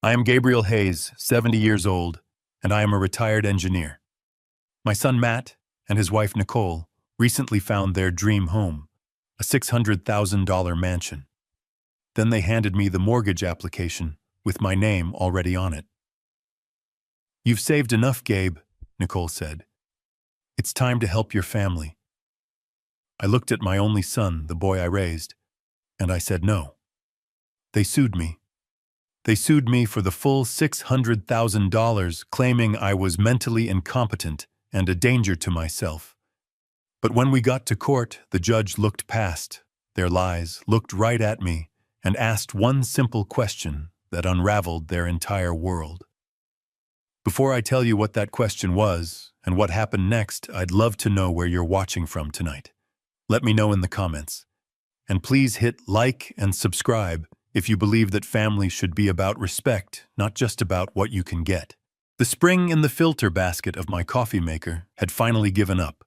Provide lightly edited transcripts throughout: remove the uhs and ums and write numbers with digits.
I am Gabriel Hayes, 70 years old, and I am a retired engineer. My son Matt and his wife Nicole recently found their dream home, a $600,000 mansion. Then they handed me the mortgage application with my name already on it. "You've saved enough, Gabe," Nicole said. "It's time to help your family." I looked at my only son, the boy I raised, and I said no. They sued me. They sued me for the full $600,000, claiming I was mentally incompetent and a danger to myself. But when we got to court, the judge looked past their lies, looked right at me, and asked one simple question that unraveled their entire world. Before I tell you what that question was and what happened next, I'd love to know where you're watching from tonight. Let me know in the comments. And please hit like and subscribe if you believe that family should be about respect, not just about what you can get. The spring in the filter basket of my coffee maker had finally given up.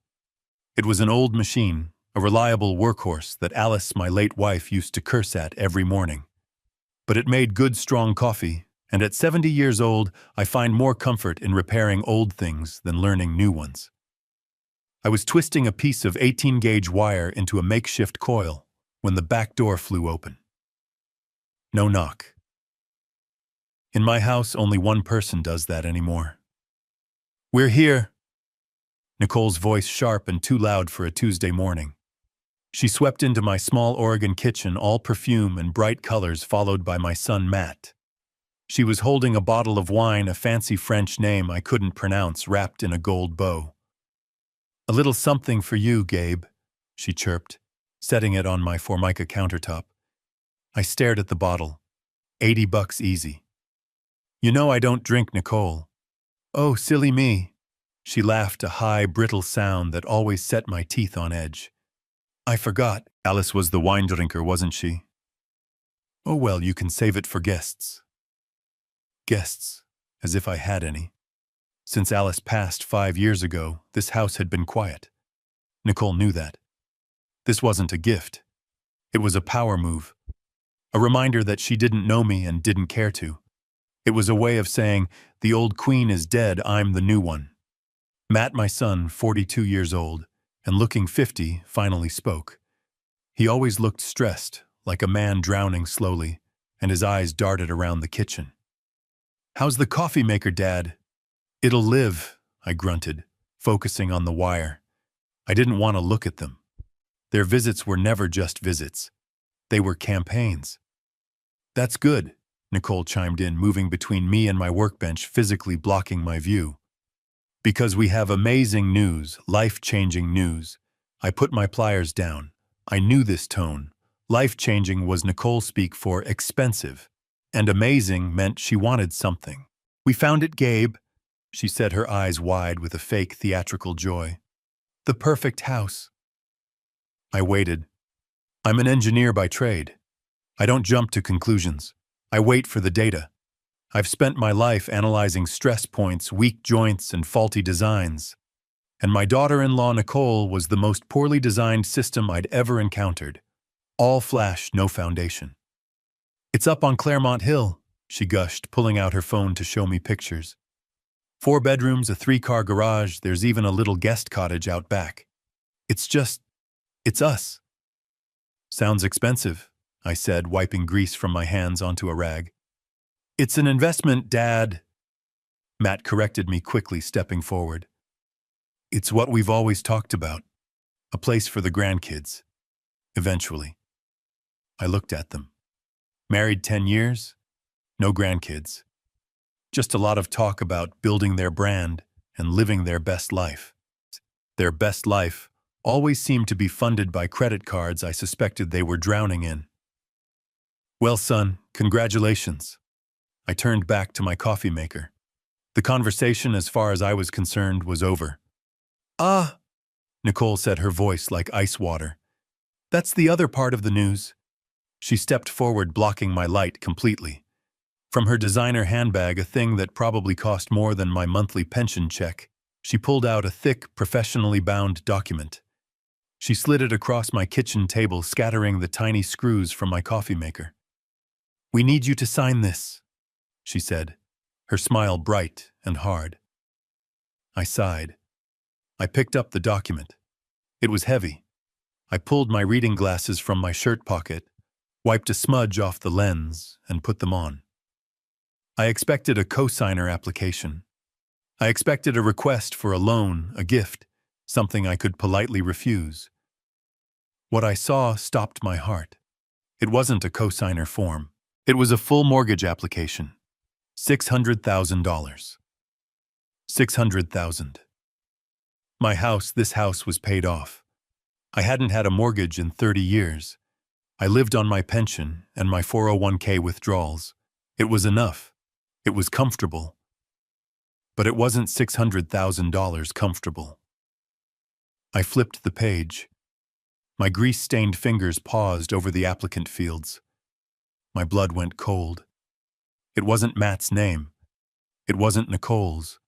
It was an old machine, a reliable workhorse that Alice, my late wife, used to curse at every morning. But it made good, strong coffee, and at 70 years old, I find more comfort in repairing old things than learning new ones. I was twisting a piece of 18-gauge wire into a makeshift coil when the back door flew open. No knock. In my house, only one person does that anymore. "We're here." Nicole's voice sharp and too loud for a Tuesday morning. She swept into my small Oregon kitchen, all perfume and bright colors, followed by my son Matt. She was holding a bottle of wine, a fancy French name I couldn't pronounce, wrapped in a gold bow. "A little something for you, Gabe," she chirped, setting it on my Formica countertop. I stared at the bottle. $80 easy. "You know I don't drink, Nicole." "Oh, silly me." She laughed, a high, brittle sound that always set my teeth on edge. "I forgot. Alice was the wine drinker, wasn't she?" "Oh well, you can save it for guests." Guests, as if I had any. Since Alice passed 5 years ago, this house had been quiet. Nicole knew that. This wasn't a gift. It was a power move. A reminder that she didn't know me and didn't care to. It was a way of saying, the old queen is dead, I'm the new one. Matt, my son, 42 years old, and looking 50, finally spoke. He always looked stressed, like a man drowning slowly, and his eyes darted around the kitchen. "How's the coffee maker, Dad?" "It'll live," I grunted, focusing on the wire. I didn't want to look at them. Their visits were never just visits. They were campaigns. "That's good," Nicole chimed in, moving between me and my workbench, physically blocking my view. "Because we have amazing news, life-changing news." I put my pliers down. I knew this tone. Life-changing was Nicole speak for expensive, and amazing meant she wanted something. "We found it, Gabe," she said, her eyes wide with a fake theatrical joy. "The perfect house." I waited. I'm an engineer by trade. I don't jump to conclusions. I wait for the data. I've spent my life analyzing stress points, weak joints, and faulty designs. And my daughter-in-law Nicole was the most poorly designed system I'd ever encountered. All flash, no foundation. "It's up on Claremont Hill," she gushed, pulling out her phone to show me pictures. 4 bedrooms, a 3-car garage, there's even a little guest cottage out back. It's us." "Sounds expensive," I said, wiping grease from my hands onto a rag. "It's an investment, Dad." Matt corrected me quickly, stepping forward. "It's what we've always talked about. A place for the grandkids. Eventually." I looked at them. Married 10 years, no grandkids. Just a lot of talk about building their brand and living their best life. Their best life always seemed to be funded by credit cards I suspected they were drowning in. "Well, son, congratulations." I turned back to my coffee maker. The conversation, as far as I was concerned, was over. "Ah," Nicole said, her voice like ice water. "That's the other part of the news." She stepped forward, blocking my light completely. From her designer handbag, a thing that probably cost more than my monthly pension check, she pulled out a thick, professionally bound document. She slid it across my kitchen table, scattering the tiny screws from my coffee maker. "We need you to sign this." she said, her smile bright and hard. I sighed. I picked up the document. It was heavy. I pulled my reading glasses from my shirt pocket, wiped a smudge off the lens, and put them on. I expected a cosigner application. I expected a request for a loan, a gift, something I could politely refuse. What I saw stopped my heart. It wasn't a cosigner form. It was a full mortgage application. $600,000. $600,000. My house, this house was paid off. I hadn't had a mortgage in 30 years. I lived on my pension and my 401k withdrawals. It was enough. It was comfortable. But it wasn't $600,000 comfortable. I flipped the page. My grease-stained fingers paused over the applicant fields. My blood went cold. It wasn't Matt's name. It wasn't Nicole's.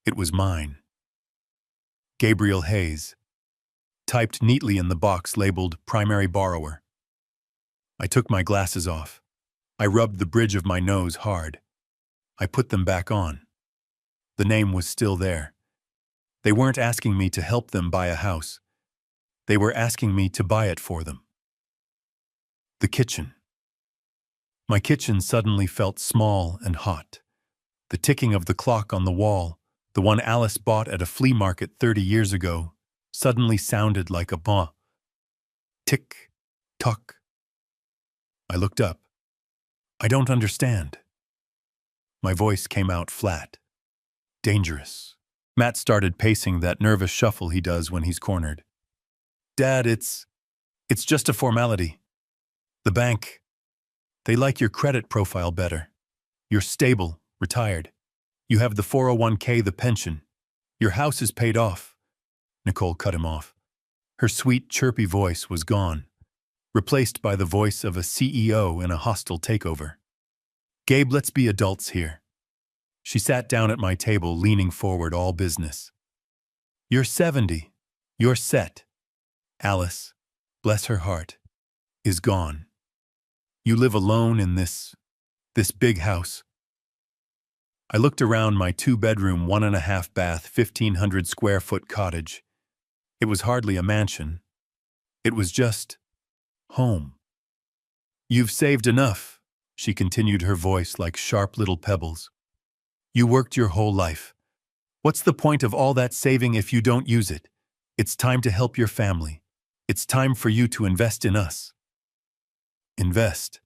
It was mine. Gabriel Hayes, typed neatly in the box labeled Primary Borrower. I took my glasses off. I rubbed the bridge of my nose hard. I put them back on. The name was still there. They weren't asking me to help them buy a house. They were asking me to buy it for them. The kitchen. My kitchen suddenly felt small and hot. The ticking of the clock on the wall, the one Alice bought at a flea market 30 years ago, suddenly sounded like a bah. Tick, tock. I looked up. I don't understand. My voice came out flat. Dangerous. Matt started pacing that nervous shuffle he does when he's cornered. Dad, it's just a formality. The bank, they like your credit profile better. You're stable, retired. You have the 401k, the pension. Your house is paid off. Nicole cut him off. Her sweet, chirpy voice was gone, replaced by the voice of a CEO in a hostile takeover. Gabe, let's be adults here. She sat down at my table, leaning forward, all business. You're 70. You're set. Alice, bless her heart, is gone. You live alone in this big house. I looked around my 2-bedroom, 1.5-bath, 1,500 square foot cottage. It was hardly a mansion. It was just home. You've saved enough, she continued, her voice like sharp little pebbles. You worked your whole life. What's the point of all that saving if you don't use it? It's time to help your family. It's time for you to invest in us. Invest.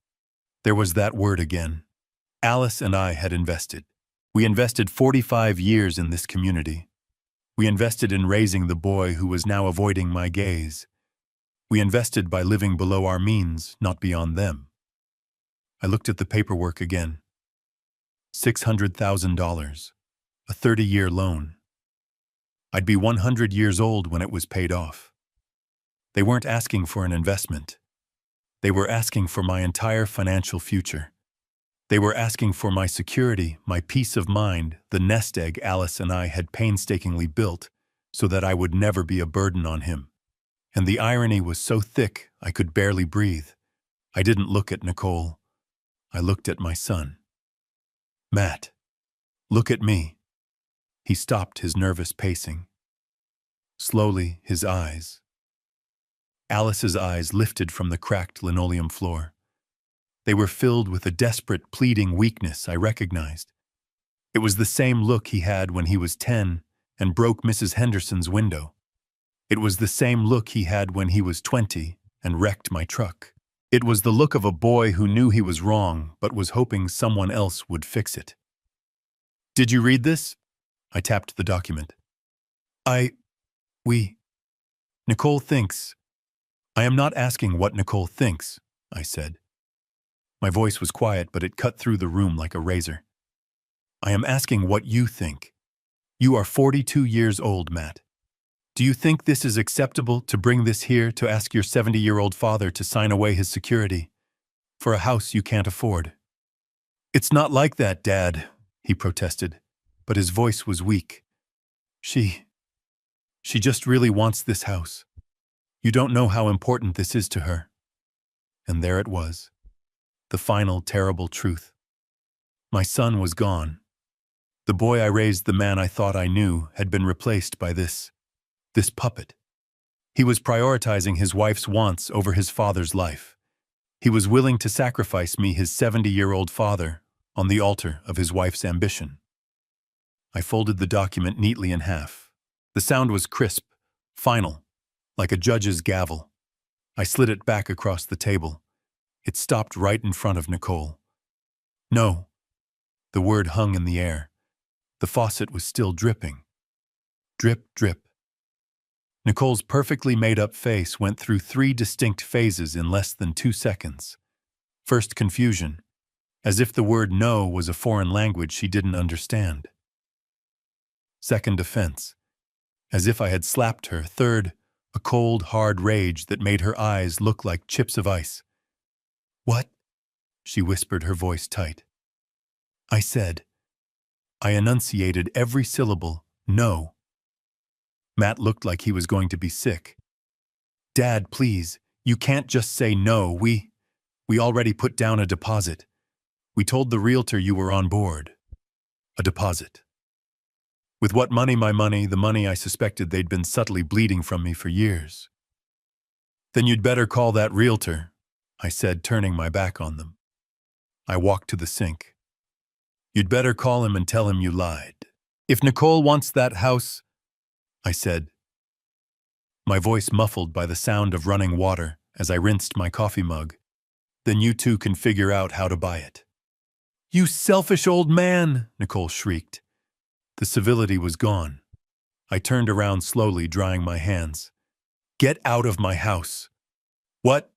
There was that word again. Alice and I had invested. We invested 45 years in this community. We invested in raising the boy who was now avoiding my gaze. We invested by living below our means, not beyond them. I looked at the paperwork again. $600,000. A 30-year loan. I'd be 100 years old when it was paid off. They weren't asking for an investment. They were asking for my entire financial future. They were asking for my security, my peace of mind, the nest egg Alice and I had painstakingly built so that I would never be a burden on him. And the irony was so thick I could barely breathe. I didn't look at Nicole. I looked at my son. Matt, look at me. He stopped his nervous pacing. Slowly, his eyes. Alice's eyes lifted from the cracked linoleum floor. They were filled with a desperate, pleading weakness I recognized. It was the same look he had when he was 10 and broke Mrs. Henderson's window. It was the same look he had when he was 20 and wrecked my truck. It was the look of a boy who knew he was wrong but was hoping someone else would fix it. Did you read this? I tapped the document. Nicole thinks. I am not asking what Nicole thinks, I said. My voice was quiet, but it cut through the room like a razor. I am asking what you think. You are 42 years old, Matt. Do you think this is acceptable to bring this here to ask your 70-year-old father to sign away his security for a house you can't afford? It's not like that, Dad, he protested, but his voice was weak. She just really wants this house. You don't know how important this is to her. And there it was. The final terrible truth. My son was gone. The boy I raised, the man I thought I knew, had been replaced by this puppet. He was prioritizing his wife's wants over his father's life. He was willing to sacrifice me, his 70-year-old father, on the altar of his wife's ambition. I folded the document neatly in half. The sound was crisp, final, like a judge's gavel. I slid it back across the table. It stopped right in front of Nicole. No. The word hung in the air. The faucet was still dripping. Drip, drip. Nicole's perfectly made-up face went through 3 distinct phases in less than 2 seconds. First, confusion, as if the word no was a foreign language she didn't understand. Second, offense, as if I had slapped her. Third, a cold, hard rage that made her eyes look like chips of ice. "What?" she whispered, her voice tight. I said. I enunciated every syllable, no. Matt looked like he was going to be sick. "Dad, please, you can't just say no. We already put down a deposit. We told the realtor you were on board." A deposit. With what money? My money, the money I suspected they'd been subtly bleeding from me for years. "Then you'd better call that realtor," I said, turning my back on them. I walked to the sink. "You'd better call him and tell him you lied. If Nicole wants that house," I said, my voice muffled by the sound of running water as I rinsed my coffee mug, "then you two can figure out how to buy it." "You selfish old man!" Nicole shrieked. The civility was gone. I turned around slowly, drying my hands. "Get out of my house." "What?"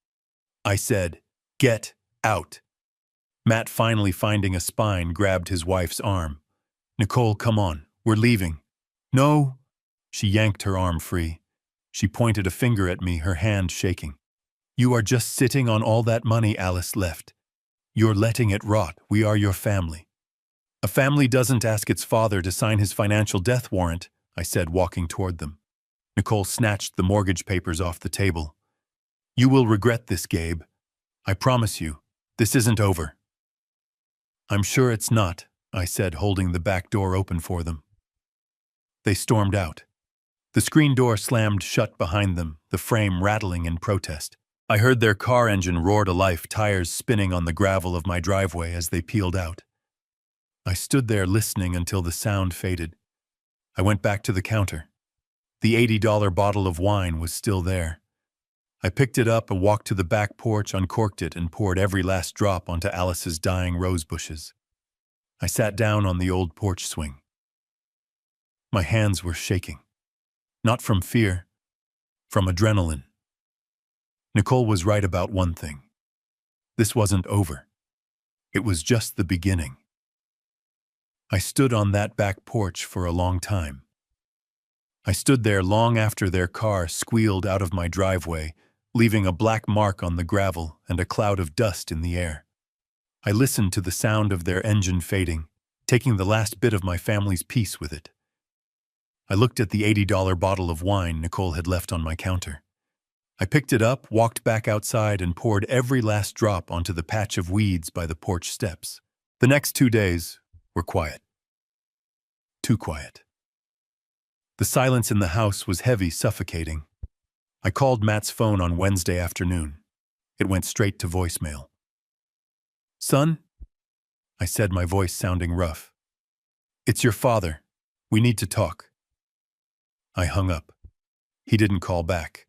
I said. "Get out." Matt, finally finding a spine, grabbed his wife's arm. "Nicole, come on. We're leaving." "No." She yanked her arm free. She pointed a finger at me, her hand shaking. "You are just sitting on all that money Alice left. You're letting it rot. We are your family." "A family doesn't ask its father to sign his financial death warrant," I said, walking toward them. Nicole snatched the mortgage papers off the table. "You will regret this, Gabe. I promise you, this isn't over." "I'm sure it's not," I said, holding the back door open for them. They stormed out. The screen door slammed shut behind them, the frame rattling in protest. I heard their car engine roar to life, tires spinning on the gravel of my driveway as they peeled out. I stood there listening until the sound faded. I went back to the counter. The $80 bottle of wine was still there. I picked it up and walked to the back porch, uncorked it, and poured every last drop onto Alice's dying rose bushes. I sat down on the old porch swing. My hands were shaking. Not from fear, from adrenaline. Nicole was right about one thing. This wasn't over. It was just the beginning. I stood on that back porch for a long time. I stood there long after their car squealed out of my driveway, leaving a black mark on the gravel and a cloud of dust in the air. I listened to the sound of their engine fading, taking the last bit of my family's peace with it. I looked at the $80 bottle of wine Nicole had left on my counter. I picked it up, walked back outside, and poured every last drop onto the patch of weeds by the porch steps. The next 2 days were quiet. Too quiet. The silence in the house was heavy, suffocating. I called Matt's phone on Wednesday afternoon. It went straight to voicemail. "Son?" I said, my voice sounding rough. "It's your father. We need to talk." I hung up. He didn't call back.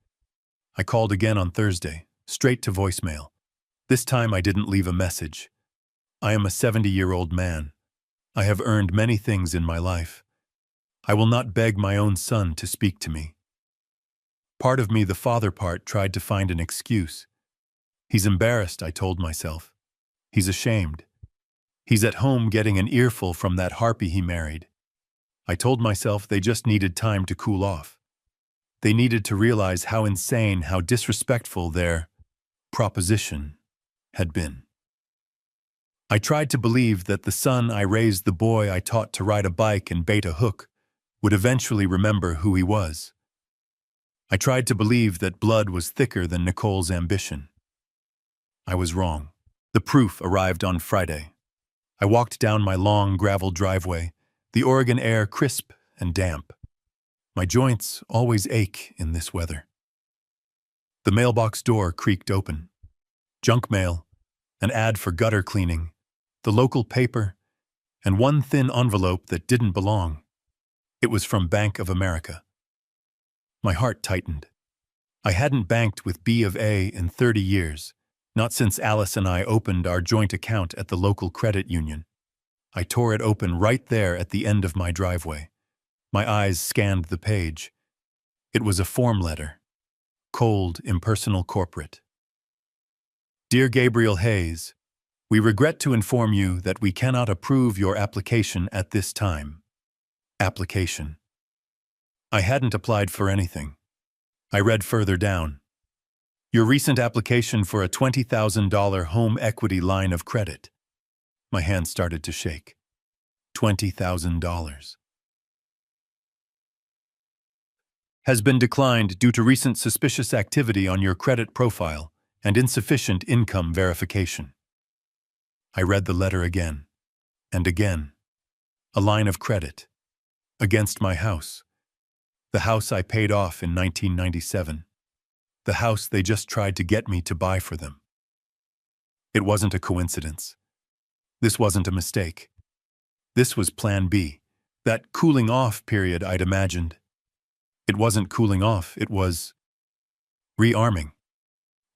I called again on Thursday, straight to voicemail. This time I didn't leave a message. I am a 70-year-old man. I have earned many things in my life. I will not beg my own son to speak to me. Part of me, the father part, tried to find an excuse. He's embarrassed, I told myself. He's ashamed. He's at home getting an earful from that harpy he married. I told myself they just needed time to cool off. They needed to realize how insane, how disrespectful their proposition had been. I tried to believe that the son I raised, the boy I taught to ride a bike and bait a hook, would eventually remember who he was. I tried to believe that blood was thicker than Nicole's ambition. I was wrong. The proof arrived on Friday. I walked down my long gravel driveway, the Oregon air crisp and damp. My joints always ache in this weather. The mailbox door creaked open. Junk mail, an ad for gutter cleaning, the local paper, and one thin envelope that didn't belong. It was from Bank of America. My heart tightened. I hadn't banked with B of A in 30 years, not since Alice and I opened our joint account at the local credit union. I tore it open right there at the end of my driveway. My eyes scanned the page. It was a form letter. Cold, impersonal corporate. Dear Gabriel Hayes, we regret to inform you that we cannot approve your application at this time. Application. I hadn't applied for anything. I read further down. Your recent application for a $20,000 home equity line of credit. My hand started to shake. $20,000. Has been declined due to recent suspicious activity on your credit profile and insufficient income verification. I read the letter again and again. A line of credit. Against my house. The house I paid off in 1997. The house they just tried to get me to buy for them. It wasn't a coincidence. This wasn't a mistake. This was Plan B, that cooling off period I'd imagined. It wasn't cooling off, it was rearming.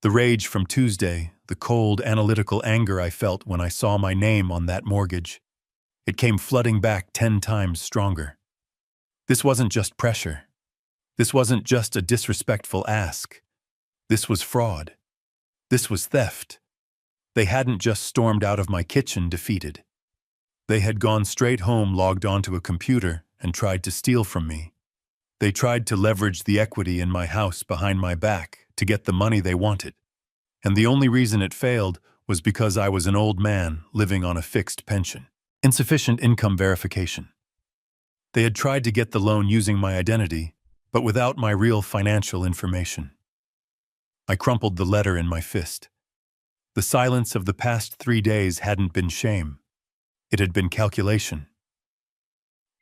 The rage from Tuesday, the cold, analytical anger I felt when I saw my name on that mortgage. It came flooding back 10 times stronger. This wasn't just pressure. This wasn't just a disrespectful ask. This was fraud. This was theft. They hadn't just stormed out of my kitchen defeated. They had gone straight home, logged onto a computer, and tried to steal from me. They tried to leverage the equity in my house behind my back to get the money they wanted. And the only reason it failed was because I was an old man living on a fixed pension. Insufficient income verification. They had tried to get the loan using my identity, but without my real financial information. I crumpled the letter in my fist. The silence of the past 3 days hadn't been shame. It had been calculation.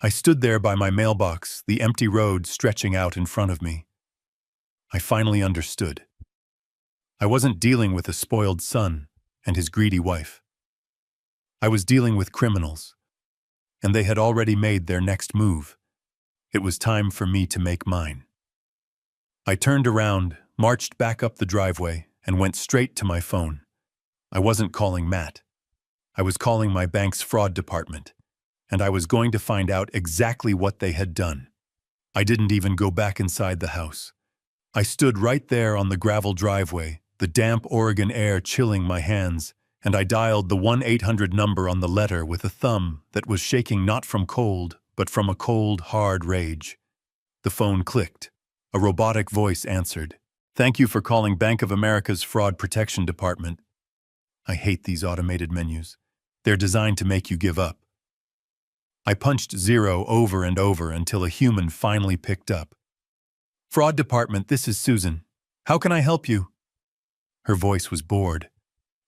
I stood there by my mailbox, the empty road stretching out in front of me. I finally understood. I wasn't dealing with a spoiled son and his greedy wife. I was dealing with criminals, and they had already made their next move. It was time for me to make mine. I turned around, marched back up the driveway, and went straight to my phone. I wasn't calling Matt. I was calling my bank's fraud department, and I was going to find out exactly what they had done. I didn't even go back inside the house. I stood right there on the gravel driveway, the damp Oregon air chilling my hands, and I dialed the 1-800 number on the letter with a thumb that was shaking not from cold, but from a cold, hard rage. The phone clicked. A robotic voice answered. Thank you for calling Bank of America's Fraud Protection Department. I hate these automated menus. They're designed to make you give up. I punched 0 over and over until a human finally picked up. Fraud Department, this is Susan. How can I help you? Her voice was bored.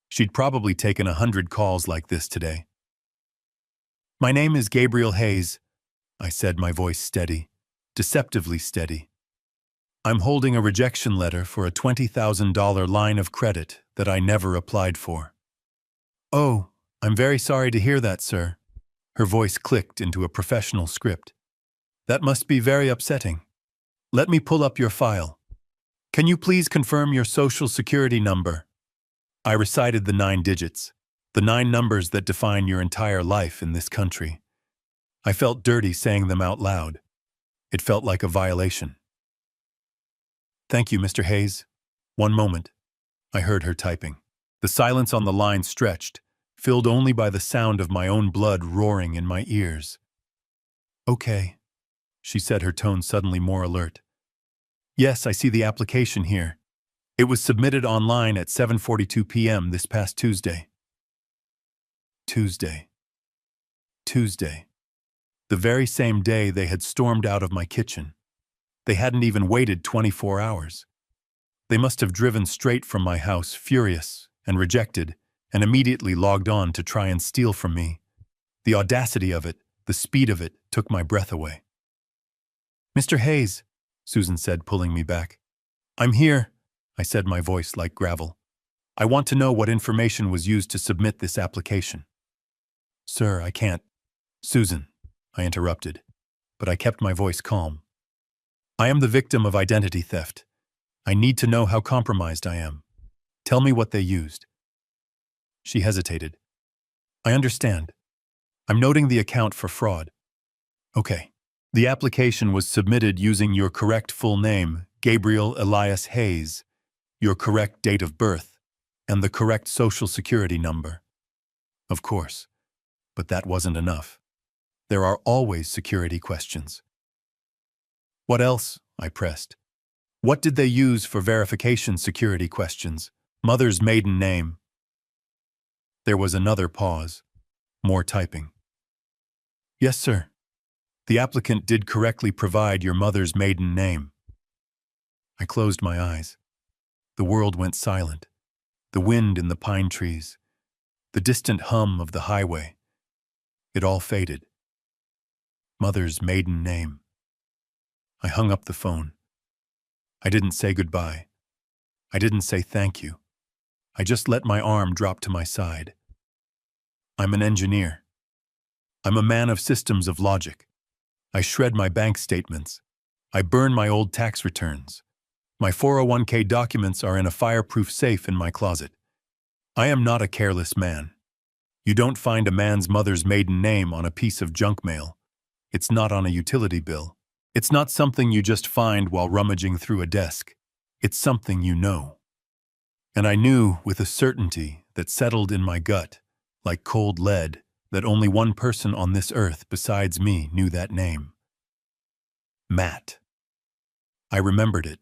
She'd probably taken 100 calls like this today. My name is Gabriel Hayes, I said, my voice steady, deceptively steady. I'm holding a rejection letter for a $20,000 line of credit that I never applied for. Oh, I'm very sorry to hear that, sir. Her voice clicked into a professional script. That must be very upsetting. Let me pull up your file. Can you please confirm your social security number? I recited the 9 digits, the 9 numbers that define your entire life in this country. I felt dirty saying them out loud. It felt like a violation. Thank you, Mr. Hayes. One moment. I heard her typing. The silence on the line stretched, filled only by the sound of my own blood roaring in my ears. Okay, she said, her tone suddenly more alert. Yes, I see the application here. It was submitted online at 7:42 p.m. this past Tuesday. Tuesday. The very same day they had stormed out of my kitchen. They hadn't even waited 24 hours. They must have driven straight from my house, furious and rejected, and immediately logged on to try and steal from me. The audacity of it, the speed of it, took my breath away. "Mr. Hayes," Susan said, pulling me back. "I'm here," I said, my voice like gravel. "I want to know what information was used to submit this application." "Sir, I can't." "Susan," I interrupted, but I kept my voice calm. "I am the victim of identity theft. I need to know how compromised I am. Tell me what they used." She hesitated. "I understand. I'm noting the account for fraud." "Okay. The application was submitted using your correct full name, Gabriel Elias Hayes, your correct date of birth, and the correct social security number." "Of course. But that wasn't enough. There are always security questions." "What else?" I pressed. "What did they use for verification security questions? Mother's maiden name." There was another pause. More typing. "Yes, sir. The applicant did correctly provide your mother's maiden name." I closed my eyes. The world went silent. The wind in the pine trees. The distant hum of the highway. It all faded. Mother's maiden name. I hung up the phone. I didn't say goodbye. I didn't say thank you. I just let my arm drop to my side. I'm an engineer. I'm a man of systems of logic. I shred my bank statements. I burn my old tax returns. My 401k documents are in a fireproof safe in my closet. I am not a careless man. You don't find a man's mother's maiden name on a piece of junk mail. It's not on a utility bill. It's not something you just find while rummaging through a desk. It's something you know. And I knew with a certainty that settled in my gut, like cold lead, that only one person on this earth besides me knew that name. Matt. I remembered it.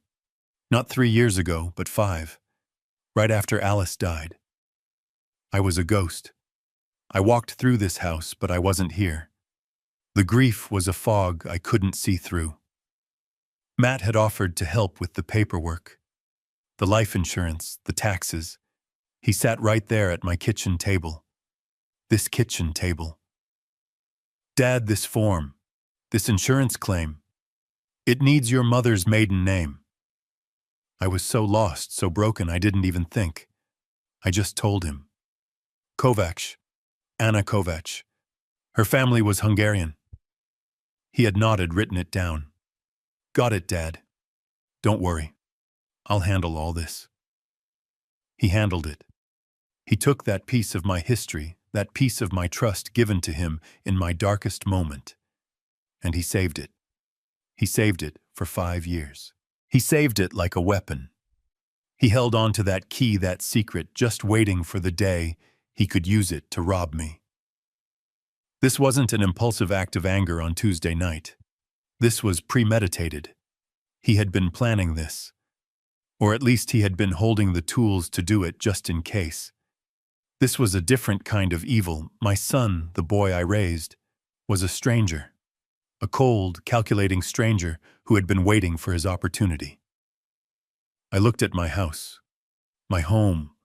Not 3 years ago, but 5. Right after Alice died. I was a ghost. I walked through this house, but I wasn't here. The grief was a fog I couldn't see through. Matt had offered to help with the paperwork, the life insurance, the taxes. He sat right there at my kitchen table. This kitchen table. "Dad, this form, this insurance claim, it needs your mother's maiden name." I was so lost, so broken, I didn't even think. I just told him. "Kovacs, Anna Kovacs. Her family was Hungarian." He had nodded, written it down. "Got it, Dad. Don't worry. I'll handle all this." He handled it. He took that piece of my history, that piece of my trust given to him in my darkest moment, and he saved it. He saved it for 5 years. He saved it like a weapon. He held on to that key, that secret, just waiting for the day he could use it to rob me. This wasn't an impulsive act of anger on Tuesday night. This was premeditated. He had been planning this. Or at least he had been holding the tools to do it just in case. This was a different kind of evil. My son, the boy I raised, was a stranger. A cold, calculating stranger who had been waiting for his opportunity. I looked at my house, my home.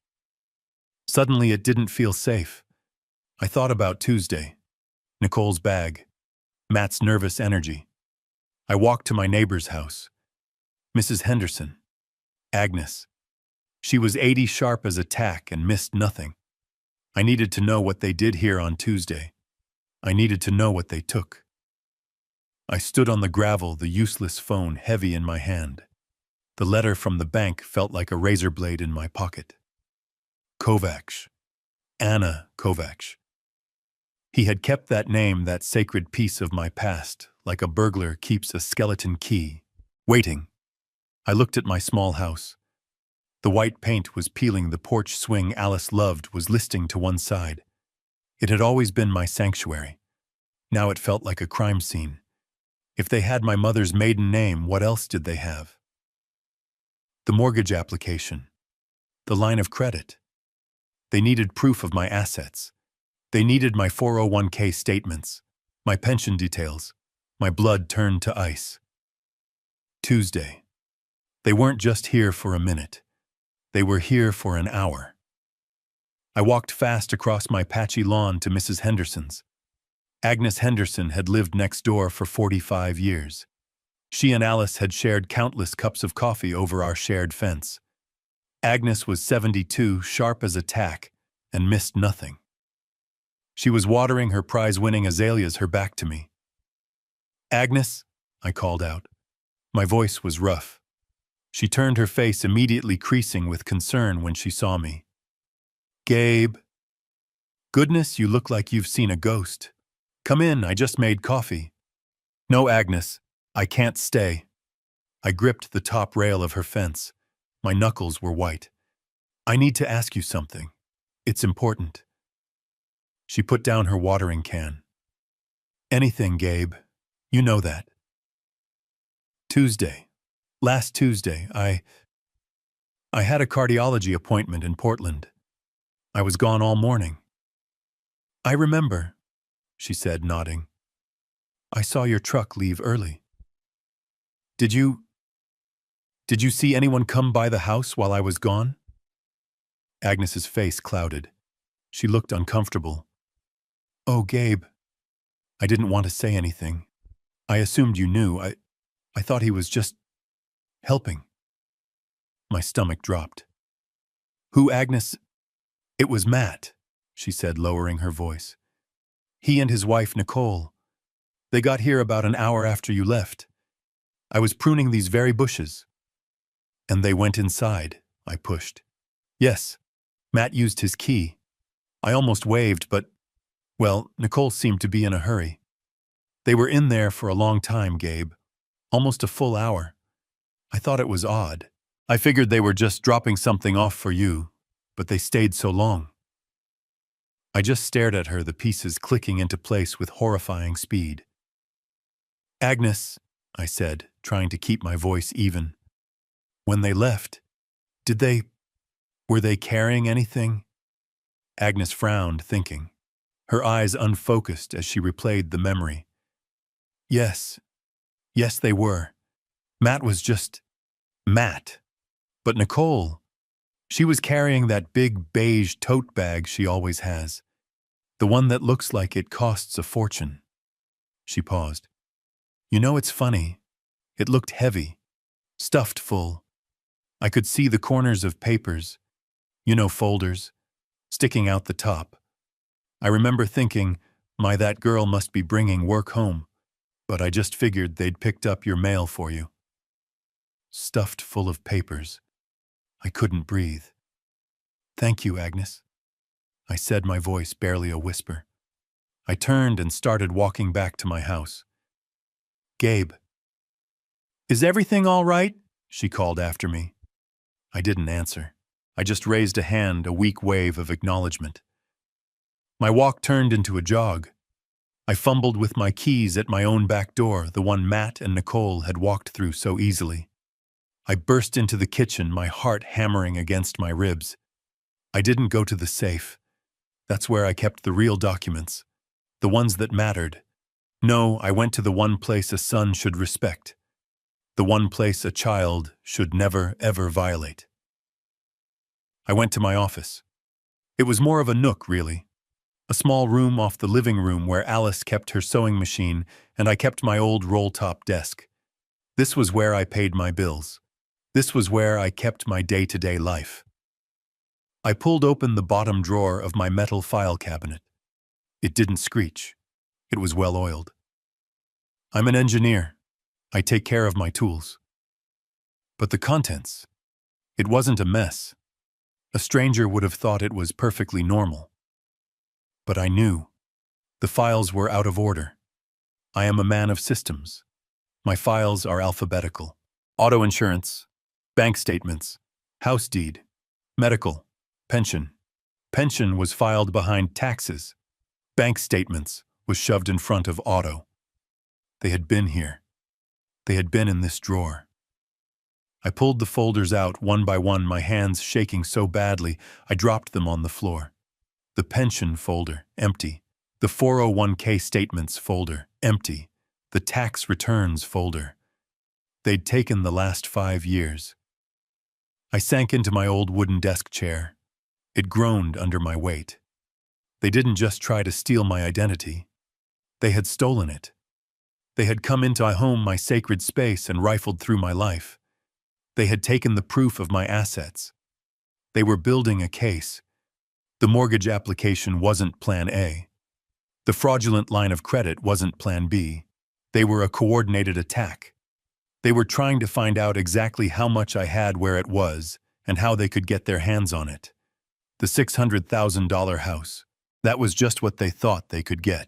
Suddenly it didn't feel safe. I thought about Tuesday, Nicole's bag, Matt's nervous energy. I walked to my neighbor's house. Mrs. Henderson, Agnes. She was 80 sharp as a tack and missed nothing. I needed to know what they did here on Tuesday. I needed to know what they took. I stood on the gravel, the useless phone heavy in my hand. The letter from the bank felt like a razor blade in my pocket. Kovacs. Anna Kovacs. He had kept that name, that sacred piece of my past, like a burglar keeps a skeleton key, waiting. I looked at my small house. The white paint was peeling, the porch swing Alice loved was listing to one side. It had always been my sanctuary. Now it felt like a crime scene. If they had my mother's maiden name, what else did they have? The mortgage application. The line of credit. They needed proof of my assets. They needed my 401k statements, my pension details. My blood turned to ice. Tuesday. They weren't just here for a minute. They were here for an hour. I walked fast across my patchy lawn to Mrs. Henderson's. Agnes Henderson had lived next door for 45 years. She and Alice had shared countless cups of coffee over our shared fence. Agnes was 72, sharp as a tack, and missed nothing. She was watering her prize-winning azaleas, her back to me. "Agnes," I called out. My voice was rough. She turned, her face immediately creasing with concern when she saw me. "Gabe. Goodness, you look like you've seen a ghost. Come in, I just made coffee." "No, Agnes, I can't stay." I gripped the top rail of her fence. My knuckles were white. "I need to ask you something. It's important." She put down her watering can. "Anything, Gabe. You know that." Last Tuesday, I had a cardiology appointment in Portland. I was gone all morning." "I remember," she said, nodding. "I saw your truck leave early." Did you see anyone come by the house while I was gone?" Agnes's face clouded. She looked uncomfortable. "Oh, Gabe." I didn't want to say anything. I assumed you knew. I thought he was just helping. My stomach dropped. "Who, Agnes?" "It was Matt," she said, lowering her voice. "He and his wife, Nicole. They got here about an hour after you left. I was pruning these very bushes." "And they went inside," I pushed. "Yes. Matt used his key. I almost waved, but, well, Nicole seemed to be in a hurry. They were in there for a long time, Gabe. Almost a full hour. I thought it was odd. I figured they were just dropping something off for you, but they stayed so long." I just stared at her, the pieces clicking into place with horrifying speed. "Agnes," I said, trying to keep my voice even. "When they left, were they carrying anything?" Agnes frowned, thinking. Her eyes unfocused as she replayed the memory. Yes, they were. Matt was just Matt. But Nicole, she was carrying that big beige tote bag she always has. The one that looks like it costs a fortune." She paused. "You know, it's funny. It looked heavy, stuffed full. I could see the corners of papers, folders, sticking out the top. I remember thinking, that girl must be bringing work home, but I just figured they'd picked up your mail for you." Stuffed full of papers. I couldn't breathe. "Thank you, Agnes," I said, my voice barely a whisper. I turned and started walking back to my house. "Gabe." "Is everything all right?" she called after me. I didn't answer. I just raised a hand, a weak wave of acknowledgement. My walk turned into a jog. I fumbled with my keys at my own back door, the one Matt and Nicole had walked through so easily. I burst into the kitchen, my heart hammering against my ribs. I didn't go to the safe. That's where I kept the real documents, the ones that mattered. No, I went to the one place a son should respect, the one place a child should never, ever violate. I went to my office. It was more of a nook, really. A small room off the living room where Alice kept her sewing machine and I kept my old roll-top desk. This was where I paid my bills. This was where I kept my day-to-day life. I pulled open the bottom drawer of my metal file cabinet. It didn't screech. It was well-oiled. I'm an engineer. I take care of my tools. But the contents, it wasn't a mess. A stranger would have thought it was perfectly normal. But I knew. The files were out of order. I am a man of systems. My files are alphabetical. Auto insurance, bank statements, house deed, medical, pension. Pension was filed behind taxes. Bank statements was shoved in front of auto. They had been here. They had been in this drawer. I pulled the folders out one by one, my hands shaking so badly I dropped them on the floor. The pension folder, empty. The 401k statements folder, empty. The tax returns folder. They'd taken the last 5 years. I sank into my old wooden desk chair. It groaned under my weight. They didn't just try to steal my identity. They had stolen it. They had come into my home, my sacred space, and rifled through my life. They had taken the proof of my assets. They were building a case. The mortgage application wasn't Plan A. The fraudulent line of credit wasn't Plan B. They were a coordinated attack. They were trying to find out exactly how much I had, where it was, and how they could get their hands on it. The $600,000 house. That was just what they thought they could get.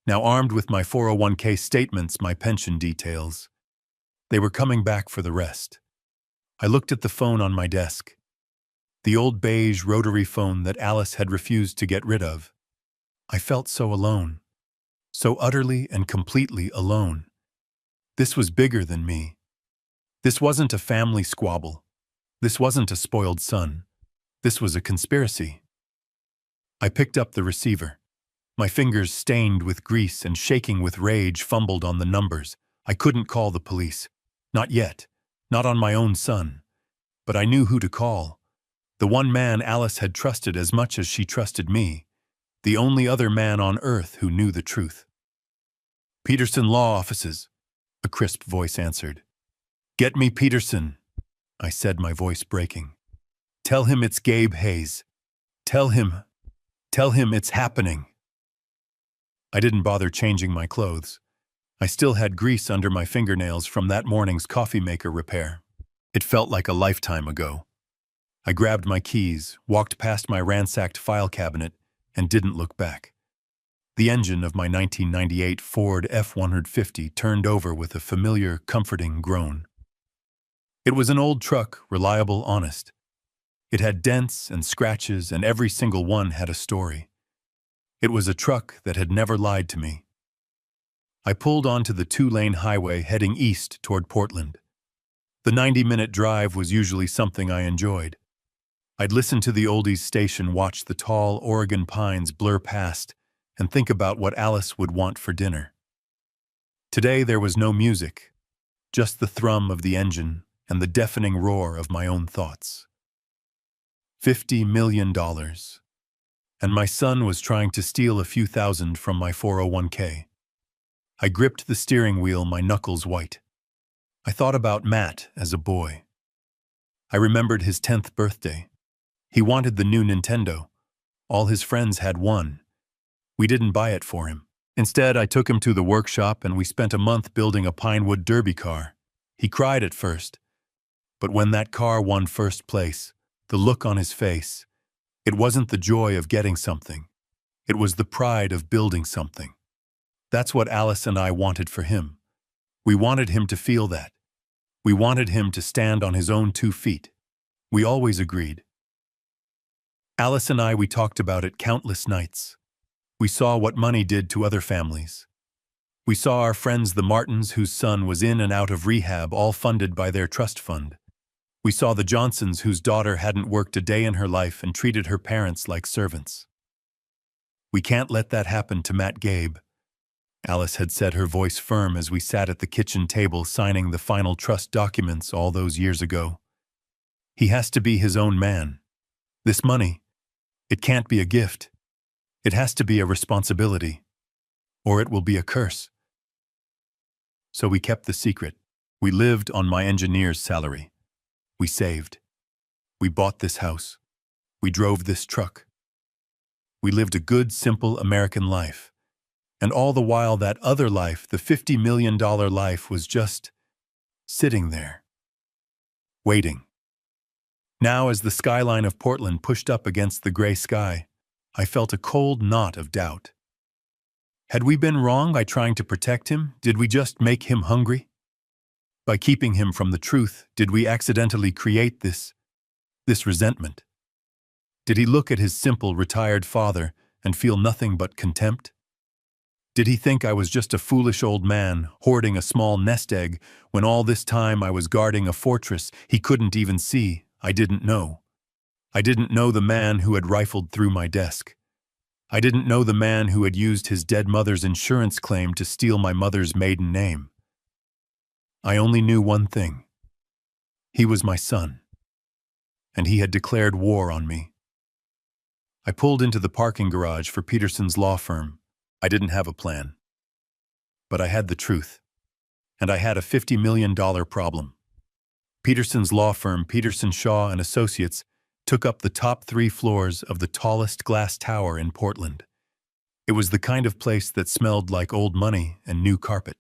Now, armed with my 401k statements, my pension details, they were coming back for the rest. I looked at the phone on my desk. The old beige rotary phone that Alice had refused to get rid of. I felt so alone. So utterly and completely alone. This was bigger than me. This wasn't a family squabble. This wasn't a spoiled son. This was a conspiracy. I picked up the receiver. My fingers, stained with grease and shaking with rage, fumbled on the numbers. I couldn't call the police. Not yet. Not on my own son. But I knew who to call. The one man Alice had trusted as much as she trusted me. The only other man on earth who knew the truth. "Peterson Law Offices," a crisp voice answered. "Get me Peterson," I said, my voice breaking. "Tell him it's Gabe Hayes. Tell him it's happening." I didn't bother changing my clothes. I still had grease under my fingernails from that morning's coffee maker repair. It felt like a lifetime ago. I grabbed my keys, walked past my ransacked file cabinet, and didn't look back. The engine of my 1998 Ford F-150 turned over with a familiar, comforting groan. It was an old truck, reliable, honest. It had dents and scratches, and every single one had a story. It was a truck that had never lied to me. I pulled onto the 2-lane highway heading east toward Portland. The 90-minute drive was usually something I enjoyed. I'd listen to the oldies station, watch the tall Oregon pines blur past, and think about what Alice would want for dinner. Today there was no music, just the thrum of the engine and the deafening roar of my own thoughts. $50 million. And my son was trying to steal a few thousand from my 401k. I gripped the steering wheel, my knuckles white. I thought about Matt as a boy. I remembered his 10th birthday. He wanted the new Nintendo. All his friends had one. We didn't buy it for him. Instead, I took him to the workshop and we spent a month building a Pinewood Derby car. He cried at first. But when that car won first place, the look on his face, it wasn't the joy of getting something. It was the pride of building something. That's what Alice and I wanted for him. We wanted him to feel that. We wanted him to stand on his own 2 feet. We always agreed. Alice and I, we talked about it countless nights. We saw what money did to other families. We saw our friends, the Martins, whose son was in and out of rehab, all funded by their trust fund. We saw the Johnsons, whose daughter hadn't worked a day in her life and treated her parents like servants. "We can't let that happen to Matt Gabe," Alice had said, her voice firm, as we sat at the kitchen table signing the final trust documents all those years ago. "He has to be his own man. This money, it can't be a gift. It has to be a responsibility, or it will be a curse." So we kept the secret. We lived on my engineer's salary. We saved. We bought this house. We drove this truck. We lived a good, simple American life. And all the while, that other life, the $50 million life, was just sitting there, waiting. Now, as the skyline of Portland pushed up against the gray sky, I felt a cold knot of doubt. Had we been wrong by trying to protect him? Did we just make him hungry? By keeping him from the truth, did we accidentally create this resentment? Did he look at his simple, retired father and feel nothing but contempt? Did he think I was just a foolish old man hoarding a small nest egg when all this time I was guarding a fortress he couldn't even see? I didn't know. I didn't know the man who had rifled through my desk. I didn't know the man who had used his dead mother's insurance claim to steal my mother's maiden name. I only knew one thing. He was my son. And he had declared war on me. I pulled into the parking garage for Peterson's law firm. I didn't have a plan. But I had the truth. And I had a $50 million problem. Peterson's law firm, Peterson Shaw and Associates, took up the top 3 floors of the tallest glass tower in Portland. It was the kind of place that smelled like old money and new carpet.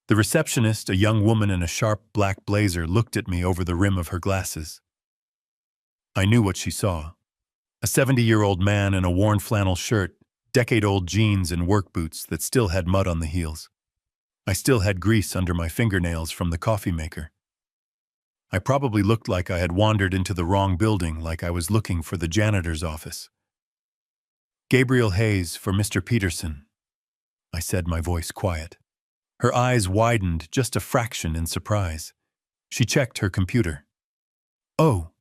The receptionist, a young woman in a sharp black blazer, looked at me over the rim of her glasses. I knew what she saw. A 70-year-old man in a worn flannel shirt, decade-old jeans and work boots that still had mud on the heels. I still had grease under my fingernails from the coffee maker. I probably looked like I had wandered into the wrong building, like I was looking for the janitor's office. "Gabriel Hayes for Mr. Peterson," I said, my voice quiet. Her eyes widened just a fraction in surprise. She checked her computer. "Oh,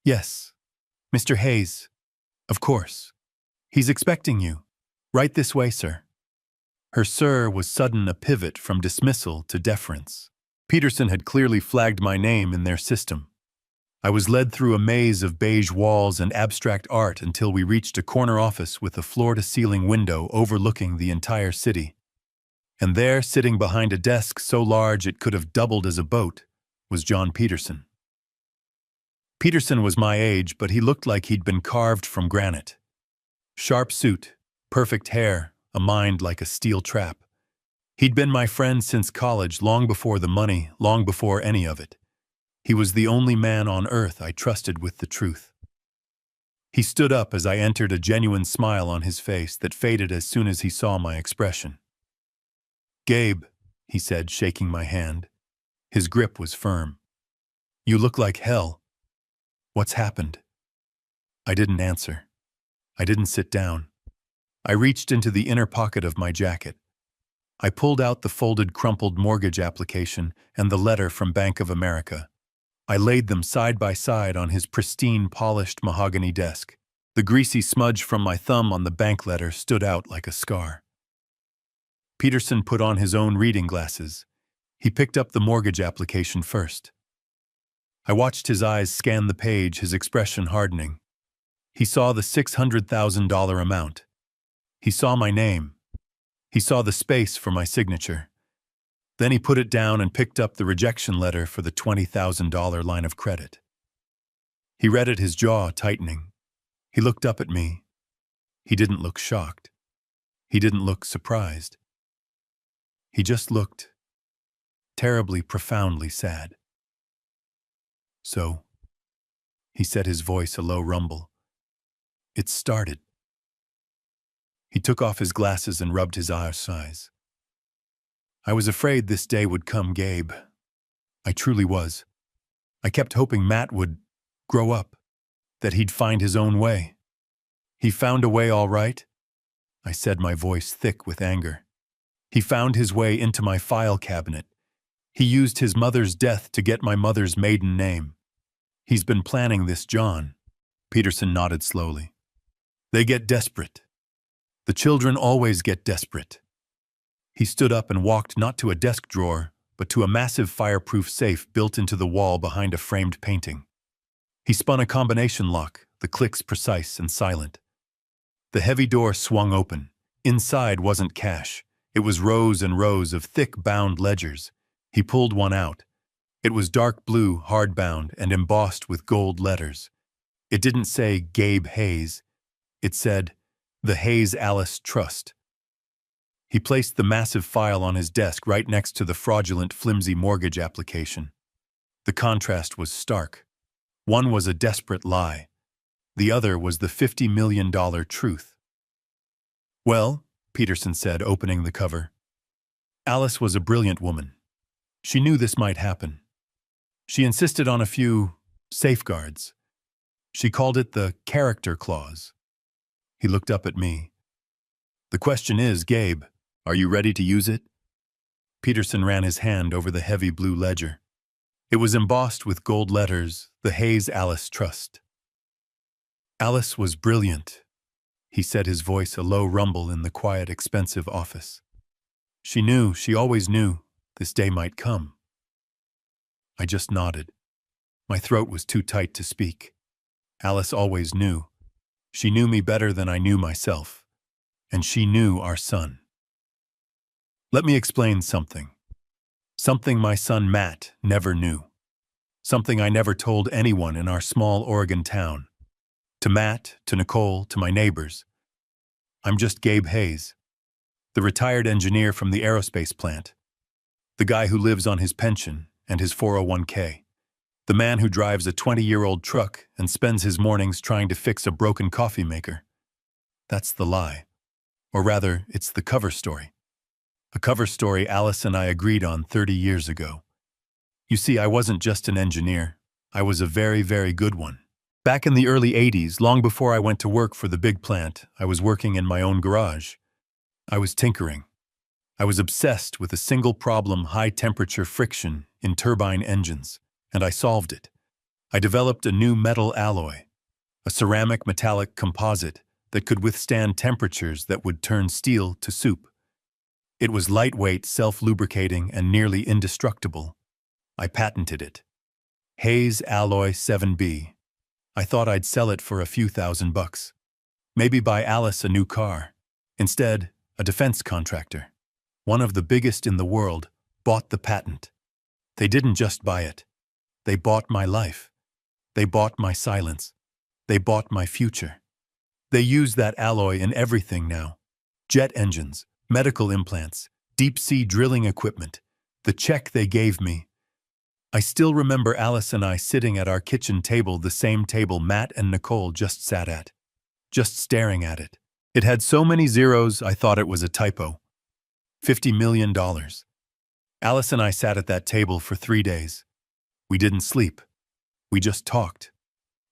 yes, Mr. Hayes. Of course. He's expecting you. Right this way, sir." Her "sir" was sudden a pivot from dismissal to deference. Peterson had clearly flagged my name in their system. I was led through a maze of beige walls and abstract art until we reached a corner office with a floor-to-ceiling window overlooking the entire city. And there, sitting behind a desk so large it could have doubled as a boat, was John Peterson. Peterson was my age, but he looked like he'd been carved from granite. Sharp suit, perfect hair, a mind like a steel trap. He'd been my friend since college, long before the money, long before any of it. He was the only man on earth I trusted with the truth. He stood up as I entered, a genuine smile on his face that faded as soon as he saw my expression. "Gabe," he said, shaking my hand. His grip was firm. "You look like hell. What's happened?" I didn't answer. I didn't sit down. I reached into the inner pocket of my jacket. I pulled out the folded, crumpled mortgage application and the letter from Bank of America. I laid them side by side on his pristine, polished mahogany desk. The greasy smudge from my thumb on the bank letter stood out like a scar. Peterson put on his own reading glasses. He picked up the mortgage application first. I watched his eyes scan the page, his expression hardening. He saw the $600,000 amount. He saw my name. He saw the space for my signature. Then he put it down and picked up the rejection letter for the $20,000 line of credit. He read it, his jaw tightening. He looked up at me. He didn't look shocked. He didn't look surprised. He just looked terribly, profoundly sad. "So," he said, his voice a low rumble, "it started." He took off his glasses and rubbed his eyes. "I was afraid this day would come, Gabe. I truly was. I kept hoping Matt would grow up, that he'd find his own way. He found a way all right," I said, my voice thick with anger. "He found his way into my file cabinet. He used his mother's death to get my mother's maiden name. He's been planning this, John." Peterson nodded slowly. "They get desperate. The children always get desperate." He stood up and walked not to a desk drawer, but to a massive fireproof safe built into the wall behind a framed painting. He spun a combination lock, the clicks precise and silent. The heavy door swung open. Inside wasn't cash. It was rows and rows of thick bound ledgers. He pulled one out. It was dark blue, hardbound, and embossed with gold letters. It didn't say Gabe Hayes. It said, "The Hayes Alice Trust." He placed the massive file on his desk right next to the fraudulent, flimsy mortgage application. The contrast was stark. One was a desperate lie. The other was the $50 million truth. "Well," Peterson said, opening the cover, "Alice was a brilliant woman. She knew this might happen. She insisted on a few safeguards. She called it the character clause." He looked up at me. "The question is, Gabe, are you ready to use it?" Peterson ran his hand over the heavy blue ledger. It was embossed with gold letters, "The Hayes Alice Trust." "Alice was brilliant," he said, his voice a low rumble in the quiet, expensive office. She always knew, this day might come." I just nodded. My throat was too tight to speak. Alice always knew. She knew me better than I knew myself, and she knew our son. Let me explain something. Something my son Matt never knew. Something I never told anyone in our small Oregon town. To Matt, to Nicole, to my neighbors. I'm just Gabe Hayes, the retired engineer from the aerospace plant. The guy who lives on his pension and his 401k. The man who drives a 20-year-old truck and spends his mornings trying to fix a broken coffee maker. That's the lie. Or rather, it's the cover story. A cover story Alice and I agreed on 30 years ago. You see, I wasn't just an engineer. I was a very, very good one. Back in the early 80s, long before I went to work for the big plant, I was working in my own garage. I was tinkering. I was obsessed with a single problem: high-temperature friction in turbine engines, and I solved it. I developed a new metal alloy, a ceramic metallic composite that could withstand temperatures that would turn steel to soup. It was lightweight, self-lubricating, and nearly indestructible. I patented it. Hayes Alloy 7B. I thought I'd sell it for a few $1,000. Maybe buy Alice a new car. Instead, a defense contractor, one of the biggest in the world, bought the patent. They didn't just buy it. They bought my life. They bought my silence. They bought my future. They use that alloy in everything now. Jet engines, medical implants, deep-sea drilling equipment. The check they gave me. I still remember Alice and I sitting at our kitchen table, the same table Matt and Nicole just sat at, just staring at it. It had so many zeros I thought it was a typo. $50 million. Alice and I sat at that table for 3 days. We didn't sleep. We just talked.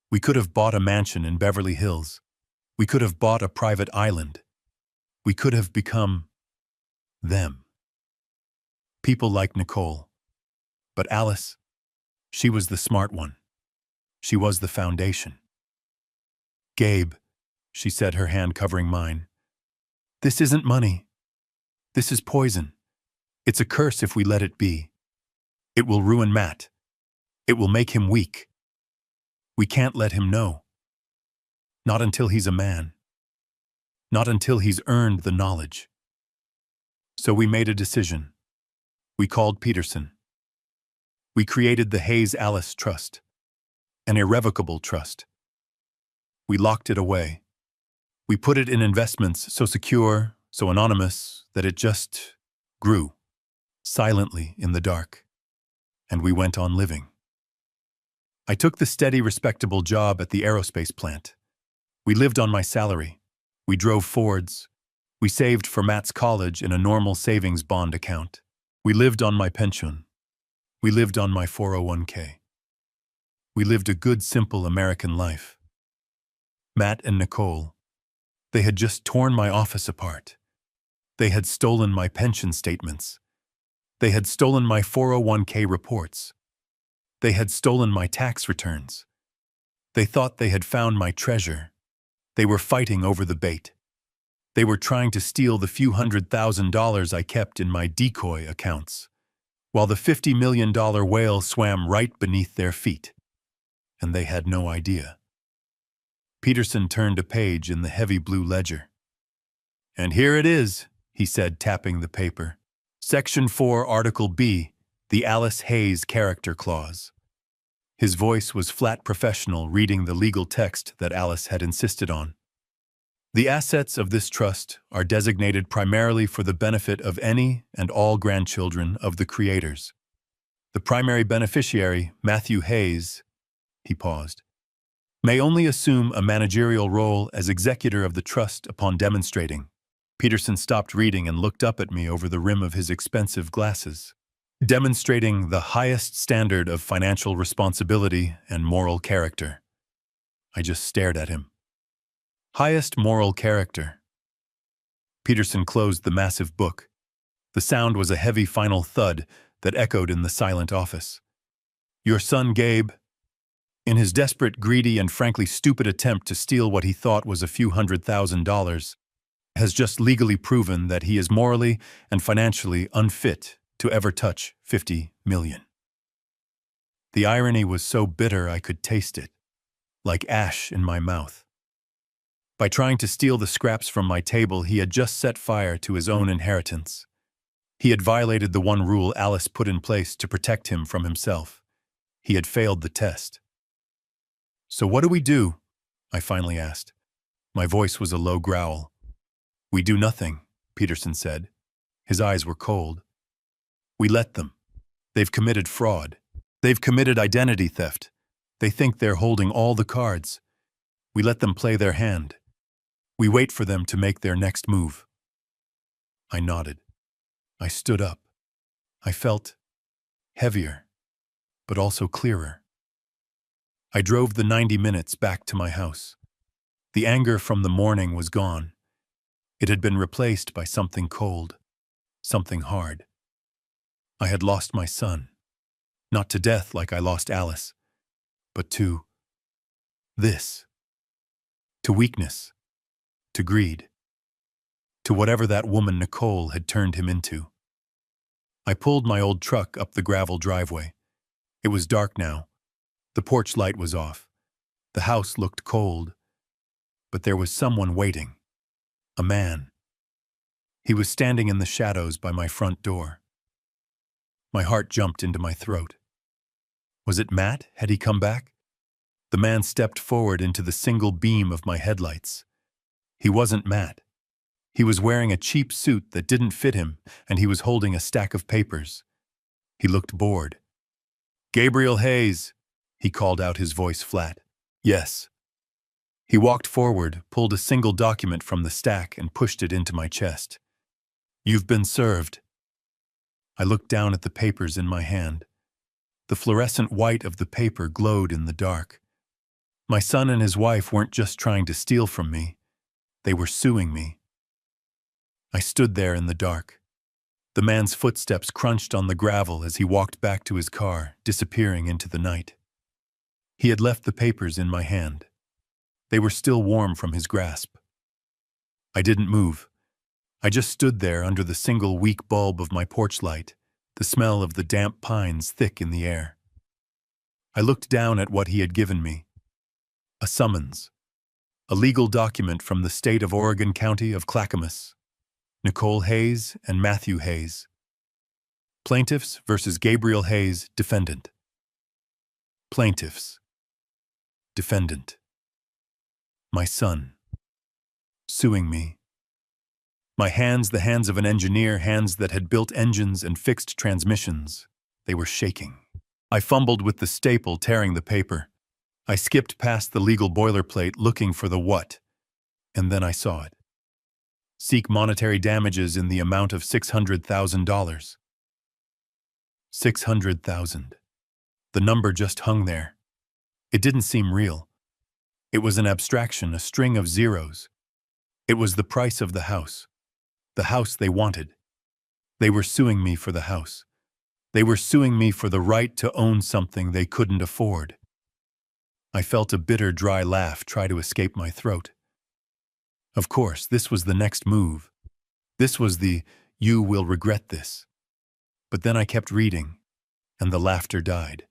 We could have bought a mansion in Beverly Hills. We could have bought a private island. We could have become them. People like Nicole. But Alice, she was the smart one. She was the foundation. Gabe, she said, her hand covering mine. This isn't money. This is poison. It's a curse if we let it be. It will ruin Matt. It will make him weak. We can't let him know. Not until he's a man. Not until he's earned the knowledge. So we made a decision. We called Peterson. We created the Hayes Alice Trust, an irrevocable trust. We locked it away. We put it in investments so secure, so anonymous, that it just grew, silently in the dark. And we went on living. I took the steady, respectable job at the aerospace plant. We lived on my salary. We drove Fords. We saved for Matt's college in a normal savings bond account. We lived on my pension. We lived on my 401k. We lived a good, simple American life. Matt and Nicole, they had just torn my office apart. They had stolen my pension statements. They had stolen my 401k reports. They had stolen my tax returns. They thought they had found my treasure. They were fighting over the bait. They were trying to steal the few $100,000 I kept in my decoy accounts, while the $50 million whale swam right beneath their feet. And they had no idea. Peterson turned a page in the heavy blue ledger. And here it is, he said, tapping the paper. Section 4, Article B, the Alice Hayes Character Clause. His voice was flat professional, reading the legal text that Alice had insisted on. The assets of this trust are designated primarily for the benefit of any and all grandchildren of the creators. The primary beneficiary, Matthew Hayes, he paused, may only assume a managerial role as executor of the trust upon demonstrating. Peterson stopped reading and looked up at me over the rim of his expensive glasses. Demonstrating the highest standard of financial responsibility and moral character. I just stared at him. Highest moral character. Peterson closed the massive book. The sound was a heavy final thud that echoed in the silent office. Your son Gabe, in his desperate, greedy, and frankly stupid attempt to steal what he thought was a few $100,000, has just legally proven that he is morally and financially unfit to ever touch 50 million. The irony was so bitter I could taste it, like ash in my mouth. By trying to steal the scraps from my table, he had just set fire to his own inheritance. He had violated the one rule Alice put in place to protect him from himself. He had failed the test. "So what do we do?" I finally asked. My voice was a low growl. "We do nothing," Peterson said. His eyes were cold. "We let them. They've committed fraud. They've committed identity theft. They think they're holding all the cards. We let them play their hand. We wait for them to make their next move." I nodded. I stood up. I felt heavier, but also clearer. I drove the 90 minutes back to my house. The anger from the morning was gone. It had been replaced by something cold, something hard. I had lost my son. Not to death like I lost Alice, but to this. To weakness. To greed. To whatever that woman Nicole had turned him into. I pulled my old truck up the gravel driveway. It was dark now. The porch light was off. The house looked cold. But there was someone waiting. A man. He was standing in the shadows by my front door. My heart jumped into my throat. Was it Matt? Had he come back? The man stepped forward into the single beam of my headlights. He wasn't Matt. He was wearing a cheap suit that didn't fit him, and he was holding a stack of papers. He looked bored. "Gabriel Hayes," he called out, his voice flat. "Yes." He walked forward, pulled a single document from the stack, and pushed it into my chest. "You've been served." I looked down at the papers in my hand. The fluorescent white of the paper glowed in the dark. My son and his wife weren't just trying to steal from me. They were suing me. I stood there in the dark. The man's footsteps crunched on the gravel as he walked back to his car, disappearing into the night. He had left the papers in my hand. They were still warm from his grasp. I didn't move. I just stood there under the single weak bulb of my porch light, the smell of the damp pines thick in the air. I looked down at what he had given me. A summons. A legal document from the state of Oregon County of Clackamas. Nicole Hayes and Matthew Hayes. Plaintiffs versus Gabriel Hayes, defendant. Plaintiffs. Defendant. My son. Suing me. My hands, the hands of an engineer, hands that had built engines and fixed transmissions. They were shaking. I fumbled with the staple, tearing the paper. I skipped past the legal boilerplate, looking for the what, and then I saw it. Seek monetary damages in the amount of $600,000. 600,000. The number just hung there. It didn't seem real. It was an abstraction, a string of zeros. It was the price of the house they wanted. They were suing me for the house. They were suing me for the right to own something they couldn't afford. I felt a bitter, dry laugh try to escape my throat. Of course, this was the next move. This was the, "You will regret this." But then I kept reading, and the laughter died.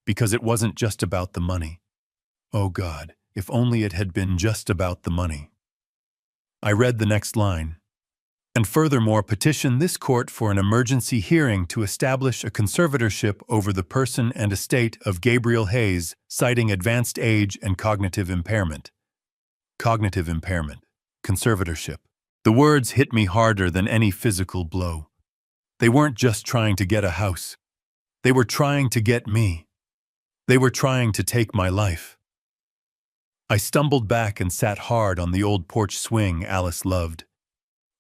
Because it wasn't just about the money. Oh God, if only it had been just about the money. I read the next line. "And furthermore, petition this court for an emergency hearing to establish a conservatorship over the person and estate of Gabriel Hayes, citing advanced age and cognitive impairment." Cognitive impairment. Conservatorship. The words hit me harder than any physical blow. They weren't just trying to get a house. They were trying to get me. They were trying to take my life. I stumbled back and sat hard on the old porch swing Alice loved.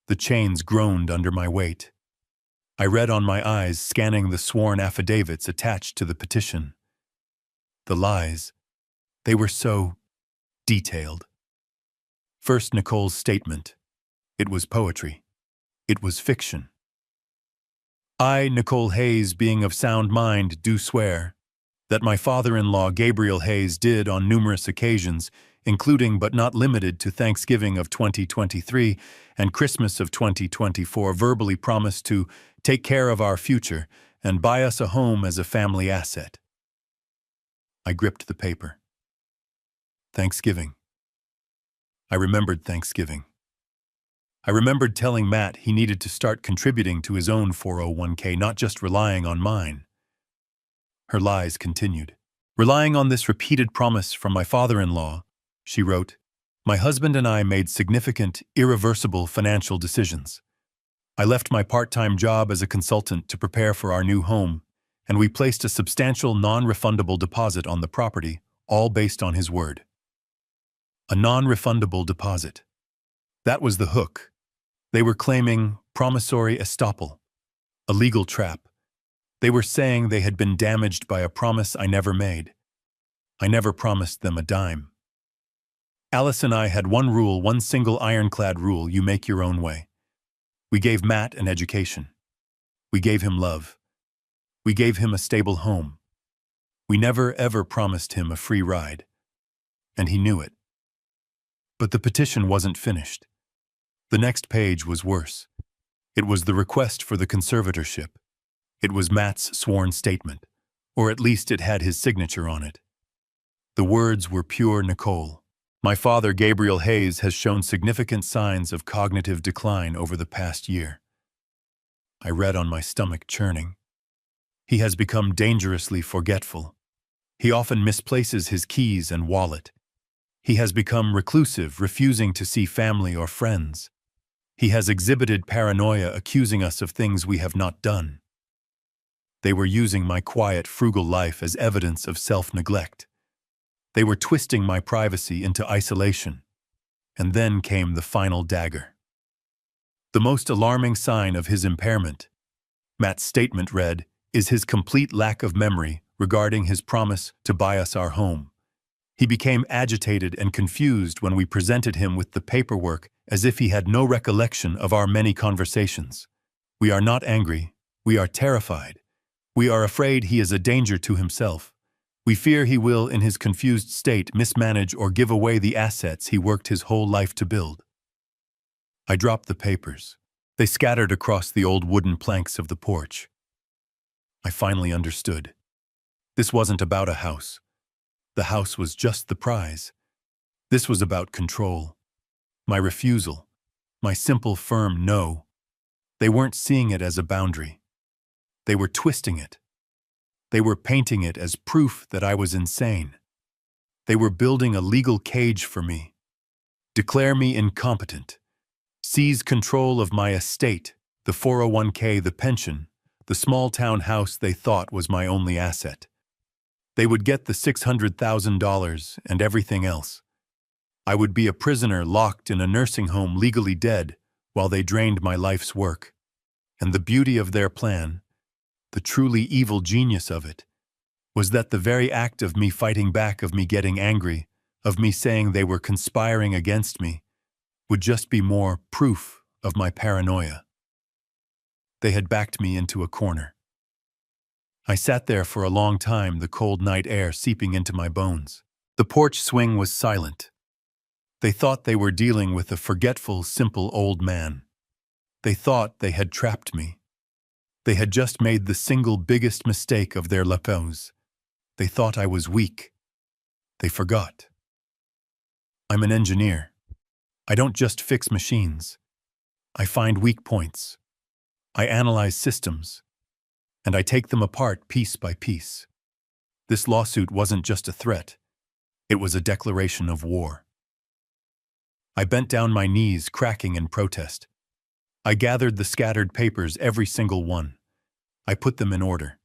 The chains groaned under my weight. I read on my eyes, scanning the sworn affidavits attached to the petition. The lies. They were so detailed. First, Nicole's statement. It was poetry. It was fiction. "I, Nicole Hayes, being of sound mind, do swear that my father-in-law Gabriel Hayes did on numerous occasions, including but not limited to Thanksgiving of 2023 and Christmas of 2024, verbally promise to take care of our future and buy us a home as a family asset." I gripped the paper. Thanksgiving. I remembered Thanksgiving. I remembered telling Matt he needed to start contributing to his own 401k, not just relying on mine. Her lies continued. Relying on this repeated promise from my father-in-law, she wrote, my husband and I made significant, irreversible financial decisions. I left my part-time job as a consultant to prepare for our new home, and we placed a substantial non-refundable deposit on the property, all based on his word. A non-refundable deposit. That was the hook. They were claiming promissory estoppel, a legal trap. They were saying they had been damaged by a promise I never made. I never promised them a dime. Alice and I had one rule, one single ironclad rule: you make your own way. We gave Matt an education. We gave him love. We gave him a stable home. We never ever promised him a free ride. And he knew it. But the petition wasn't finished. The next page was worse. It was the request for the conservatorship. It was Matt's sworn statement, or at least it had his signature on it. The words were pure Nicole. My father, Gabriel Hayes, has shown significant signs of cognitive decline over the past year. I read on my stomach churning. He has become dangerously forgetful. He often misplaces his keys and wallet. He has become reclusive, refusing to see family or friends. He has exhibited paranoia, accusing us of things we have not done. They were using my quiet, frugal life as evidence of self-neglect. They were twisting my privacy into isolation. And then came the final dagger. The most alarming sign of his impairment, Matt's statement read, is his complete lack of memory regarding his promise to buy us our home. He became agitated and confused when we presented him with the paperwork, as if he had no recollection of our many conversations. We are not angry. We are terrified. We are afraid he is a danger to himself. We fear he will, in his confused state, mismanage or give away the assets he worked his whole life to build. I dropped the papers. They scattered across the old wooden planks of the porch. I finally understood. This wasn't about a house. The house was just the prize. This was about control. My refusal. My simple, firm no. They weren't seeing it as a boundary. They were twisting it. They were painting it as proof that I was insane. They were building a legal cage for me. Declare me incompetent. Seize control of my estate, the 401k, the pension, the small-town house they thought was my only asset. They would get the $600,000 and everything else. I would be a prisoner locked in a nursing home, legally dead, while they drained my life's work. And the beauty of their plan, the truly evil genius of it, was that the very act of me fighting back, of me getting angry, of me saying they were conspiring against me, would just be more proof of my paranoia. They had backed me into a corner. I sat there for a long time, the cold night air seeping into my bones. The porch swing was silent. They thought they were dealing with a forgetful, simple old man. They thought they had trapped me. They had just made the single biggest mistake of their lives. They thought I was weak. They forgot. I'm an engineer. I don't just fix machines. I find weak points. I analyze systems. And I take them apart piece by piece. This lawsuit wasn't just a threat. It was a declaration of war. I bent down my knees, cracking in protest. I gathered the scattered papers, every single one. I put them in order.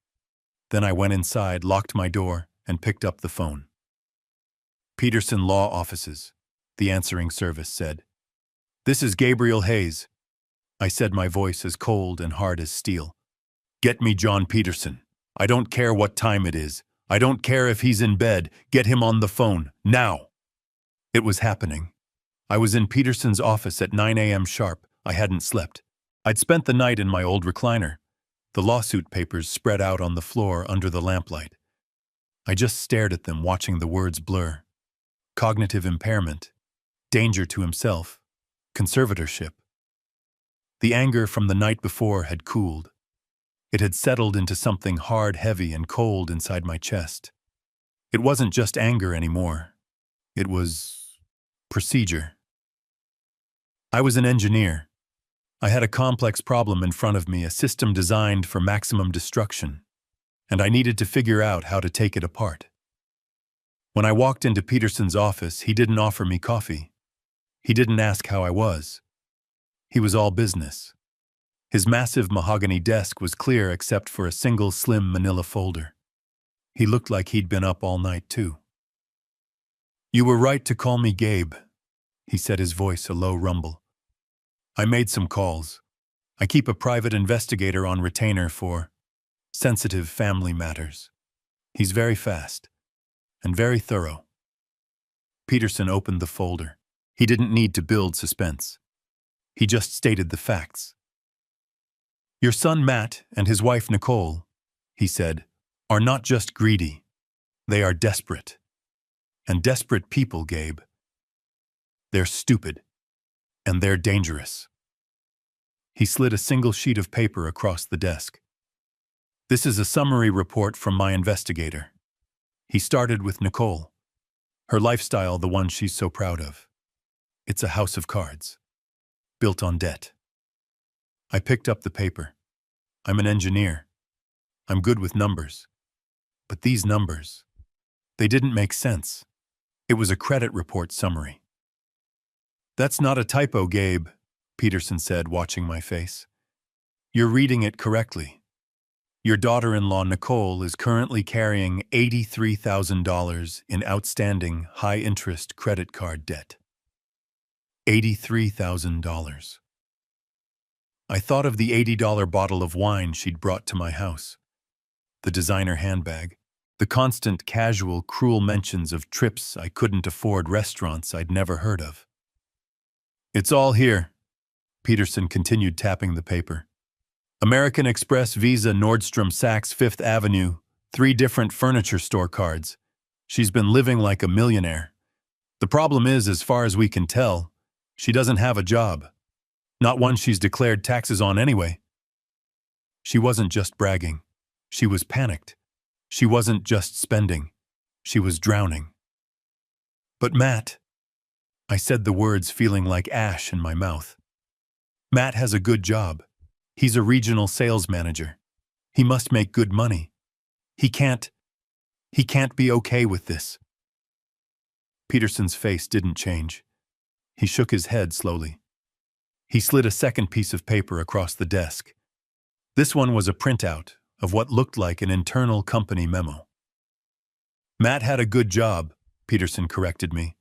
Then I went inside, locked my door, and picked up the phone. Peterson Law Offices, the answering service said. This is Gabriel Hayes. I said, my voice as cold and hard as steel. Get me John Peterson. I don't care what time it is. I don't care if he's in bed. Get him on the phone, now. It was happening. I was in Peterson's office at 9 a.m. sharp. I hadn't slept. I'd spent the night in my old recliner. The lawsuit papers spread out on the floor under the lamplight. I just stared at them, watching the words blur. Cognitive impairment. Danger to himself. Conservatorship. The anger from the night before had cooled. It had settled into something hard, heavy, and cold inside my chest. It wasn't just anger anymore. It was procedure. I was an engineer. I had a complex problem in front of me, a system designed for maximum destruction, and I needed to figure out how to take it apart. When I walked into Peterson's office, he didn't offer me coffee. He didn't ask how I was. He was all business. His massive mahogany desk was clear except for a single slim manila folder. He looked like he'd been up all night, too. "You were right to call me Gabe," he said, his voice a low rumble. "I made some calls. I keep a private investigator on retainer for sensitive family matters. He's very fast and very thorough." Peterson opened the folder. He didn't need to build suspense. He just stated the facts. "Your son Matt and his wife Nicole," he said, "are not just greedy. They are desperate. And desperate people, Gabe. They're stupid. And they're dangerous." He slid a single sheet of paper across the desk. "This is a summary report from my investigator." He started with Nicole. Her lifestyle, the one she's so proud of. It's a house of cards. Built on debt. I picked up the paper. I'm an engineer. I'm good with numbers. But these numbers, they didn't make sense. It was a credit report summary. "That's not a typo, Gabe," Peterson said, watching my face. "You're reading it correctly. Your daughter-in-law, Nicole, is currently carrying $83,000 in outstanding high-interest credit card debt." $83,000. I thought of the $80 bottle of wine she'd brought to my house, the designer handbag, the constant casual, cruel mentions of trips I couldn't afford, restaurants I'd never heard of. "It's all here," Peterson continued, tapping the paper. "American Express, Visa, Nordstrom, Saks, Fifth Avenue, 3 different furniture store cards. She's been living like a millionaire. The problem is, as far as we can tell, she doesn't have a job. Not one she's declared taxes on anyway." She wasn't just bragging. She was panicked. She wasn't just spending. She was drowning. "But Matt," I said the words feeling like ash in my mouth. "Matt has a good job. He's a regional sales manager. He must make good money. He can't be okay with this." Peterson's face didn't change. He shook his head slowly. He slid a second piece of paper across the desk. This one was a printout of what looked like an internal company memo. "Matt had a good job," Peterson corrected me.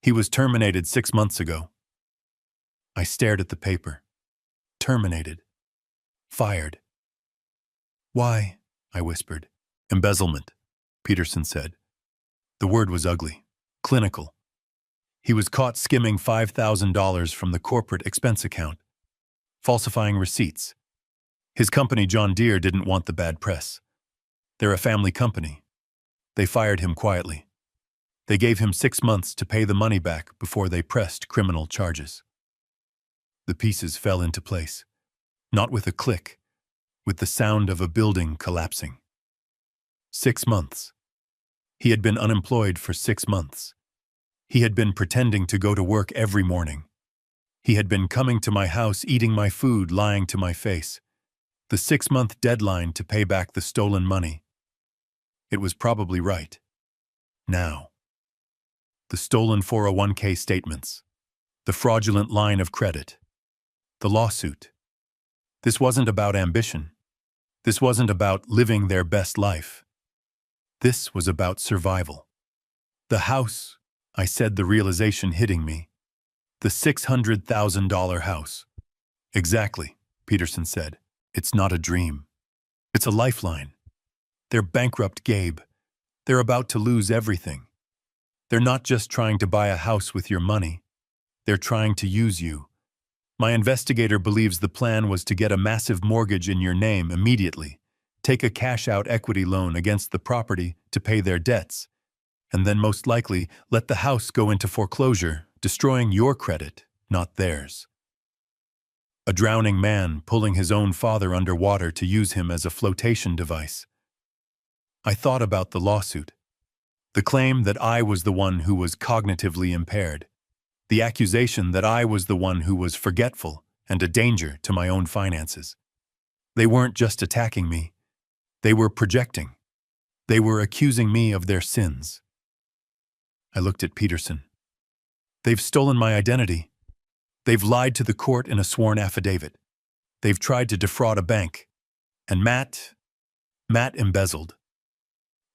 "He was terminated 6 months ago." I stared at the paper. Terminated. Fired. "Why?" I whispered. "Embezzlement," Peterson said. The word was ugly. Clinical. He was caught skimming $5,000 from the corporate expense account. Falsifying receipts. His company, John Deere, didn't want the bad press. They're a family company. They fired him quietly. They gave him 6 months to pay the money back before they pressed criminal charges. The pieces fell into place. Not with a click, with the sound of a building collapsing. 6 months. He had been unemployed for 6 months. He had been pretending to go to work every morning. He had been coming to my house, eating my food, lying to my face. The 6-month deadline to pay back the stolen money. It was probably right. Now. The stolen 401k statements. The fraudulent line of credit. The lawsuit. This wasn't about ambition. This wasn't about living their best life. This was about survival. The house, I said, the realization hitting me. The $600,000 house. "Exactly," Peterson said. "It's not a dream. It's a lifeline. They're bankrupt, Gabe. They're about to lose everything. They're not just trying to buy a house with your money. They're trying to use you. My investigator believes the plan was to get a massive mortgage in your name immediately, take a cash-out equity loan against the property to pay their debts, and then most likely let the house go into foreclosure, destroying your credit, not theirs. A drowning man pulling his own father underwater to use him as a flotation device. I thought about the lawsuit. The claim that I was the one who was cognitively impaired. The accusation that I was the one who was forgetful and a danger to my own finances. They weren't just attacking me. They were projecting. They were accusing me of their sins. I looked at Peterson. They've stolen my identity. They've lied to the court in a sworn affidavit. They've tried to defraud a bank. And Matt embezzled.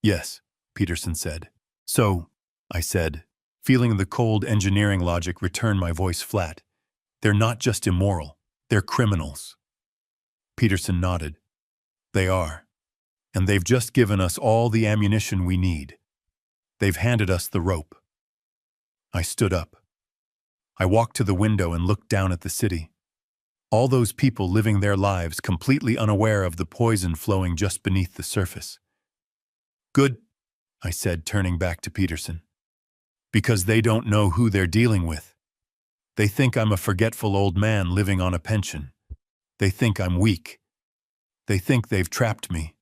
Yes, Peterson said. So, I said, feeling the cold engineering logic return my voice flat. They're not just immoral, they're criminals. Peterson nodded. They are. And they've just given us all the ammunition we need. They've handed us the rope. I stood up. I walked to the window and looked down at the city. All those people living their lives completely unaware of the poison flowing just beneath the surface. Good, I said, turning back to Peterson. Because they don't know who they're dealing with. They think I'm a forgetful old man living on a pension. They think I'm weak. They think they've trapped me.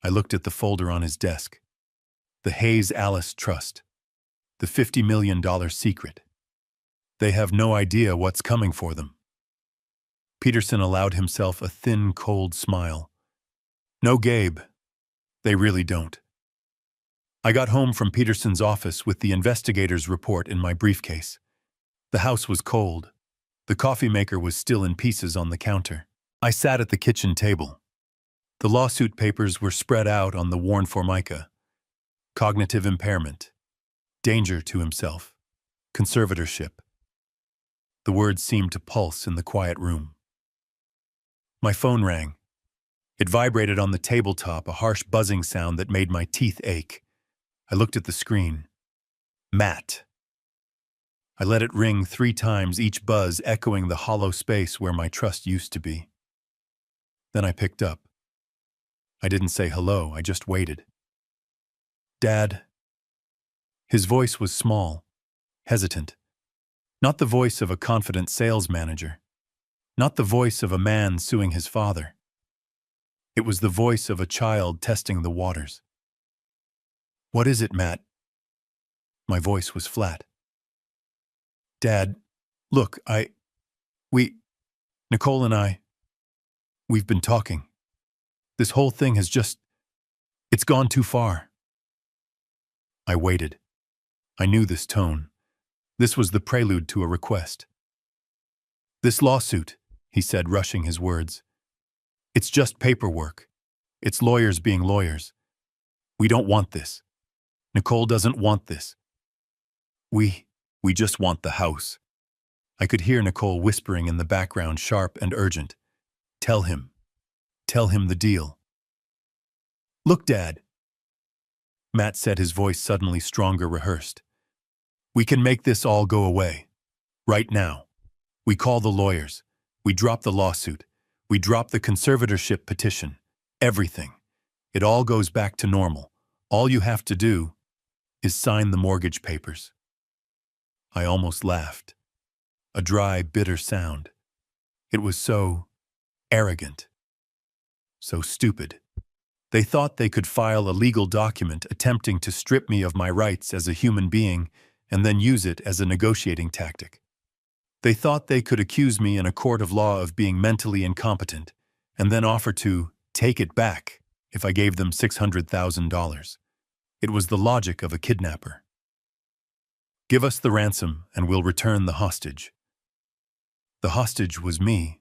I looked at the folder on his desk. The Hayes Alice Trust. The $50 million secret. They have no idea what's coming for them. Peterson allowed himself a thin, cold smile. No, Gabe. They really don't. I got home from Peterson's office with the investigator's report in my briefcase. The house was cold. The coffee maker was still in pieces on the counter. I sat at the kitchen table. The lawsuit papers were spread out on the worn formica. Cognitive impairment. Danger to himself. Conservatorship. The words seemed to pulse in the quiet room. My phone rang. It vibrated on the tabletop, a harsh buzzing sound that made my teeth ache. I looked at the screen. Matt. I let it ring 3 times, each buzz echoing the hollow space where my trust used to be. Then I picked up. I didn't say hello, I just waited. Dad. His voice was small, hesitant. Not the voice of a confident sales manager. Not the voice of a man suing his father. It was the voice of a child testing the waters. What is it, Matt? My voice was flat. Dad, look, Nicole and I, we've been talking. This whole thing has it's gone too far. I waited. I knew this tone. This was the prelude to a request. This lawsuit, he said, rushing his words. It's just paperwork. It's lawyers being lawyers. We don't want this. Nicole doesn't want this. We just want the house. I could hear Nicole whispering in the background, sharp and urgent. Tell him the deal. Look, Dad. Matt said, his voice suddenly stronger, rehearsed. We can make this all go away. Right now. We call the lawyers. We drop the lawsuit. We drop the conservatorship petition. Everything. It all goes back to normal. All you have to do is sign the mortgage papers. I almost laughed. A dry, bitter sound. It was so arrogant. So stupid. They thought they could file a legal document attempting to strip me of my rights as a human being and then use it as a negotiating tactic. They thought they could accuse me in a court of law of being mentally incompetent and then offer to take it back if I gave them $600,000. It was the logic of a kidnapper. Give us the ransom and we'll return the hostage. The hostage was me.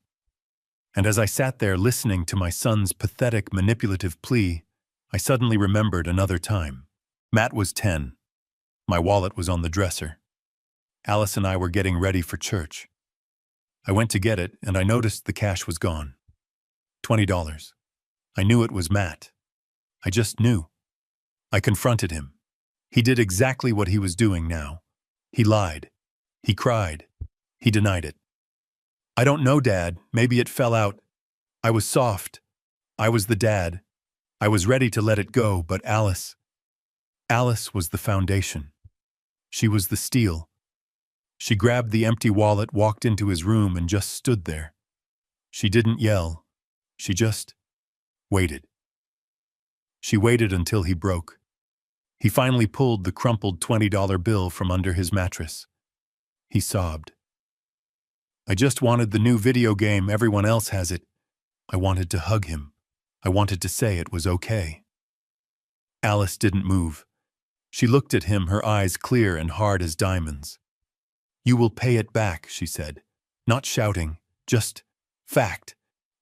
And as I sat there listening to my son's pathetic, manipulative plea, I suddenly remembered another time. Matt was 10. My wallet was on the dresser. Alice and I were getting ready for church. I went to get it, and I noticed the cash was gone. $20. I knew it was Matt. I just knew. I confronted him. He did exactly what he was doing now. He lied. He cried. He denied it. I don't know, Dad. Maybe it fell out. I was soft. I was the dad. I was ready to let it go, but Alice was the foundation. She was the steel. She grabbed the empty wallet, walked into his room, and just stood there. She didn't yell. She just waited. She waited until he broke. He finally pulled the crumpled $20 bill from under his mattress. he sobbed. I just wanted the new video game, everyone else has it. I wanted to hug him. I wanted to say it was okay. Alice didn't move. She looked at him, her eyes clear and hard as diamonds. You will pay it back, she said. Not shouting, just fact.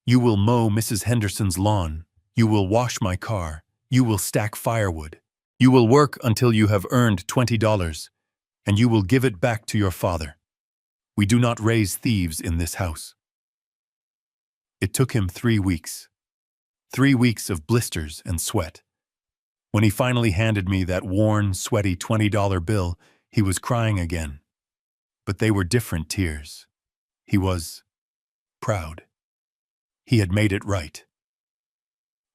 You will mow Mrs. Henderson's lawn. You will wash my car. You will stack firewood. You will work until you have earned $20, and you will give it back to your father. We do not raise thieves in this house. It took him 3 weeks. 3 weeks of blisters and sweat. When he finally handed me that worn, sweaty $20 bill, he was crying again. But they were different tears. He was proud. He had made it right.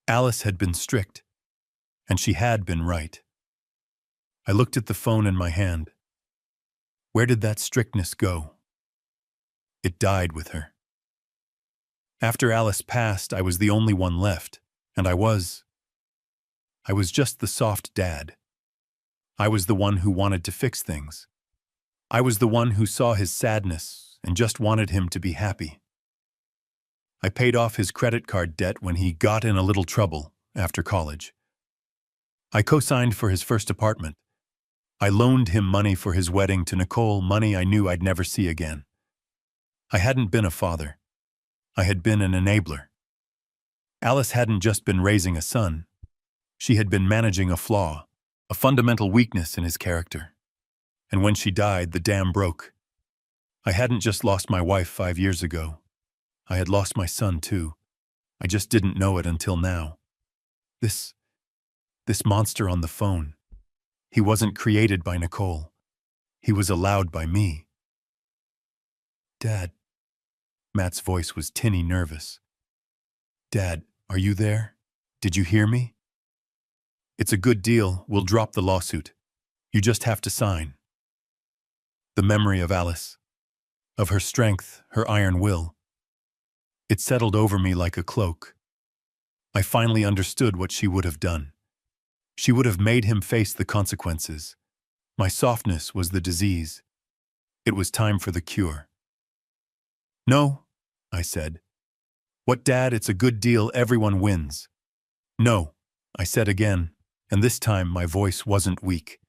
Alice had been strict, and she had been right. I looked at the phone in my hand. Where did that strictness go? It died with her. After Alice passed, I was the only one left, and I was just the soft dad. I was the one who wanted to fix things. I was the one who saw his sadness and just wanted him to be happy. I paid off his credit card debt when he got in a little trouble after college. I co-signed for his first apartment. I loaned him money for his wedding to Nicole, money I knew I'd never see again. I hadn't been a father. I had been an enabler. Alice hadn't just been raising a son. She had been managing a flaw, a fundamental weakness in his character. And when she died, the dam broke. I hadn't just lost my wife 5 years ago. I had lost my son, too. I just didn't know it until now. This monster on the phone. He wasn't created by Nicole. He was allowed by me. Dad. Matt's voice was tinny nervous. Dad, are you there? Did you hear me? It's a good deal. We'll drop the lawsuit. You just have to sign. The memory of Alice, of her strength, her iron will. It settled over me like a cloak. I finally understood what she would have done. She would have made him face the consequences. My softness was the disease. It was time for the cure. No, I said. What, Dad? It's a good deal. Everyone wins. No, I said again, and this time my voice wasn't weak.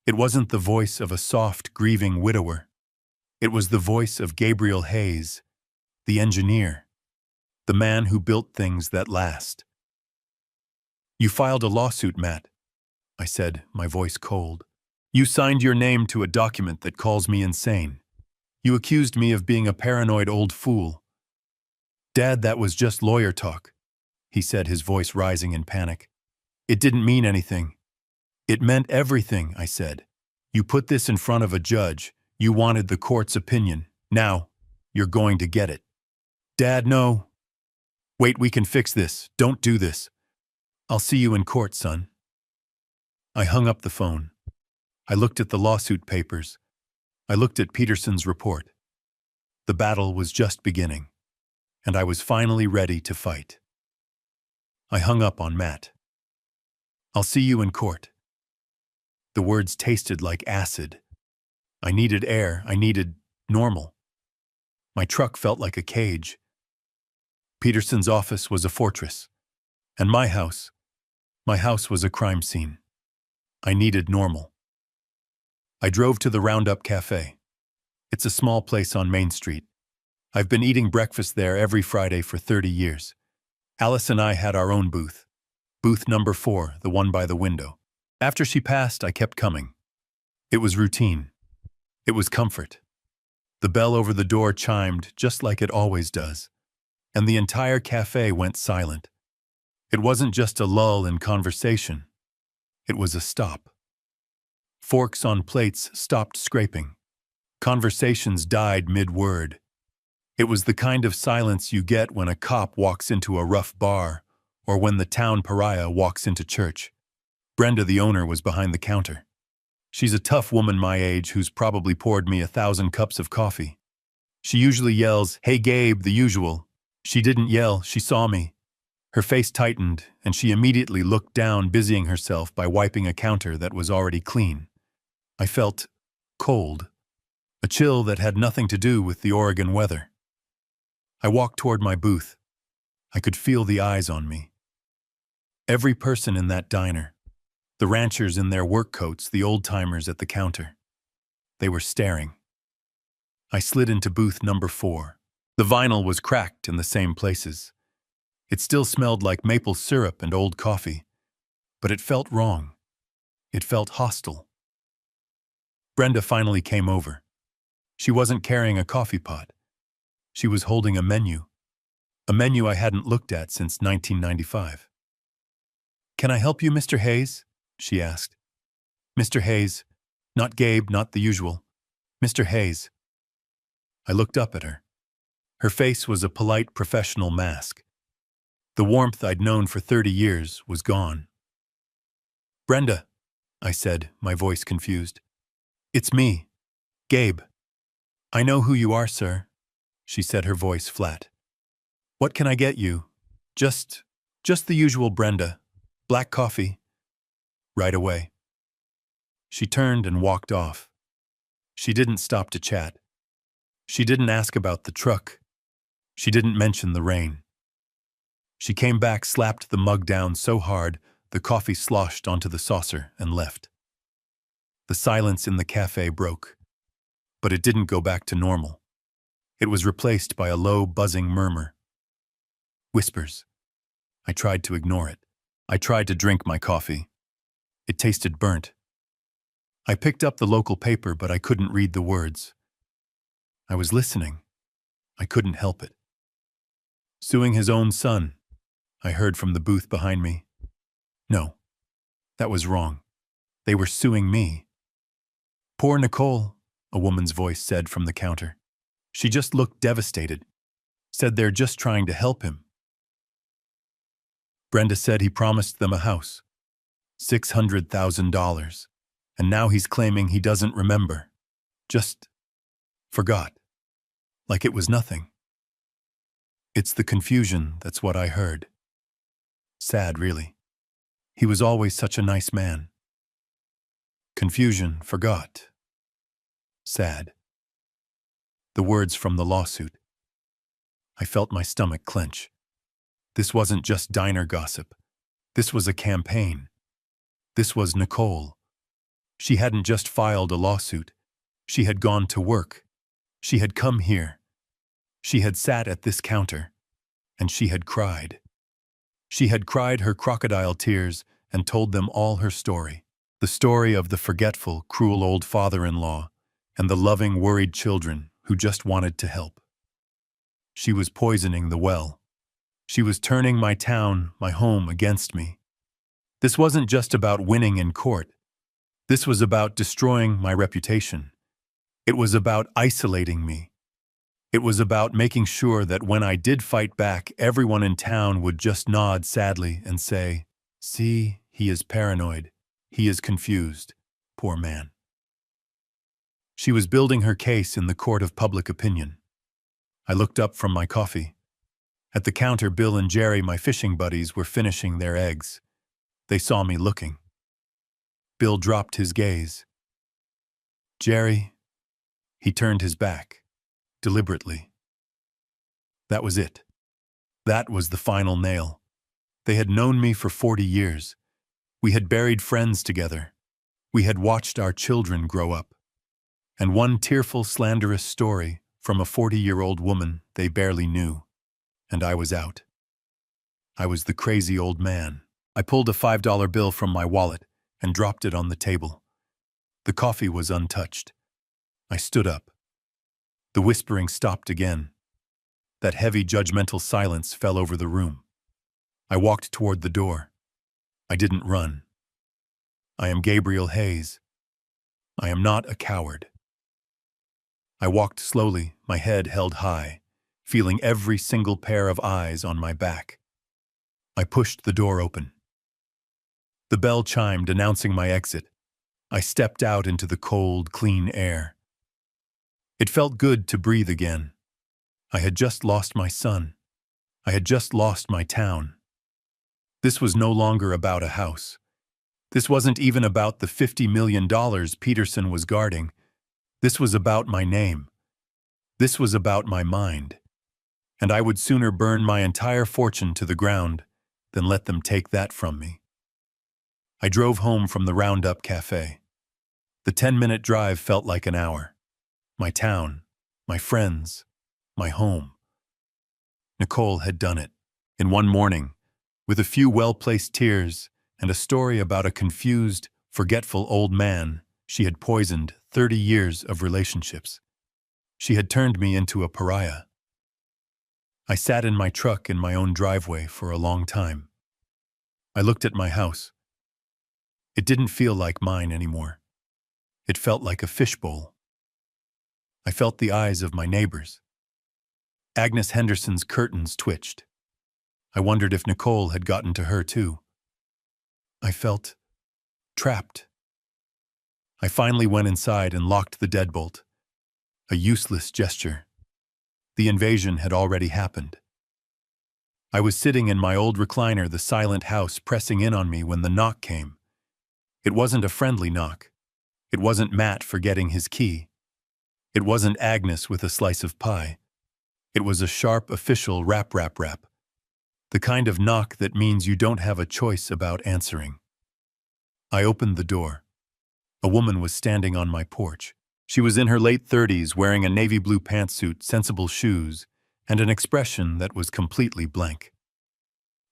It wasn't the voice of a soft, grieving widower. It was the voice of Gabriel Hayes, the engineer, the man who built things that last. You filed a lawsuit, Matt, I said, my voice cold. You signed your name to a document that calls me insane. You accused me of being a paranoid old fool. Dad, that was just lawyer talk, he said, his voice rising in panic. It didn't mean anything. It meant everything, I said. You put this in front of a judge. You wanted the court's opinion. Now, you're going to get it. Dad, no. Wait, we can fix this. Don't do this. I'll see you in court, son. I hung up the phone. I looked at the lawsuit papers. I looked at Peterson's report. The battle was just beginning, and I was finally ready to fight. I hung up on Matt. I'll see you in court. The words tasted like acid. I needed air. I needed normal. My truck felt like a cage. Peterson's office was a fortress, and my house was a crime scene. I needed normal. I drove to the Roundup Cafe. It's a small place on Main Street. I've been eating breakfast there every Friday for 30 years. Alice and I had our own booth. Booth number 4, the one by the window. After she passed, I kept coming. It was routine. It was comfort. The bell over the door chimed just like it always does, and the entire cafe went silent. It wasn't just a lull in conversation. It was a stop. Forks on plates stopped scraping. Conversations died mid-word. It was the kind of silence you get when a cop walks into a rough bar or when the town pariah walks into church. Brenda, the owner, was behind the counter. She's a tough woman my age who's probably poured me 1,000 cups of coffee. She usually yells, "Hey Gabe," the usual. She didn't yell, she saw me. Her face tightened, and she immediately looked down, busying herself by wiping a counter that was already clean. I felt cold. a chill that had nothing to do with the Oregon weather. I walked toward my booth. I could feel the eyes on me. Every person in that diner, the ranchers in their work coats, the old-timers at the counter, they were staring. I slid into booth number 4. The vinyl was cracked in the same places. It still smelled like maple syrup and old coffee, but it felt wrong. It felt hostile. Brenda finally came over. She wasn't carrying a coffee pot. She was holding a menu I hadn't looked at since 1995. "Can I help you, Mr. Hayes?" she asked. "Mr. Hayes, not Gabe, not the usual. Mr. Hayes." I looked up at her. Her face was a polite professional mask. The warmth I'd known for 30 years was gone. "Brenda," I said, my voice confused. "It's me, Gabe." "I know who you are, sir," she said, her voice flat. "What can I get you?" Just the usual, Brenda. Black coffee." "Right away." She turned and walked off. She didn't stop to chat. She didn't ask about the truck. She didn't mention the rain. She came back, slapped the mug down so hard the coffee sloshed onto the saucer, and left. The silence in the cafe broke, but it didn't go back to normal. It was replaced by a low, buzzing murmur. Whispers. I tried to ignore it. I tried to drink my coffee. It tasted burnt. I picked up the local paper, but I couldn't read the words. I was listening. I couldn't help it. "Suing his own son," I heard from the booth behind me. No, that was wrong. They were suing me. "Poor Nicole," a woman's voice said from the counter. She just looked devastated. Said they're just trying to help him. Brenda said he promised them a house. $600,000. And now he's claiming he doesn't remember. Just forgot. Like it was nothing. It's the confusion, that's what I heard. Sad, really. He was always such a nice man. Confusion, forgot. Sad. The words from the lawsuit. I felt my stomach clench. This wasn't just diner gossip. This was a campaign. This was Nicole. She hadn't just filed a lawsuit. She had gone to work. She had come here. She had sat at this counter. And she had cried. She had cried her crocodile tears and told them all her story. The story of the forgetful, cruel old father-in-law and the loving, worried children who just wanted to help. She was poisoning the well. She was turning my town, my home, against me. This wasn't just about winning in court. This was about destroying my reputation. It was about isolating me. It was about making sure that when I did fight back, everyone in town would just nod sadly and say, "See, he is paranoid. He is confused. Poor man." She was building her case in the court of public opinion. I looked up from my coffee. At the counter, Bill and Jerry, my fishing buddies, were finishing their eggs. They saw me looking. Bill dropped his gaze. "Jerry," he turned his back, deliberately. That was it. That was the final nail. They had known me for 40 years. We had buried friends together. We had watched our children grow up. And one tearful, slanderous story from a 40-year-old woman they barely knew. And I was out. I was the crazy old man. I pulled a $5 bill from my wallet and dropped it on the table. The coffee was untouched. I stood up. The whispering stopped again. That heavy, judgmental silence fell over the room. I walked toward the door. I didn't run. I am Gabriel Hayes. I am not a coward. I walked slowly, my head held high, feeling every single pair of eyes on my back. I pushed the door open. The bell chimed, announcing my exit. I stepped out into the cold, clean air. It felt good to breathe again. I had just lost my son. I had just lost my town. This was no longer about a house. This wasn't even about the $50 million Peterson was guarding. This was about my name. This was about my mind. And I would sooner burn my entire fortune to the ground than let them take that from me. I drove home from the Roundup Cafe. The 10-minute drive felt like an hour. My town, my friends, my home. Nicole had done it. In one morning, with a few well-placed tears and a story about a confused, forgetful old man she had poisoned 30 years of relationships. She had turned me into a pariah. I sat in my truck in my own driveway for a long time. I looked at my house. It didn't feel like mine anymore. It felt like a fishbowl. I felt the eyes of my neighbors. Agnes Henderson's curtains twitched. I wondered if Nicole had gotten to her too. I felt trapped. I finally went inside and locked the deadbolt. A useless gesture. The invasion had already happened. I was sitting in my old recliner, the silent house pressing in on me when the knock came. It wasn't a friendly knock. It wasn't Matt forgetting his key. It wasn't Agnes with a slice of pie. It was a sharp, official rap. The kind of knock that means you don't have a choice about answering. I opened the door. A woman was standing on my porch. She was in her late 30s, wearing a navy blue pantsuit, sensible shoes, and an expression that was completely blank.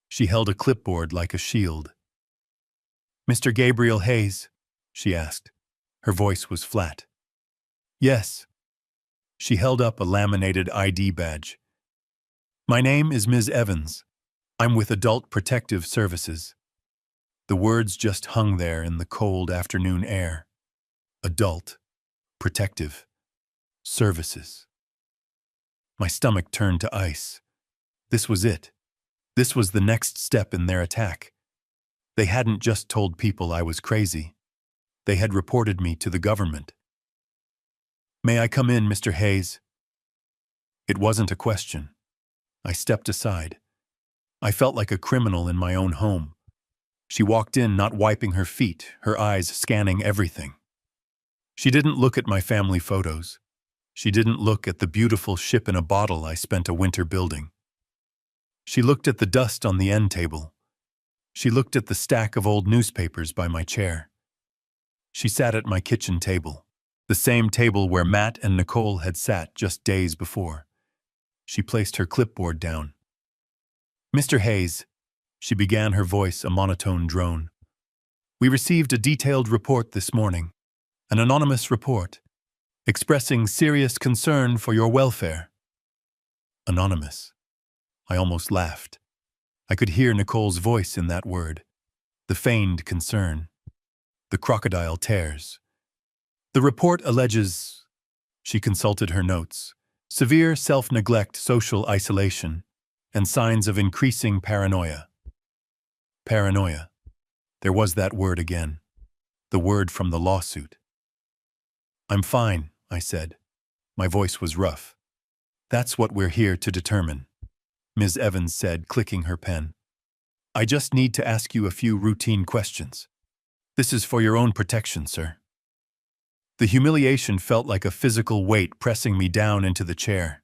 She held a clipboard like a shield. "Mr. Gabriel Hayes?" she asked. Her voice was flat. "Yes." She held up a laminated ID badge. "My name is Ms. Evans. I'm with Adult Protective Services." The words just hung there in the cold afternoon air. Adult Protective Services. My stomach turned to ice. This was it. This was the next step in their attack. They hadn't just told people I was crazy. They had reported me to the government. "May I come in, Mr. Hayes?" It wasn't a question. I stepped aside. I felt like a criminal in my own home. She walked in, not wiping her feet, her eyes scanning everything. She didn't look at my family photos. She didn't look at the beautiful ship in a bottle I spent a winter building. She looked at the dust on the end table. She looked at the stack of old newspapers by my chair. She sat at my kitchen table, the same table where Matt and Nicole had sat just days before. She placed her clipboard down. "Mr. Hayes," she began, her voice a monotone drone. "We received a detailed report this morning, an anonymous report, expressing serious concern for your welfare." Anonymous. I almost laughed. I could hear Nicole's voice in that word. The feigned concern. The crocodile tears. "The report alleges," she consulted her notes, "severe self-neglect, social isolation, and signs of increasing paranoia." Paranoia. There was that word again. The word from the lawsuit. "I'm fine," I said. My voice was rough. "That's what we're here to determine," Ms. Evans said, clicking her pen. "I just need to ask you a few routine questions. This is for your own protection, sir." The humiliation felt like a physical weight pressing me down into the chair.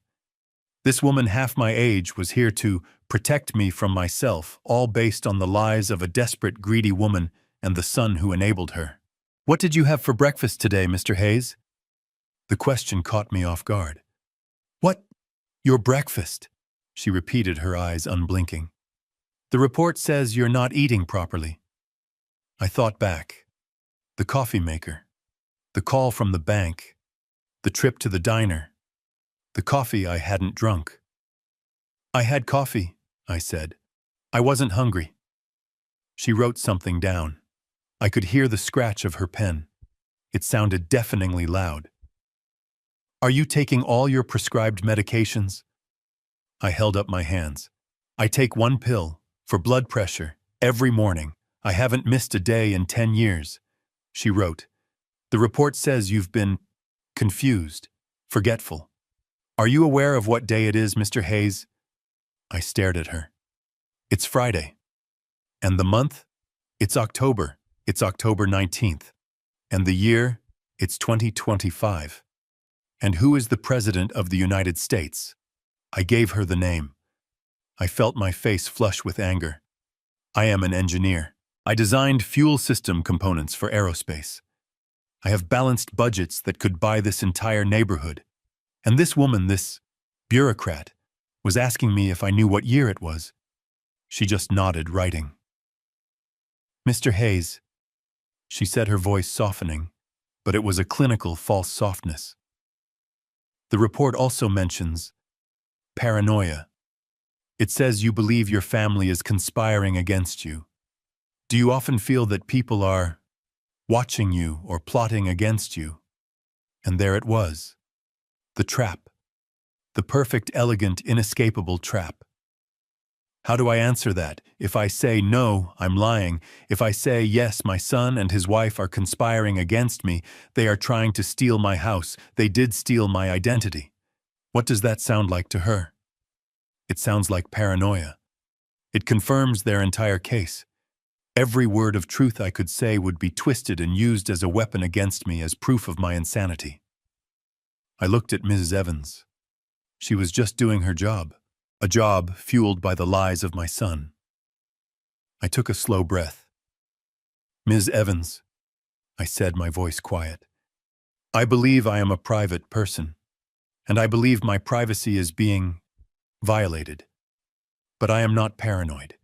This woman half my age was here to protect me from myself, all based on the lies of a desperate, greedy woman and the son who enabled her. "What did you have for breakfast today, Mr. Hayes?" The question caught me off guard. "What? Your breakfast?" she repeated, her eyes unblinking. "The report says you're not eating properly." I thought back. The coffee maker. The call from the bank. The trip to the diner. The coffee I hadn't drunk. "I had coffee," I said. "I wasn't hungry." She wrote something down. I could hear the scratch of her pen. It sounded deafeningly loud. "Are you taking all your prescribed medications?" I held up my hands. "I take one pill, for blood pressure, every morning. I haven't missed a day in 10 years. She wrote, "The report says you've been confused, forgetful. Are you aware of what day it is, Mr. Hayes?" I stared at her. "It's Friday." "And the month?" "It's October. It's October 19th. And the year? It's 2025. And who is the President of the United States? I gave her the name. I felt my face flush with anger. I am an engineer. I designed fuel system components for aerospace. I have balanced budgets that could buy this entire neighborhood. And this woman, this bureaucrat, was asking me if I knew what year it was. She just nodded, writing. Mr. Hayes, she said, her voice softening, but it was a clinical false softness. The report also mentions paranoia. It says you believe your family is conspiring against you. Do you often feel that people are watching you or plotting against you? And there it was. The trap. The perfect, elegant, inescapable trap. How do I answer that? If I say no, I'm lying. If I say yes, my son and his wife are conspiring against me, they are trying to steal my house, they did steal my identity. What does that sound like to her? It sounds like paranoia. It confirms their entire case. Every word of truth I could say would be twisted and used as a weapon against me as proof of my insanity. I looked at Mrs. Evans. She was just doing her job, a job fueled by the lies of my son. I took a slow breath. Ms. Evans, I said, my voice quiet, I believe I am a private person, and I believe my privacy is being violated, but I am not paranoid.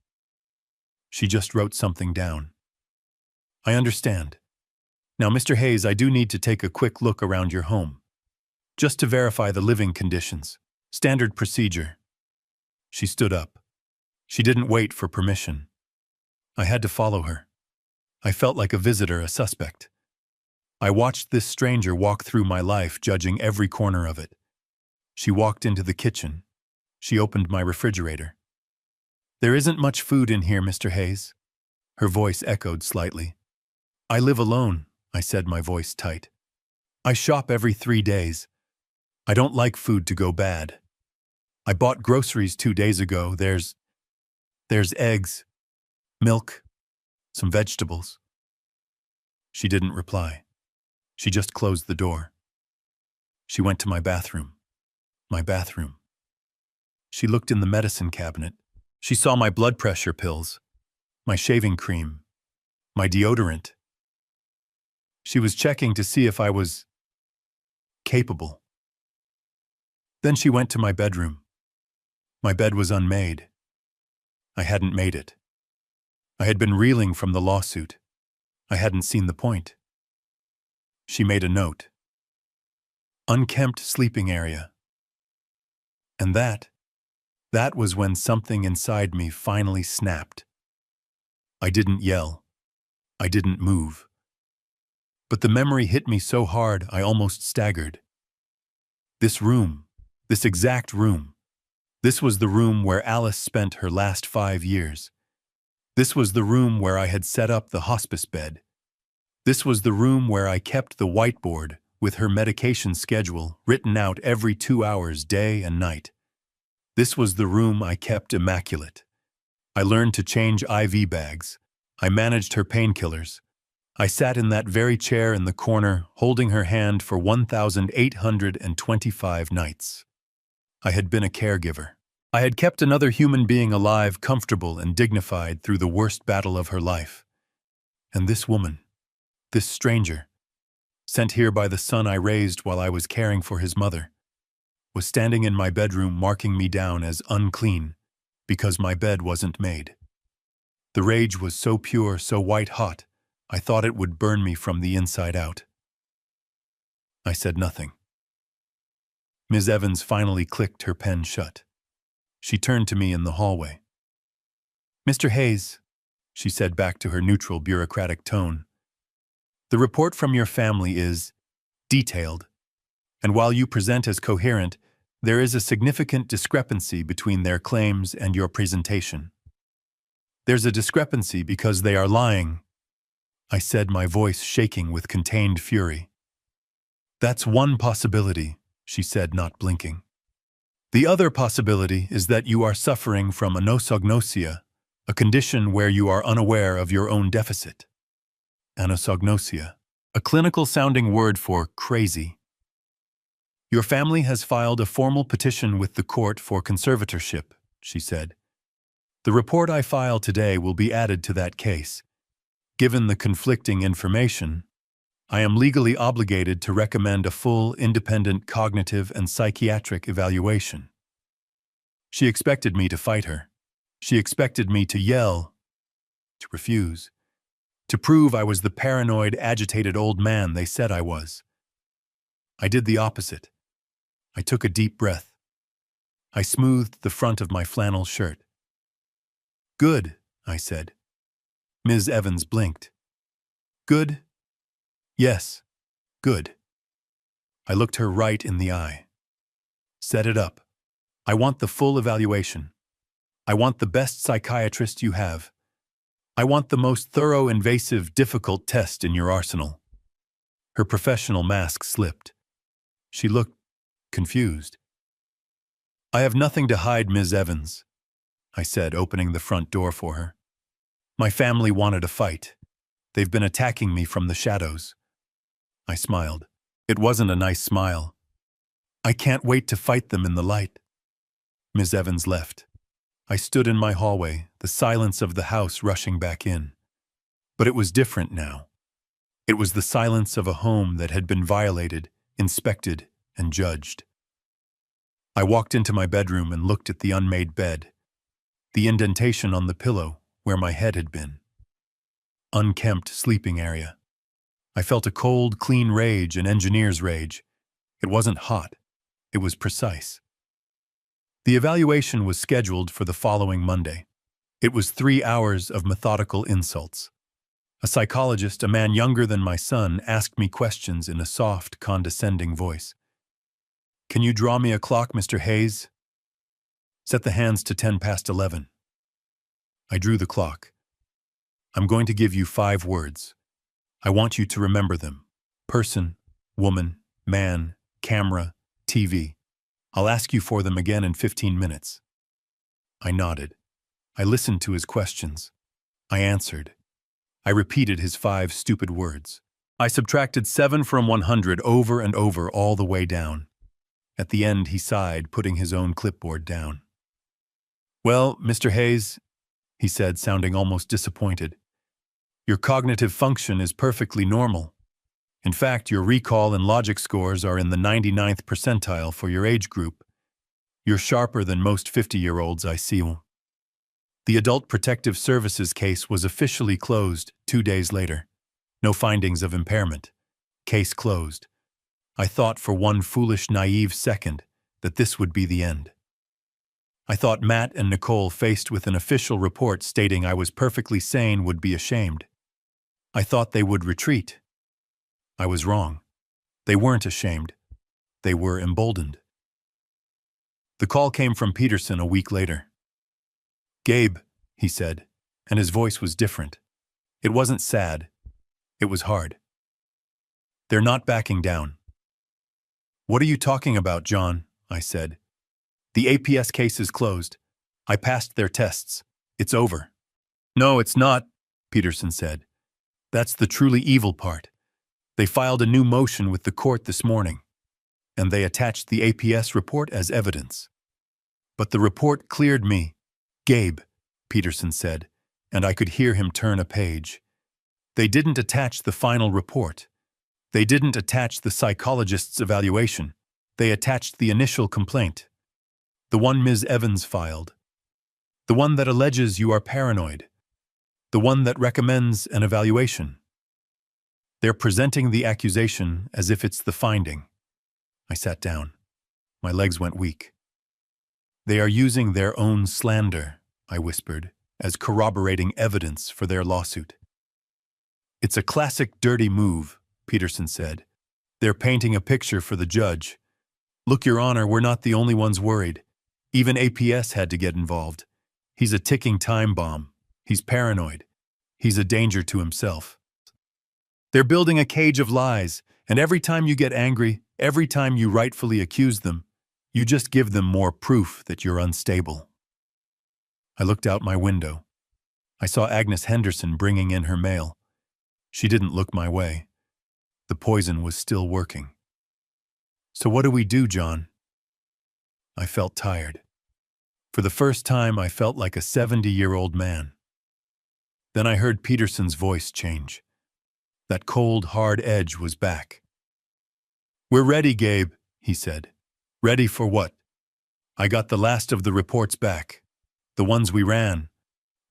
She just wrote something down. I understand. Now, Mr. Hayes, I do need to take a quick look around your home, just to verify the living conditions. Standard procedure. She stood up. She didn't wait for permission. I had to follow her. I felt like a visitor, a suspect. I watched this stranger walk through my life, judging every corner of it. She walked into the kitchen. She opened my refrigerator. There isn't much food in here, Mr. Hayes. Her voice echoed slightly. I live alone, I said, my voice tight. I shop every 3 days. I don't like food to go bad. I bought groceries 2 days ago. There's eggs, milk, some vegetables. She didn't reply. She just closed the door. She went to my bathroom. My bathroom. She looked in the medicine cabinet. She saw my blood pressure pills, my shaving cream, my deodorant. She was checking to see if I was capable. Then she went to my bedroom. My bed was unmade. I hadn't made it. I had been reeling from the lawsuit. I hadn't seen the point. She made a note. Unkempt sleeping area. And that was when something inside me finally snapped. I didn't yell. I didn't move. But the memory hit me so hard I almost staggered. This room, this exact room, this was the room where Alice spent her last 5 years. This was the room where I had set up the hospice bed. This was the room where I kept the whiteboard with her medication schedule written out every 2 hours, day and night. This was the room I kept immaculate. I learned to change IV bags. I managed her painkillers. I sat in that very chair in the corner, holding her hand for 1,825 nights. I had been a caregiver. I had kept another human being alive, comfortable and dignified through the worst battle of her life. And this woman, this stranger, sent here by the son I raised while I was caring for his mother, was standing in my bedroom marking me down as unclean because my bed wasn't made. The rage was so pure, so white-hot, I thought it would burn me from the inside out. I said nothing. Ms. Evans finally clicked her pen shut. She turned to me in the hallway. Mr. Hayes, she said back to her neutral bureaucratic tone, the report from your family is detailed, and while you present as coherent, there is a significant discrepancy between their claims and your presentation. There's a discrepancy because they are lying, I said, my voice shaking with contained fury. That's one possibility, she said, not blinking. The other possibility is that you are suffering from anosognosia, a condition where you are unaware of your own deficit. Anosognosia, a clinical-sounding word for crazy. Your family has filed a formal petition with the court for conservatorship, she said. The report I file today will be added to that case. Given the conflicting information, I am legally obligated to recommend a full, independent cognitive and psychiatric evaluation. She expected me to fight her. She expected me to yell, to refuse, to prove I was the paranoid, agitated old man they said I was. I did the opposite. I took a deep breath. I smoothed the front of my flannel shirt. Good, I said. Ms. Evans blinked. Good? Yes, good. I looked her right in the eye. Set it up. I want the full evaluation. I want the best psychiatrist you have. I want the most thorough, invasive, difficult test in your arsenal. Her professional mask slipped. She looked confused. I have nothing to hide, Ms. Evans, I said, opening the front door for her. My family wanted a fight. They've been attacking me from the shadows. I smiled. It wasn't a nice smile. I can't wait to fight them in the light. Ms. Evans left. I stood in my hallway, the silence of the house rushing back in. But it was different now. It was the silence of a home that had been violated, inspected, and judged. I walked into my bedroom and looked at the unmade bed, the indentation on the pillow where my head had been. Unkempt sleeping area. I felt a cold, clean rage, an engineer's rage. It wasn't hot. It was precise. The evaluation was scheduled for the following Monday. It was 3 hours of methodical insults. A psychologist, a man younger than my son, asked me questions in a soft, condescending voice. Can you draw me a clock, Mr. Hayes? Set the hands to 11:10. I drew the clock. I'm going to give you 5 words. I want you to remember them. Person, woman, man, camera, TV. I'll ask you for them again in 15 minutes. I nodded. I listened to his questions. I answered. I repeated his 5 stupid words. I subtracted 7 from 100 over and over all the way down. At the end, he sighed, putting his own clipboard down. Well, Mr. Hayes, he said, sounding almost disappointed, your cognitive function is perfectly normal. In fact, your recall and logic scores are in the 99th percentile for your age group. You're sharper than most 50-year-olds I see. The Adult Protective Services case was officially closed 2 days later. No findings of impairment. Case closed. I thought for one foolish, naive second that this would be the end. I thought Matt and Nicole, faced with an official report stating I was perfectly sane, would be ashamed. I thought they would retreat. I was wrong. They weren't ashamed. They were emboldened. The call came from Peterson a week later. Gabe, he said, and his voice was different. It wasn't sad. It was hard. They're not backing down. What are you talking about, John? I said. The APS case is closed. I passed their tests. It's over. No, it's not, Peterson said. That's the truly evil part. They filed a new motion with the court this morning, and they attached the APS report as evidence. But the report cleared me. Gabe, Peterson said, and I could hear him turn a page. They didn't attach the final report. They didn't attach the psychologist's evaluation. They attached the initial complaint. The one Ms. Evans filed. The one that alleges you are paranoid. The one that recommends an evaluation. They're presenting the accusation as if it's the finding. I sat down. My legs went weak. They are using their own slander, I whispered, as corroborating evidence for their lawsuit. It's a classic dirty move, Peterson said. They're painting a picture for the judge. Look, Your Honor, we're not the only ones worried. Even APS had to get involved. He's a ticking time bomb. He's paranoid. He's a danger to himself. They're building a cage of lies, and every time you get angry, every time you rightfully accuse them, you just give them more proof that you're unstable. I looked out my window. I saw Agnes Henderson bringing in her mail. She didn't look my way. The poison was still working. So what do we do, John? I felt tired. For the first time, I felt like a 70-year-old man. Then I heard Peterson's voice change. That cold, hard edge was back. "We're ready, Gabe," he said. "Ready for what?" "I got the last of the reports back. The ones we ran.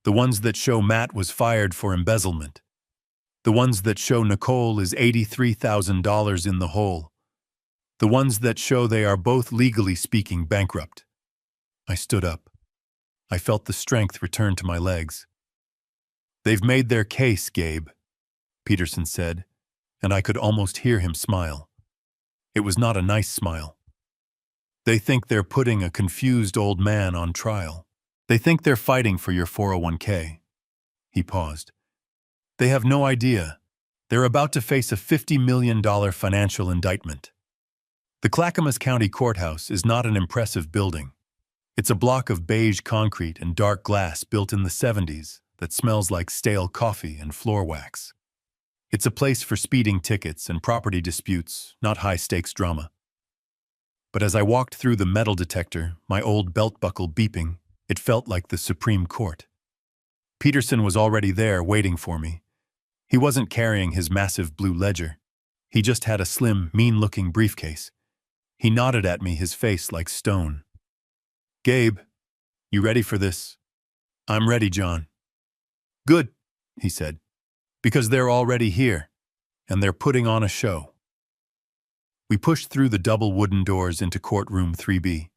The ones that show Matt was fired for embezzlement. The ones that show Nicole is $83,000 in the hole. The ones that show they are both legally speaking bankrupt." I stood up. I felt the strength return to my legs. "They've made their case, Gabe," Peterson said, and I could almost hear him smile. It was not a nice smile. "They think they're putting a confused old man on trial. They think they're fighting for your 401k. He paused. "They have no idea. They're about to face a $50 million financial indictment. The Clackamas County Courthouse is not an impressive building. It's a block of beige concrete and dark glass built in the 70s that smells like stale coffee and floor wax. It's a place for speeding tickets and property disputes, not high-stakes drama." But as I walked through the metal detector, my old belt buckle beeping, it felt like the Supreme Court. Peterson was already there waiting for me. He wasn't carrying his massive blue ledger. He just had a slim, mean-looking briefcase. He nodded at me, his face like stone. "Gabe, you ready for this?" "I'm ready, John." "Good," he said, "because they're already here, and they're putting on a show." We pushed through the double wooden doors into courtroom 3B.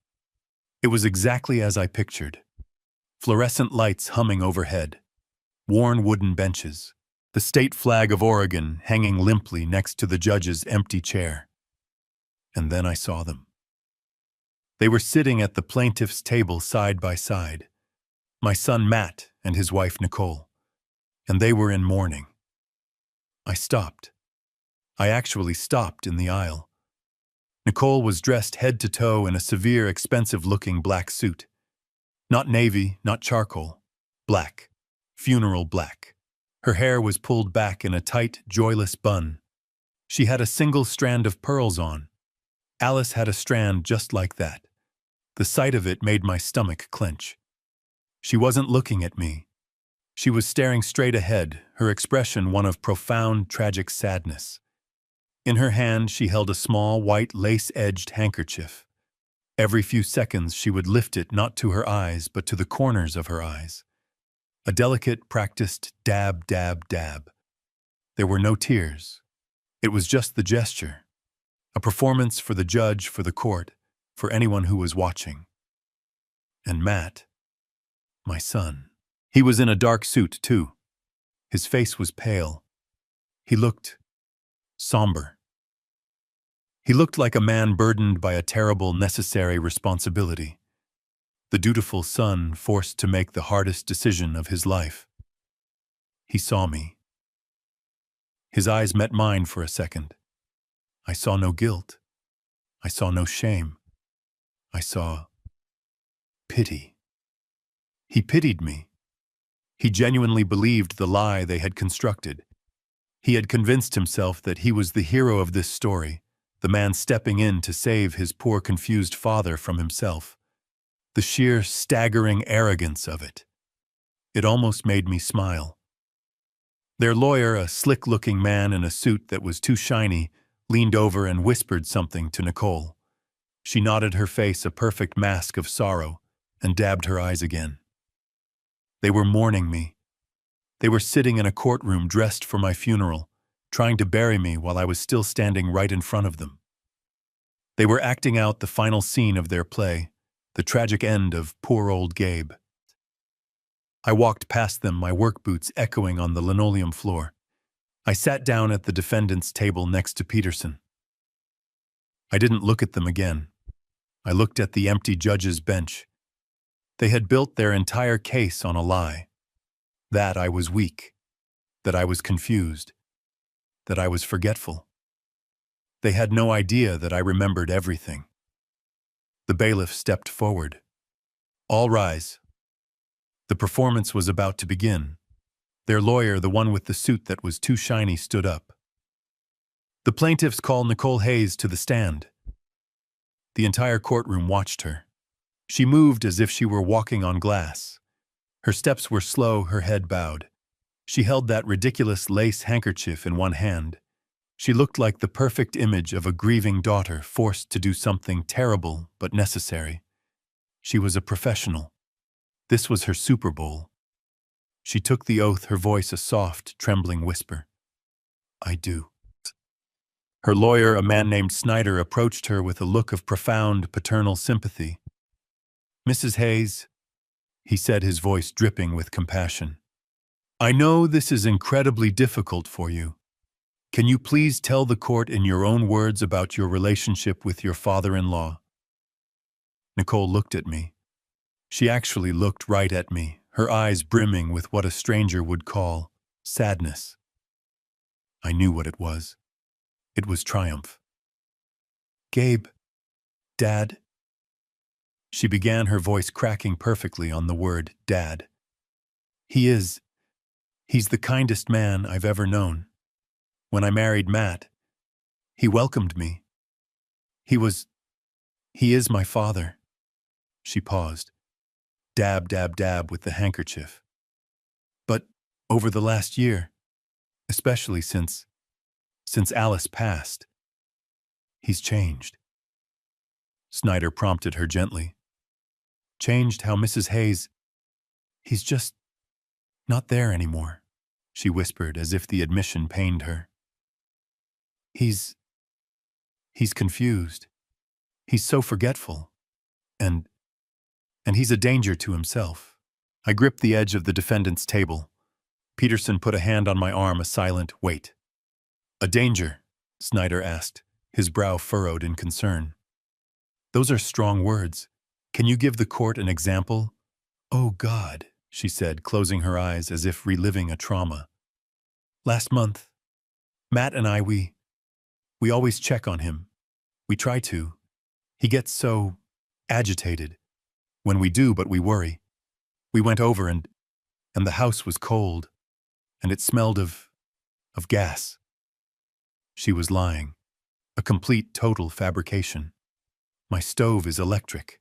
It was exactly as I pictured. Fluorescent lights humming overhead, worn wooden benches, the state flag of Oregon hanging limply next to the judge's empty chair. And then I saw them. They were sitting at the plaintiff's table side by side, my son Matt and his wife Nicole, and they were in mourning. I stopped. I actually stopped in the aisle. Nicole was dressed head to toe in a severe, expensive-looking black suit. Not navy, not charcoal. Black. Funeral black. Her hair was pulled back in a tight, joyless bun. She had a single strand of pearls on. Alice had a strand just like that. The sight of it made my stomach clench. She wasn't looking at me. She was staring straight ahead, her expression one of profound, tragic sadness. In her hand, she held a small, white, lace-edged handkerchief. Every few seconds, she would lift it not to her eyes, but to the corners of her eyes. A delicate, practiced dab, dab, dab. There were no tears. It was just the gesture. A performance for the judge, for the court, for anyone who was watching. And Matt, my son. He was in a dark suit, too. His face was pale. He looked somber. He looked like a man burdened by a terrible, necessary responsibility. The dutiful son forced to make the hardest decision of his life. He saw me. His eyes met mine for a second. I saw no guilt. I saw no shame. I saw pity. He pitied me. He genuinely believed the lie they had constructed. He had convinced himself that he was the hero of this story, the man stepping in to save his poor, confused father from himself. The sheer, staggering arrogance of it. It almost made me smile. Their lawyer, a slick-looking man in a suit that was too shiny, leaned over and whispered something to Nicole. She nodded, her face a perfect mask of sorrow, and dabbed her eyes again. They were mourning me. They were sitting in a courtroom dressed for my funeral, trying to bury me while I was still standing right in front of them. They were acting out the final scene of their play, the tragic end of poor old Gabe. I walked past them, my work boots echoing on the linoleum floor. I sat down at the defendant's table next to Peterson. I didn't look at them again. I looked at the empty judge's bench. They had built their entire case on a lie. That I was weak. That I was confused. That I was forgetful. They had no idea that I remembered everything. The bailiff stepped forward. "All rise." The performance was about to begin. Their lawyer, the one with the suit that was too shiny, stood up. "The plaintiffs call Nicole Hayes to the stand." The entire courtroom watched her. She moved as if she were walking on glass. Her steps were slow, her head bowed. She held that ridiculous lace handkerchief in one hand. She looked like the perfect image of a grieving daughter forced to do something terrible but necessary. She was a professional. This was her Super Bowl. She took the oath, her voice a soft, trembling whisper. I do. Her lawyer, a man named Snyder, approached her with a look of profound paternal sympathy. Mrs. Hayes, he said, his voice dripping with compassion. I know this is incredibly difficult for you. Can you please tell the court in your own words about your relationship with your father-in-law? Nicole looked at me. She actually looked right at me, her eyes brimming with what a stranger would call sadness. I knew what it was. It was triumph. Gabe, Dad. She began, her voice cracking perfectly on the word Dad. He's the kindest man I've ever known. When I married Matt, he welcomed me. He is my father. She paused. Dab, dab, dab with the handkerchief. But over the last year, especially since Alice passed, he's changed. Snyder prompted her gently. Changed how, Mrs. Hayes? He's just not there anymore, she whispered as if the admission pained her. He's confused. He's so forgetful. And he's a danger to himself. I gripped the edge of the defendant's table. Peterson put a hand on my arm, a silent wait. A danger? Snyder asked, his brow furrowed in concern. Those are strong words. Can you give the court an example? Oh, God, she said, closing her eyes as if reliving a trauma. Last month, Matt and I, we always check on him. We try to. He gets so agitated. When we do, but we worry. We went over and the house was cold, and it smelled of gas. She was lying. A complete, total fabrication. My stove is electric.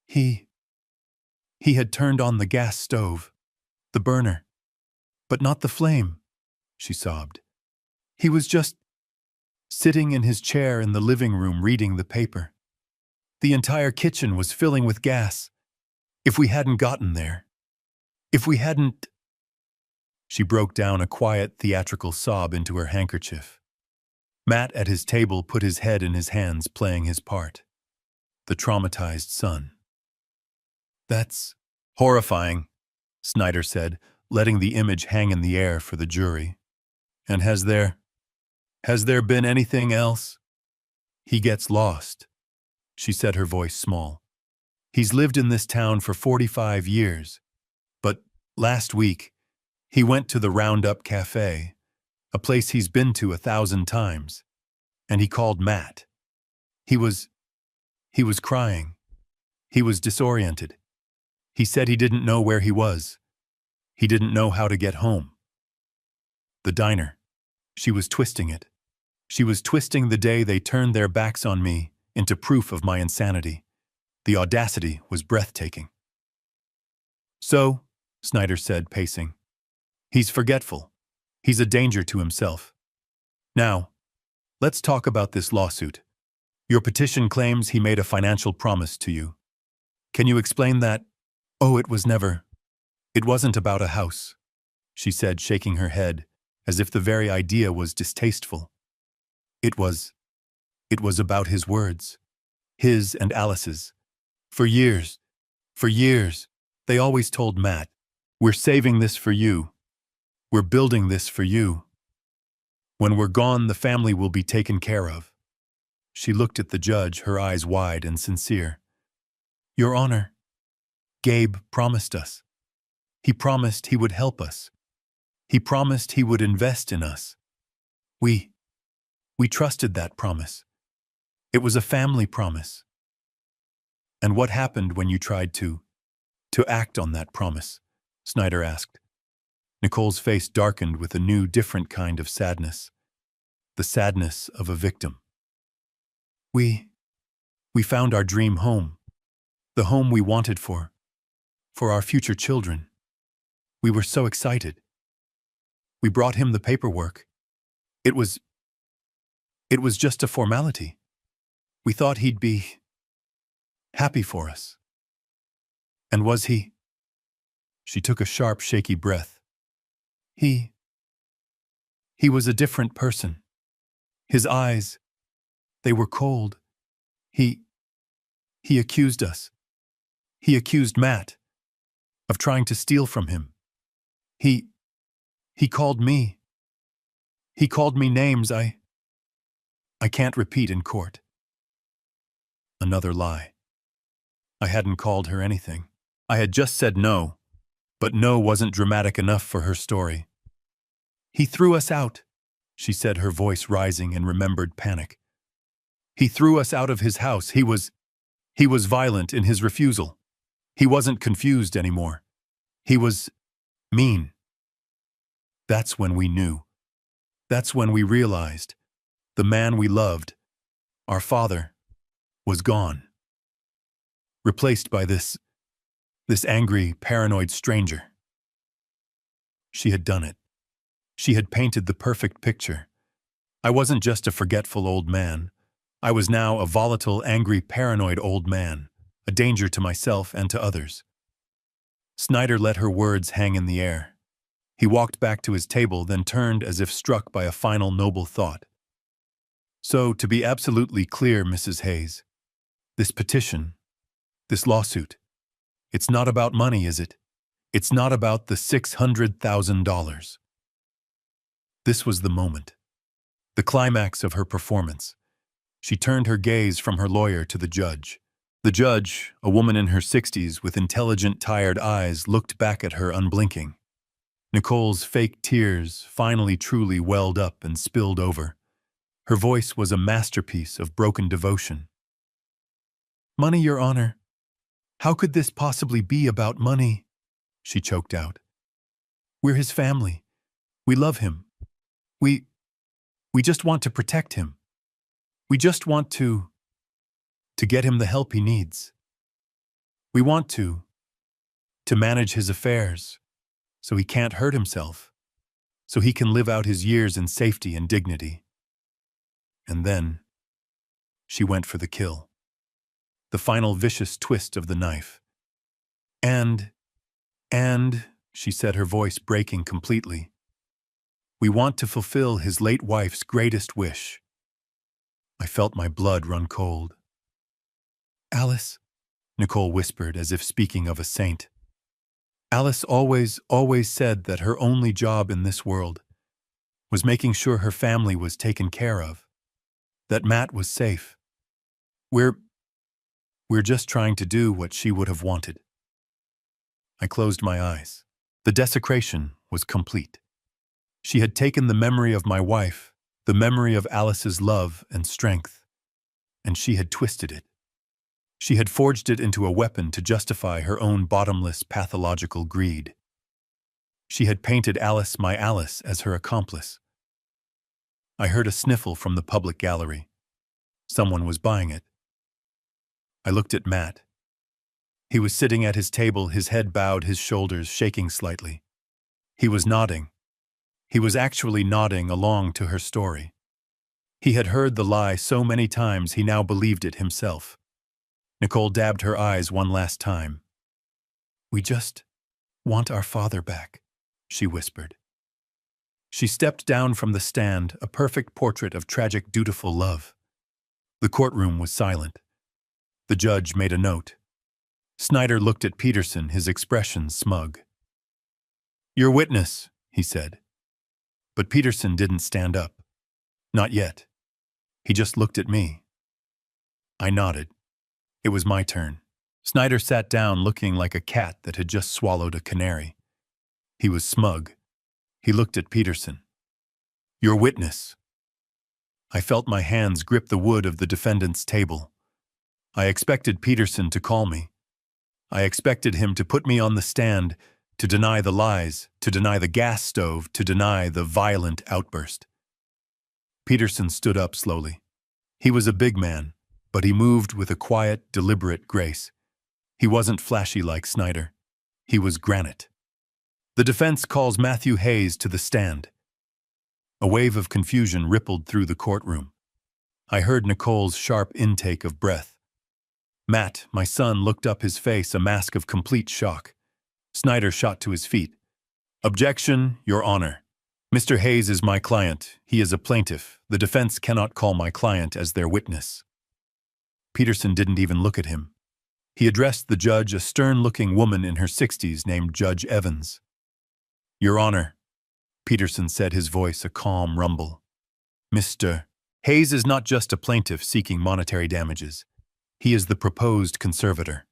He had turned on the gas stove, the burner, but not the flame, she sobbed. He was just sitting in his chair in the living room reading the paper. The entire kitchen was filling with gas. If we hadn't gotten there, if we hadn't... She broke down, a quiet, theatrical sob into her handkerchief. Matt at his table put his head in his hands, playing his part. The traumatized son. That's horrifying, Snyder said, letting the image hang in the air for the jury. And has there been anything else? He gets lost, she said, her voice small. He's lived in this town for 45 years. But last week, he went to the Roundup Cafe, a place he's been to 1,000 times, and he called Matt. He was crying. He was disoriented. He said he didn't know where he was. He didn't know how to get home. The diner. She was twisting it. She was twisting the day they turned their backs on me into proof of my insanity. The audacity was breathtaking. So, Snyder said, pacing, he's forgetful. He's a danger to himself. Now, let's talk about this lawsuit. Your petition claims he made a financial promise to you. Can you explain that? Oh, it wasn't about a house, she said, shaking her head, as if the very idea was distasteful. It was about his words, his and Alice's. For years, they always told Matt, we're saving this for you. We're building this for you. When we're gone, the family will be taken care of. She looked at the judge, her eyes wide and sincere. Your Honor, Gabe promised us. He promised he would help us. He promised he would invest in us. We trusted that promise. It was a family promise. And what happened when you tried to act on that promise? Snyder asked. Nicole's face darkened with a new, different kind of sadness. The sadness of a victim. We We found our dream home, the home we wanted for our future children. We were so excited. We brought him the paperwork. It was just a formality. We thought he'd be happy for us. And was he? She took a sharp, shaky breath. He was a different person. His eyes, they were cold. He accused us. He accused Matt of trying to steal from him. He called me. He called me names I can't repeat in court. Another lie. I hadn't called her anything. I had just said no, but no wasn't dramatic enough for her story. He threw us out, she said, her voice rising in remembered panic. He threw us out of his house. He was violent in his refusal. He wasn't confused anymore. He was mean. That's when we knew. That's when we realized the man we loved, our father, was gone. Replaced by this angry, paranoid stranger. She had done it. She had painted the perfect picture. I wasn't just a forgetful old man. I was now a volatile, angry, paranoid old man, a danger to myself and to others. Snyder let her words hang in the air. He walked back to his table, then turned as if struck by a final noble thought. So, to be absolutely clear, Mrs. Hayes, this petition, this lawsuit, it's not about money, is it? It's not about the $600,000. This was the moment, the climax of her performance. She turned her gaze from her lawyer to the judge. The judge, a woman in her 60s with intelligent, tired eyes, looked back at her unblinking. Nicole's fake tears finally truly welled up and spilled over. Her voice was a masterpiece of broken devotion. Money, Your Honor. How could this possibly be about money? She choked out. We're his family. We love him. We just want to protect him. We just want to get him the help he needs. We want to manage his affairs so he can't hurt himself, so he can live out his years in safety and dignity. And then she went for the kill, the final vicious twist of the knife. And, she said, her voice breaking completely, we want to fulfill his late wife's greatest wish. I felt my blood run cold. Alice, Nicole whispered as if speaking of a saint. Alice always said that her only job in this world was making sure her family was taken care of, that Matt was safe. We're just trying to do what she would have wanted. I closed my eyes. The desecration was complete. She had taken the memory of my wife, the memory of Alice's love and strength, and she had twisted it. She had forged it into a weapon to justify her own bottomless, pathological greed. She had painted Alice, my Alice, as her accomplice. I heard a sniffle from the public gallery. Someone was buying it. I looked at Matt. He was sitting at his table, his head bowed, his shoulders shaking slightly. He was nodding. He was actually nodding along to her story. He had heard the lie so many times he now believed it himself. Nicole dabbed her eyes one last time. We just want our father back, she whispered. She stepped down from the stand, a perfect portrait of tragic, dutiful love. The courtroom was silent. The judge made a note. Snyder looked at Peterson, his expression smug. Your witness, he said. But Peterson didn't stand up. Not yet. He just looked at me. I nodded. It was my turn. Snyder sat down looking like a cat that had just swallowed a canary. He was smug. He looked at Peterson. Your witness. I felt my hands grip the wood of the defendant's table. I expected Peterson to call me. I expected him to put me on the stand, to deny the lies, to deny the gas stove, to deny the violent outburst. Peterson stood up slowly. He was a big man, but he moved with a quiet, deliberate grace. He wasn't flashy like Snyder. He was granite. The defense calls Matthew Hayes to the stand. A wave of confusion rippled through the courtroom. I heard Nicole's sharp intake of breath. Matt, my son, looked up, his face a mask of complete shock. Snyder shot to his feet. "Objection, Your Honor. Mr. Hayes is my client. He is a plaintiff. The defense cannot call my client as their witness." Peterson didn't even look at him. He addressed the judge, a stern-looking woman in her 60s named Judge Evans. "Your Honor," Peterson said, his voice a calm rumble. "Mr. Hayes is not just a plaintiff seeking monetary damages. He is the proposed conservator.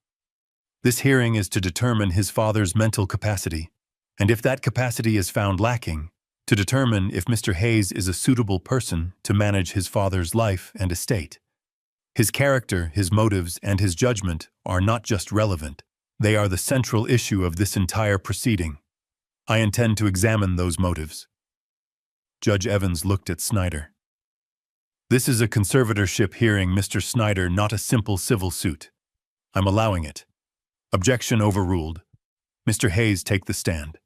This hearing is to determine his father's mental capacity, and if that capacity is found lacking, to determine if Mr. Hayes is a suitable person to manage his father's life and estate. His character, his motives, and his judgment are not just relevant. They are the central issue of this entire proceeding. I intend to examine those motives." Judge Evans looked at Snyder. "This is a conservatorship hearing, Mr. Snyder, not a simple civil suit. I'm allowing it. Objection overruled. Mr. Hayes, take the stand."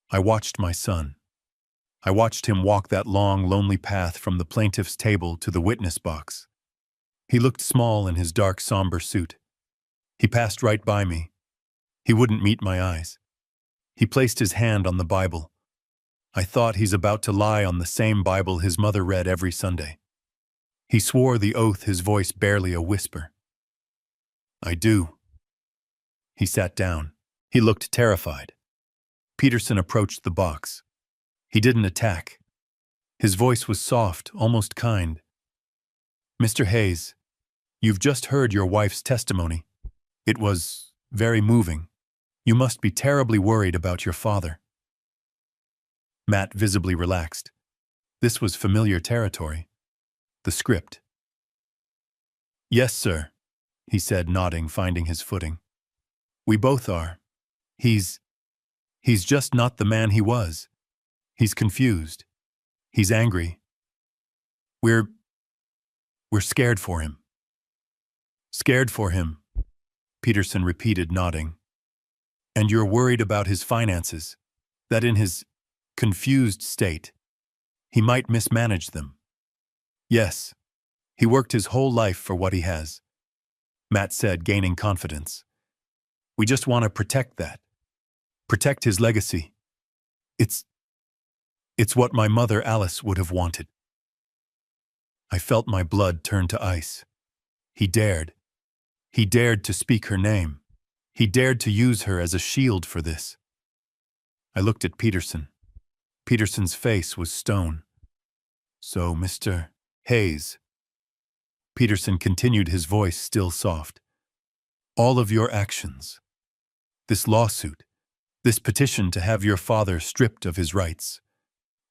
I watched my son. I watched him walk that long, lonely path from the plaintiff's table to the witness box. He looked small in his dark, somber suit. He passed right by me. He wouldn't meet my eyes. He placed his hand on the Bible. I thought, he's about to lie on the same Bible his mother read every Sunday. He swore the oath, his voice barely a whisper. "I do." He sat down. He looked terrified. Peterson approached the box. He didn't attack. His voice was soft, almost kind. "Mr. Hayes, you've just heard your wife's testimony. It was very moving. You must be terribly worried about your father." Matt visibly relaxed. This was familiar territory. The script. "Yes, sir," he said, nodding, finding his footing. "We both are. He's just not the man he was. He's confused. He's angry. We're scared for him." "Scared for him," Peterson repeated, nodding. "And you're worried about his finances, that in his confused state, he might mismanage them." "Yes. He worked his whole life for what he has," Matt said, gaining confidence. "We just want to protect that. Protect his legacy. It's what my mother Alice would have wanted." I felt my blood turn to ice. He dared. He dared to speak her name. He dared to use her as a shield for this. I looked at Peterson. Peterson's face was stone. "So, Mr. Hayes," Peterson continued, his voice still soft, "all of your actions, this lawsuit, this petition to have your father stripped of his rights,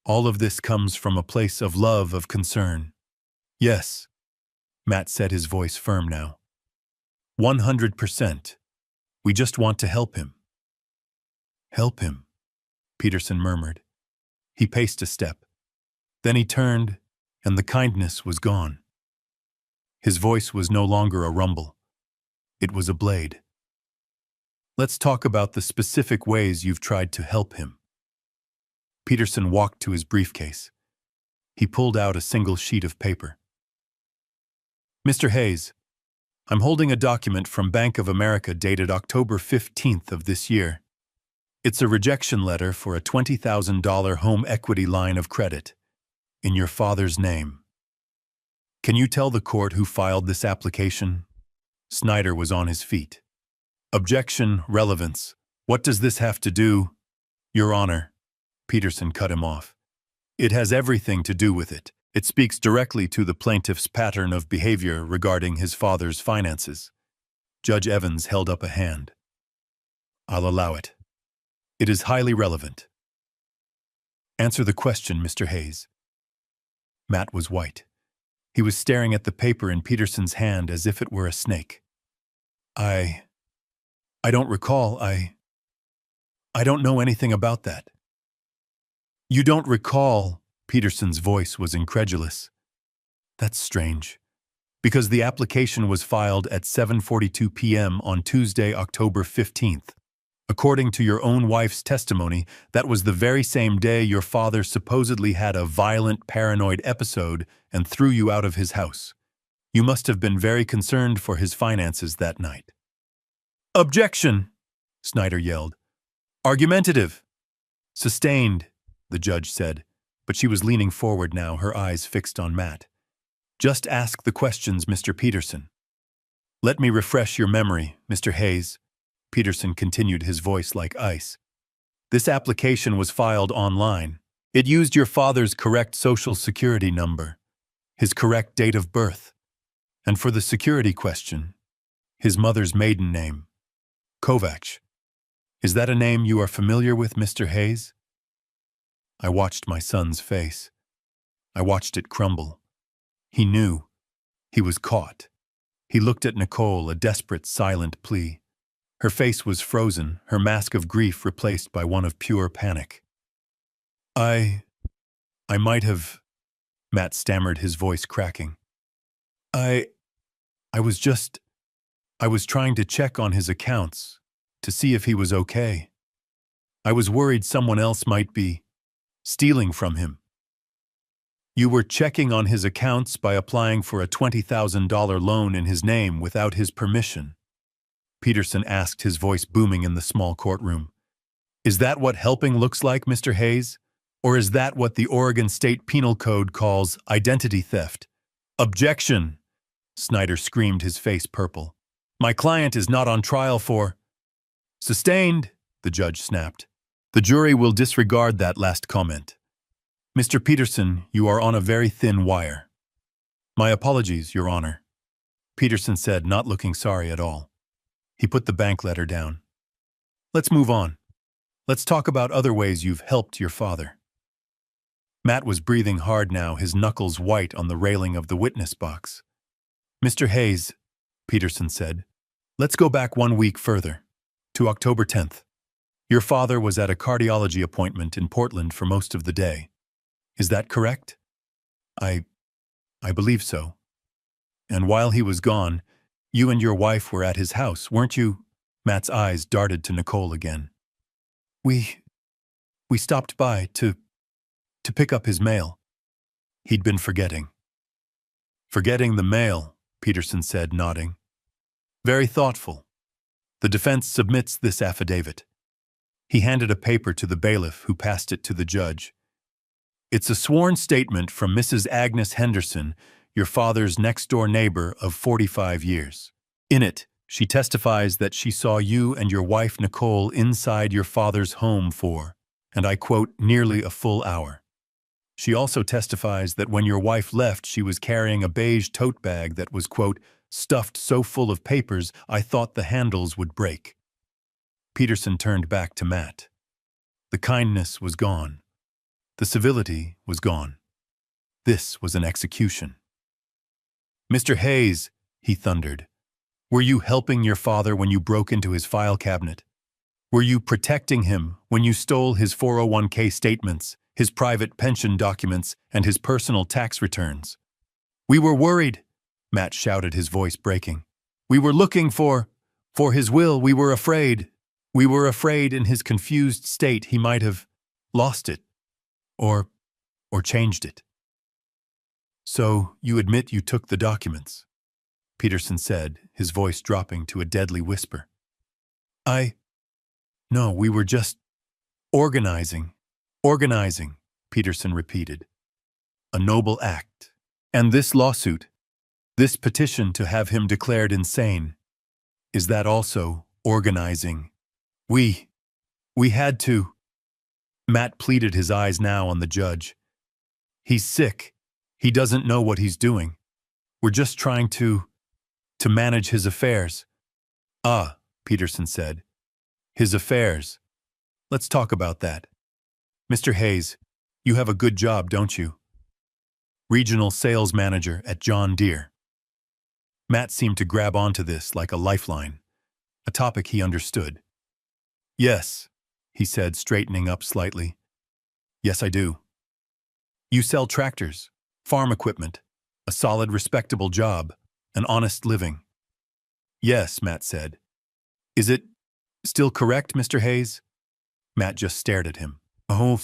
all of this comes from a place of love, of concern." "Yes," Matt said, his voice firm now. 100%. We just want to help him." "Help him," Peterson murmured. He paced a step. Then he turned, and the kindness was gone. His voice was no longer a rumble. It was a blade. "Let's talk about the specific ways you've tried to help him." Peterson walked to his briefcase. He pulled out a single sheet of paper. "Mr. Hayes, I'm holding a document from Bank of America dated October 15th of this year. It's a rejection letter for a $20,000 home equity line of credit in your father's name. Can you tell the court who filed this application?" Snyder was on his feet. "Objection, relevance. What does this have to do?" "Your Honor," Peterson cut him off. "It has everything to do with it. It speaks directly to the plaintiff's pattern of behavior regarding his father's finances." Judge Evans held up a hand. "I'll allow it. It is highly relevant." "Answer the question, Mr. Hayes." Matt was white. He was staring at the paper in Peterson's hand as if it were a snake. I don't recall. I don't know anything about that." "You don't recall?" Peterson's voice was incredulous. "That's strange. Because the application was filed at 7:42 p.m. on Tuesday, October 15th. According to your own wife's testimony, that was the very same day your father supposedly had a violent paranoid episode and threw you out of his house. You must have been very concerned for his finances that night. Objection! Snyder yelled. Argumentative. Sustained, the judge said, but she was leaning forward now, her eyes fixed on Matt. Just ask the questions, Mr. Peterson. Let me refresh your memory, Mr. Hayes. Peterson continued, his voice like ice. This application was filed online. It used your father's correct social security number, his correct date of birth, and for the security question, his mother's maiden name, Kovacs. Is that a name you are familiar with, Mr. Hayes? I watched my son's face. I watched it crumble. He knew. He was caught. He looked at Nicole, a desperate, silent plea. Her face was frozen, her mask of grief replaced by one of pure panic. I might have, Matt stammered, his voice cracking. I was trying to check on his accounts, to see if he was okay. I was worried someone else might be stealing from him. You were checking on his accounts by applying for a $20,000 loan in his name without his permission? Peterson asked, his voice booming in the small courtroom. Is that what helping looks like, Mr. Hayes? Or is that what the Oregon State Penal Code calls identity theft? Objection! Snyder screamed, his face purple. My client is not on trial for... Sustained, the judge snapped. The jury will disregard that last comment. Mr. Peterson, you are on a very thin wire. My apologies, Your Honor, Peterson said, not looking sorry at all. He put the bank letter down. Let's move on. Let's talk about other ways you've helped your father. Matt was breathing hard now, his knuckles white on the railing of the witness box. Mr. Hayes, Peterson said, let's go back 1 week further, to October 10th. Your father was at a cardiology appointment in Portland for most of the day. Is that correct? I believe so. And while he was gone, you and your wife were at his house, weren't you? Matt's eyes darted to Nicole again. We stopped by to pick up his mail. He'd been forgetting. Forgetting the mail, Peterson said, nodding. Very thoughtful. The defense submits this affidavit. He handed a paper to the bailiff, who passed it to the judge. It's a sworn statement from Mrs. Agnes Henderson, your father's next-door neighbor of 45 years. In it, she testifies that she saw you and your wife Nicole inside your father's home for, and I quote, nearly a full hour. She also testifies that when your wife left, she was carrying a beige tote bag that was, quote, stuffed so full of papers I thought the handles would break. Peterson turned back to Matt. The kindness was gone. The civility was gone. This was an execution. Mr. Hayes, he thundered, were you helping your father when you broke into his file cabinet? Were you protecting him when you stole his 401k statements, his private pension documents, and his personal tax returns? We were worried, Matt shouted, his voice breaking. We were looking for his will. We were afraid. We were afraid in his confused state he might have lost it. Or changed it. So, you admit you took the documents, Peterson said, his voice dropping to a deadly whisper. No, we were just organizing, Peterson repeated. A noble act. And this lawsuit, this petition to have him declared insane, is that also organizing? We had to... Matt pleaded, his eyes now on the judge. He's sick. He doesn't know what he's doing. We're just trying to manage his affairs. Ah, Peterson said. His affairs. Let's talk about that. Mr. Hayes, you have a good job, don't you? Regional sales manager at John Deere. Matt seemed to grab onto this like a lifeline, a topic he understood. Yes, he said, straightening up slightly. Yes, I do. You sell tractors, farm equipment, a solid, respectable job. an honest living. Yes, Matt said. Is it still correct, Mr. Hayes? Matt just stared at him. Oh.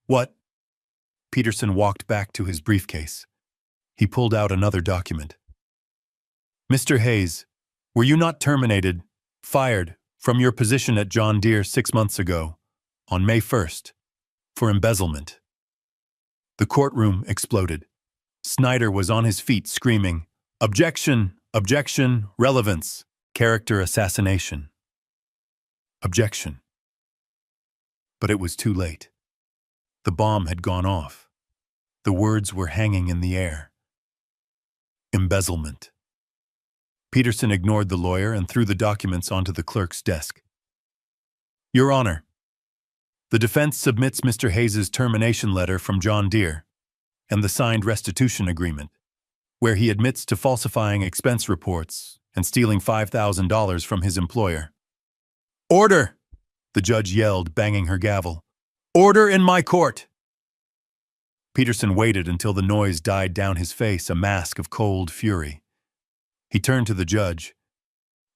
What? Peterson walked back to his briefcase. He pulled out another document. Mr. Hayes, were you not terminated, fired, from your position at John Deere 6 months ago, on May 1st, for embezzlement? The courtroom exploded. Snyder was on his feet screaming, "Objection! Objection! Relevance! Character assassination!" Objection. But it was too late. The bomb had gone off. The words were hanging in the air. Embezzlement. Peterson ignored the lawyer and threw the documents onto the clerk's desk. Your Honor, the defense submits Mr. Hayes' termination letter from John Deere and the signed restitution agreement, where he admits to falsifying expense reports and stealing $5,000 from his employer. Order! The judge yelled, banging her gavel. Order in my court! Peterson waited until the noise died down his face, a mask of cold fury. He turned to the judge.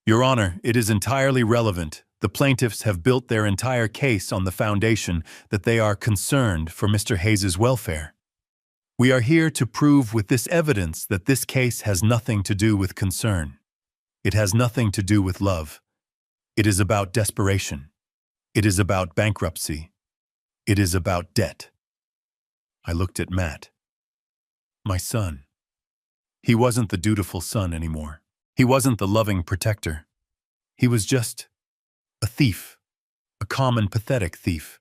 Your Honor, it is entirely relevant. The plaintiffs have built their entire case on the foundation that they are concerned for Mr. Hayes' welfare. We are here to prove with this evidence that this case has nothing to do with concern. It has nothing to do with love. It is about desperation. It is about bankruptcy. It is about debt. I looked at Matt. My son. He wasn't the dutiful son anymore. He wasn't the loving protector. He was just a thief, a common, pathetic thief.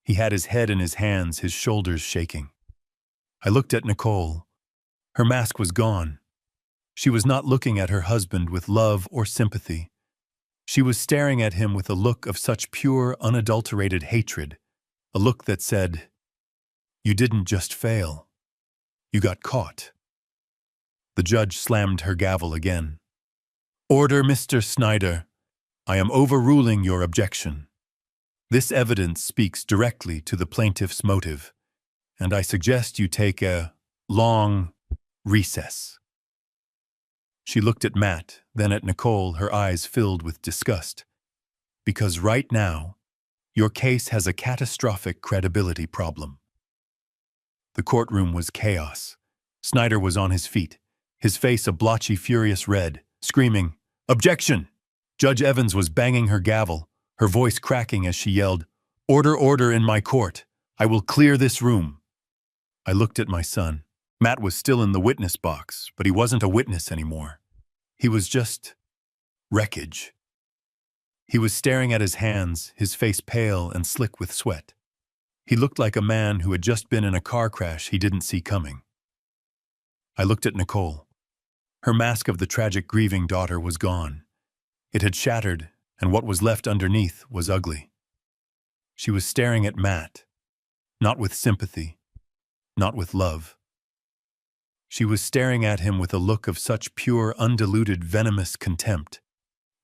He had his head in his hands, his shoulders shaking. I looked at Nicole. Her mask was gone. She was not looking at her husband with love or sympathy. She was staring at him with a look of such pure, unadulterated hatred, a look that said, "You didn't just fail. You got caught." The judge slammed her gavel again. Order, Mr. Snyder. I am overruling your objection. This evidence speaks directly to the plaintiff's motive, and I suggest you take a long recess. She looked at Matt, then at Nicole, her eyes filled with disgust. Because right now, your case has a catastrophic credibility problem. The courtroom was chaos. Snyder was on his feet, his face a blotchy, furious red, screaming, "Objection!" Judge Evans was banging her gavel, her voice cracking as she yelled, "Order, order in my court! I will clear this room!" I looked at my son. Matt was still in the witness box, but he wasn't a witness anymore. He was just wreckage. He was staring at his hands, his face pale and slick with sweat. He looked like a man who had just been in a car crash he didn't see coming. I looked at Nicole. Her mask of the tragic grieving daughter was gone. It had shattered, and what was left underneath was ugly. She was staring at Matt, not with sympathy, not with love. She was staring at him with a look of such pure, undiluted, venomous contempt.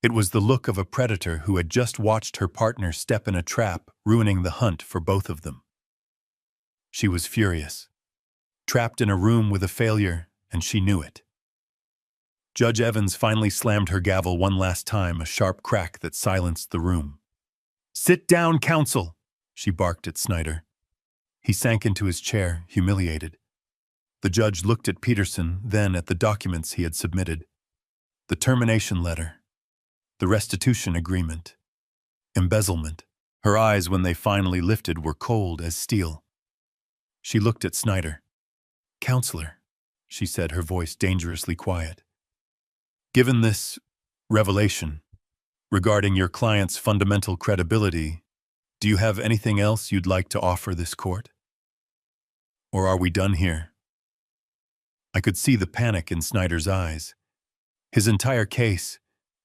It was the look of a predator who had just watched her partner step in a trap, ruining the hunt for both of them. She was furious, trapped in a room with a failure, and she knew it. Judge Evans finally slammed her gavel one last time, a sharp crack that silenced the room. "Sit down, counsel," she barked at Snyder. He sank into his chair, humiliated. The judge looked at Peterson, then at the documents he had submitted. The termination letter, the restitution agreement, embezzlement. Her eyes, when they finally lifted, were cold as steel. She looked at Snyder. "Counselor," she said, her voice dangerously quiet. "Given this revelation regarding your client's fundamental credibility, do you have anything else you'd like to offer this court? Or are we done here?" I could see the panic in Snyder's eyes. His entire case,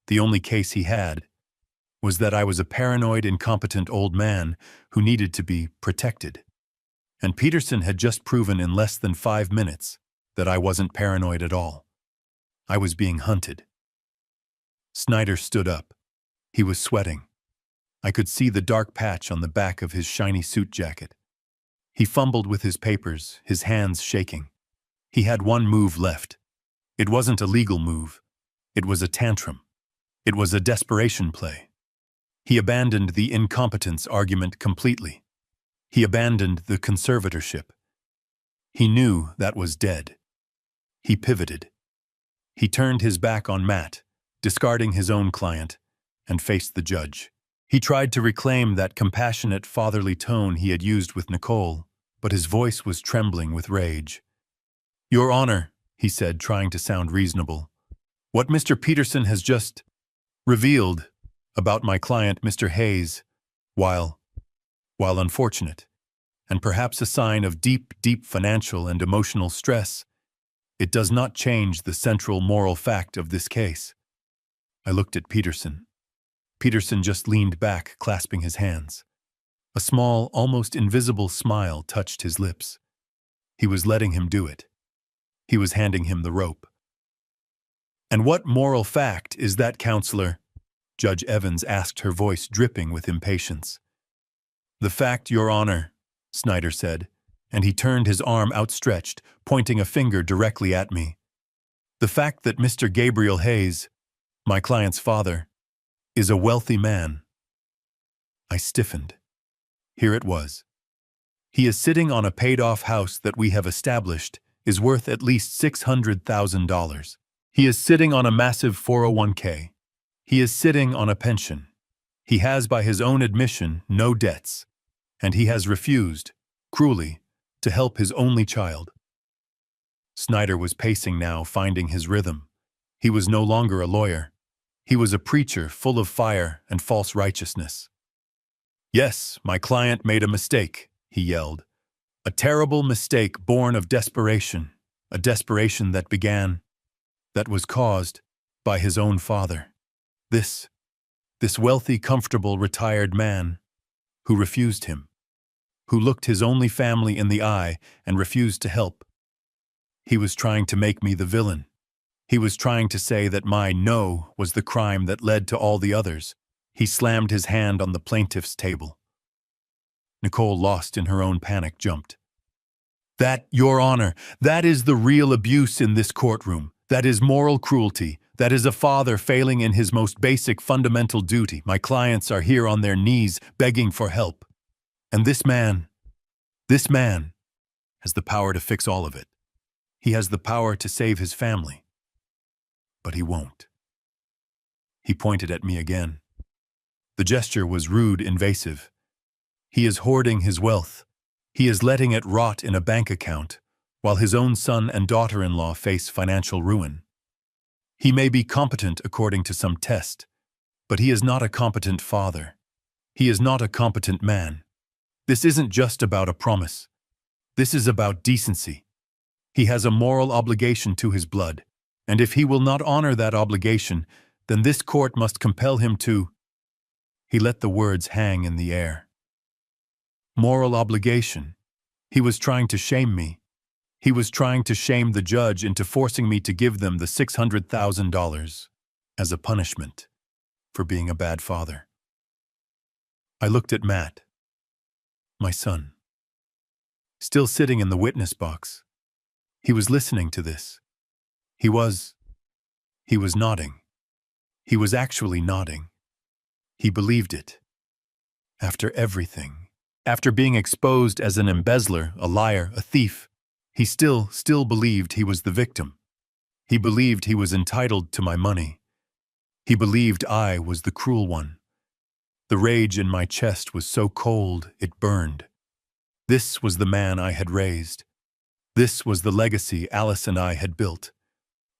the only case he had, was that I was a paranoid, incompetent old man who needed to be protected. And Peterson had just proven in less than 5 minutes that I wasn't paranoid at all. I was being hunted. Snyder stood up. He was sweating. I could see the dark patch on the back of his shiny suit jacket. He fumbled with his papers, his hands shaking. He had one move left. It wasn't a legal move. It was a tantrum. It was a desperation play. He abandoned the incompetence argument completely. He abandoned the conservatorship. He knew that was dead. He pivoted. He turned his back on Matt, discarding his own client, and faced the judge. He tried to reclaim that compassionate fatherly tone he had used with Nicole, but his voice was trembling with rage. "Your Honor," he said, trying to sound reasonable, "what Mr. Peterson has just revealed about my client, Mr. Hayes, while unfortunate, and perhaps a sign of deep, deep financial and emotional stress, it does not change the central moral fact of this case." I looked at Peterson. Peterson just leaned back, clasping his hands. A small, almost invisible smile touched his lips. He was letting him do it. He was handing him the rope. "And what moral fact is that, counselor?" Judge Evans asked, her voice dripping with impatience. "The fact, Your Honor," Snyder said, and he turned his arm outstretched, pointing a finger directly at me. "The fact that Mr. Gabriel Hayes, my client's father, is a wealthy man." I stiffened. Here it was. He is sitting on a paid-off house that we have established is worth at least $600,000. He is sitting on a massive 401k. He is sitting on a pension. He has, by his own admission, no debts, and he has refused, cruelly, to help his only child. Snyder was pacing now, finding his rhythm. He was no longer a lawyer. He was a preacher full of fire and false righteousness. "Yes, my client made a mistake," he yelled. "A terrible mistake born of desperation, a desperation that was caused by his own father. This wealthy, comfortable, retired man who refused him, who looked his only family in the eye and refused to help. He was trying to make me the villain. He was trying to say that my no was the crime that led to all the others." He slammed his hand on the plaintiff's table. Nicole, lost in her own panic, jumped. "That, Your Honor, that is the real abuse in this courtroom. That is moral cruelty. That is a father failing in his most basic fundamental duty. My clients are here on their knees begging for help. And this man has the power to fix all of it. He has the power to save his family. But he won't." He pointed at me again. The gesture was rude, invasive. "He is hoarding his wealth. He is letting it rot in a bank account, while his own son and daughter-in-law face financial ruin. He may be competent according to some test, but he is not a competent father. He is not a competent man. This isn't just about a promise. This is about decency. He has a moral obligation to his blood, and if he will not honor that obligation, then this court must compel him to—" He let the words hang in the air. Moral obligation. He was trying to shame me. He was trying to shame the judge into forcing me to give them the $600,000 as a punishment for being a bad father. I looked at Matt, my son, still sitting in the witness box. He was listening to this. He was nodding. He was actually nodding. He believed it. After everything, after being exposed as an embezzler, a liar, a thief, he still believed he was the victim. He believed he was entitled to my money. He believed I was the cruel one. The rage in my chest was so cold it burned. This was the man I had raised. This was the legacy Alice and I had built.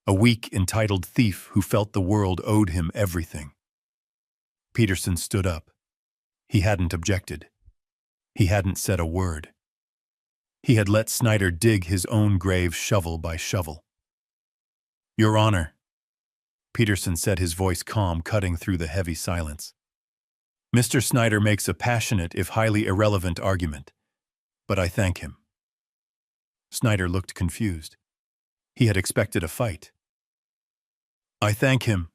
A weak, entitled thief who felt the world owed him everything. Peterson stood up. He hadn't objected. He hadn't said a word. He had let Snyder dig his own grave shovel by shovel. "Your Honor," Peterson said, his voice calm, cutting through the heavy silence. "Mr. Snyder makes a passionate, if highly irrelevant, argument, but I thank him." Snyder looked confused. He had expected a fight. "I thank him,"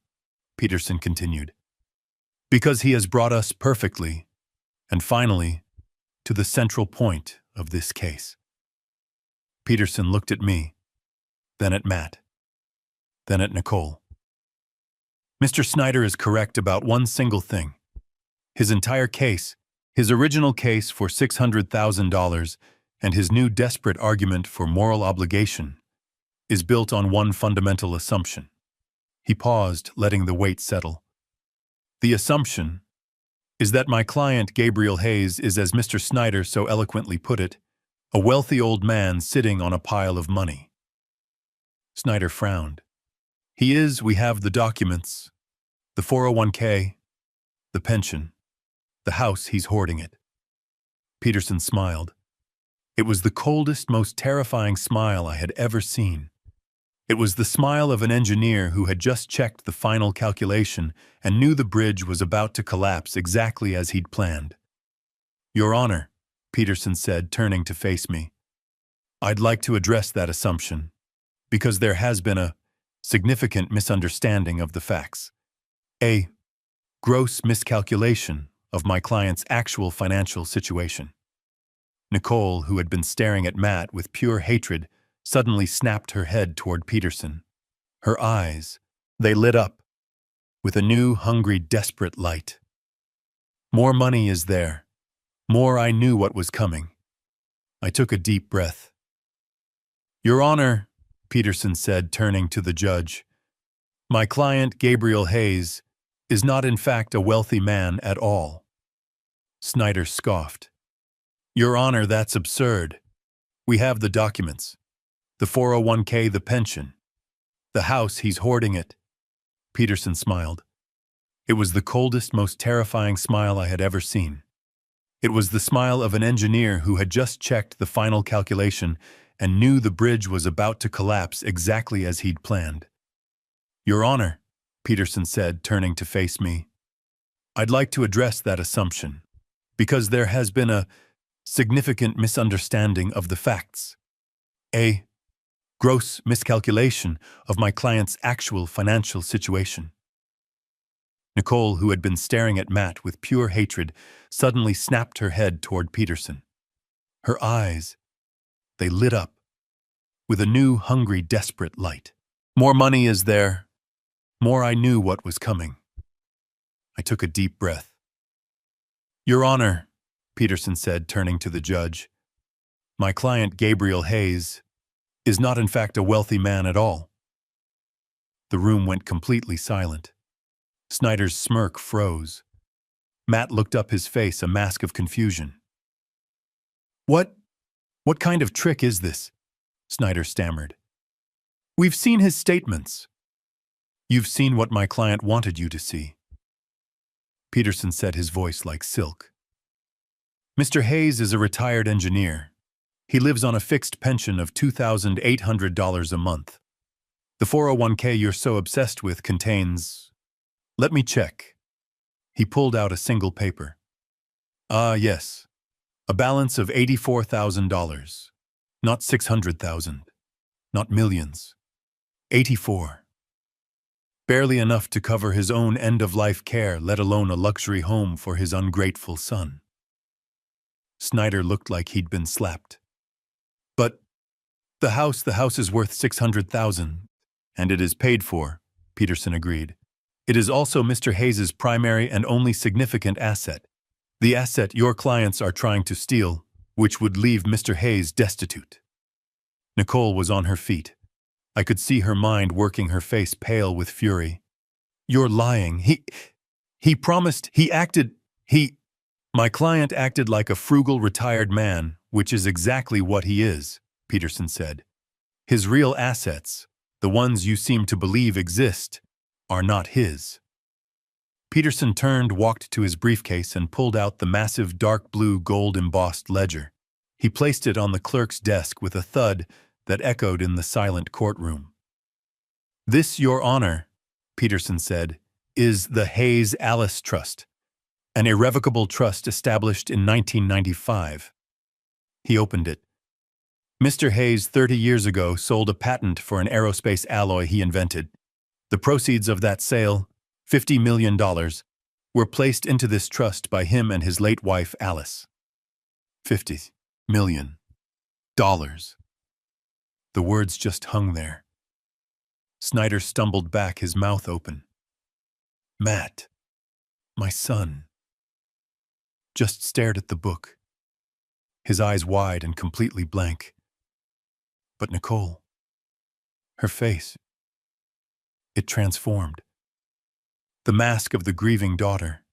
Peterson continued, "because he has brought us perfectly, and finally, to the central point of this case." Peterson looked at me. then at Matt, then at Nicole. Mr. Snyder is correct about one single thing. His entire case, his original case for $600,000 and his new desperate argument for moral obligation, is built on one fundamental assumption. He paused, letting the weight settle. The assumption is that my client, Gabriel Hayes, is, as Mr. Snyder so eloquently put it, a wealthy old man sitting on a pile of money. Snyder frowned. He is, we have the documents, the 401k, the pension, the house, he's hoarding it. Peterson smiled. It was the coldest, most terrifying smile I had ever seen. It was the smile of an engineer who had just checked the final calculation and knew the bridge was about to collapse exactly as he'd planned. Your Honor, Peterson said, turning to face me, I'd like to address that assumption, because there has been a significant misunderstanding of the facts. A gross miscalculation of my client's actual financial situation. Nicole, who had been staring at Matt with pure hatred, suddenly snapped her head toward Peterson. Her eyes, they lit up with a new, hungry, desperate light. More money is there. More I knew what was coming. I took a deep breath. Your Honor, Peterson said, turning to the judge, my client, Gabriel Hayes, is not in fact a wealthy man at all. Snyder scoffed. Your Honor, that's absurd. We have the documents. The 401k, the pension. The house, he's hoarding it. Peterson smiled. It was the coldest, most terrifying smile I had ever seen. It was the smile of an engineer who had just checked the final calculation and knew the bridge was about to collapse exactly as he'd planned. Your Honor, Peterson said, turning to face me, I'd like to address that assumption, because there has been a significant misunderstanding of the facts. A gross miscalculation of my client's actual financial situation. Nicole, who had been staring at Matt with pure hatred, suddenly snapped her head toward Peterson. Her eyes, they lit up with a new, hungry, desperate light. More money is there. More I knew what was coming. I took a deep breath. Your Honor, Peterson said, turning to the judge, my client, Gabriel Hayes, is not in fact a wealthy man at all. The room went completely silent. Snyder's smirk froze. Matt looked up, his face a mask of confusion. What kind of trick is this? Snyder stammered. We've seen his statements. You've seen what my client wanted you to see. Peterson said, his voice like silk. Mr. Hayes is a retired engineer. He lives on a fixed pension of $2,800 a month. The 401k you're so obsessed with contains... Let me check. He pulled out a single paper. Yes. A balance of $84,000. Not $600,000. Not millions. 84. Barely enough to cover his own end-of-life care, let alone a luxury home for his ungrateful son. Snyder looked like he'd been slapped. But the house is worth $600,000, and it is paid for, Peterson agreed. It is also Mr. Hayes's primary and only significant asset, the asset your clients are trying to steal, which would leave Mr. Hayes destitute. Nicole was on her feet. I could see her mind working, her face pale with fury. You're lying. He promised, My client acted like a frugal retired man, which is exactly what he is, Peterson said. His real assets, the ones you seem to believe exist, are not his. Peterson turned, walked to his briefcase, and pulled out the massive dark blue gold-embossed ledger. He placed it on the clerk's desk with a thud that echoed in the silent courtroom. This, Your Honor, Peterson said, is the Hayes Alice Trust, an irrevocable trust established in 1995. He opened it. Mr. Hayes 30 years ago sold a patent for an aerospace alloy he invented. The proceeds of that sale, $50 million, were placed into this trust by him and his late wife, Alice. $50 million. The words just hung there, Snyder stumbled back, his mouth open. Matt, my son, just stared at the book, his eyes wide and completely blank. But Nicole, her face, it transformed. The mask of the grieving daughter,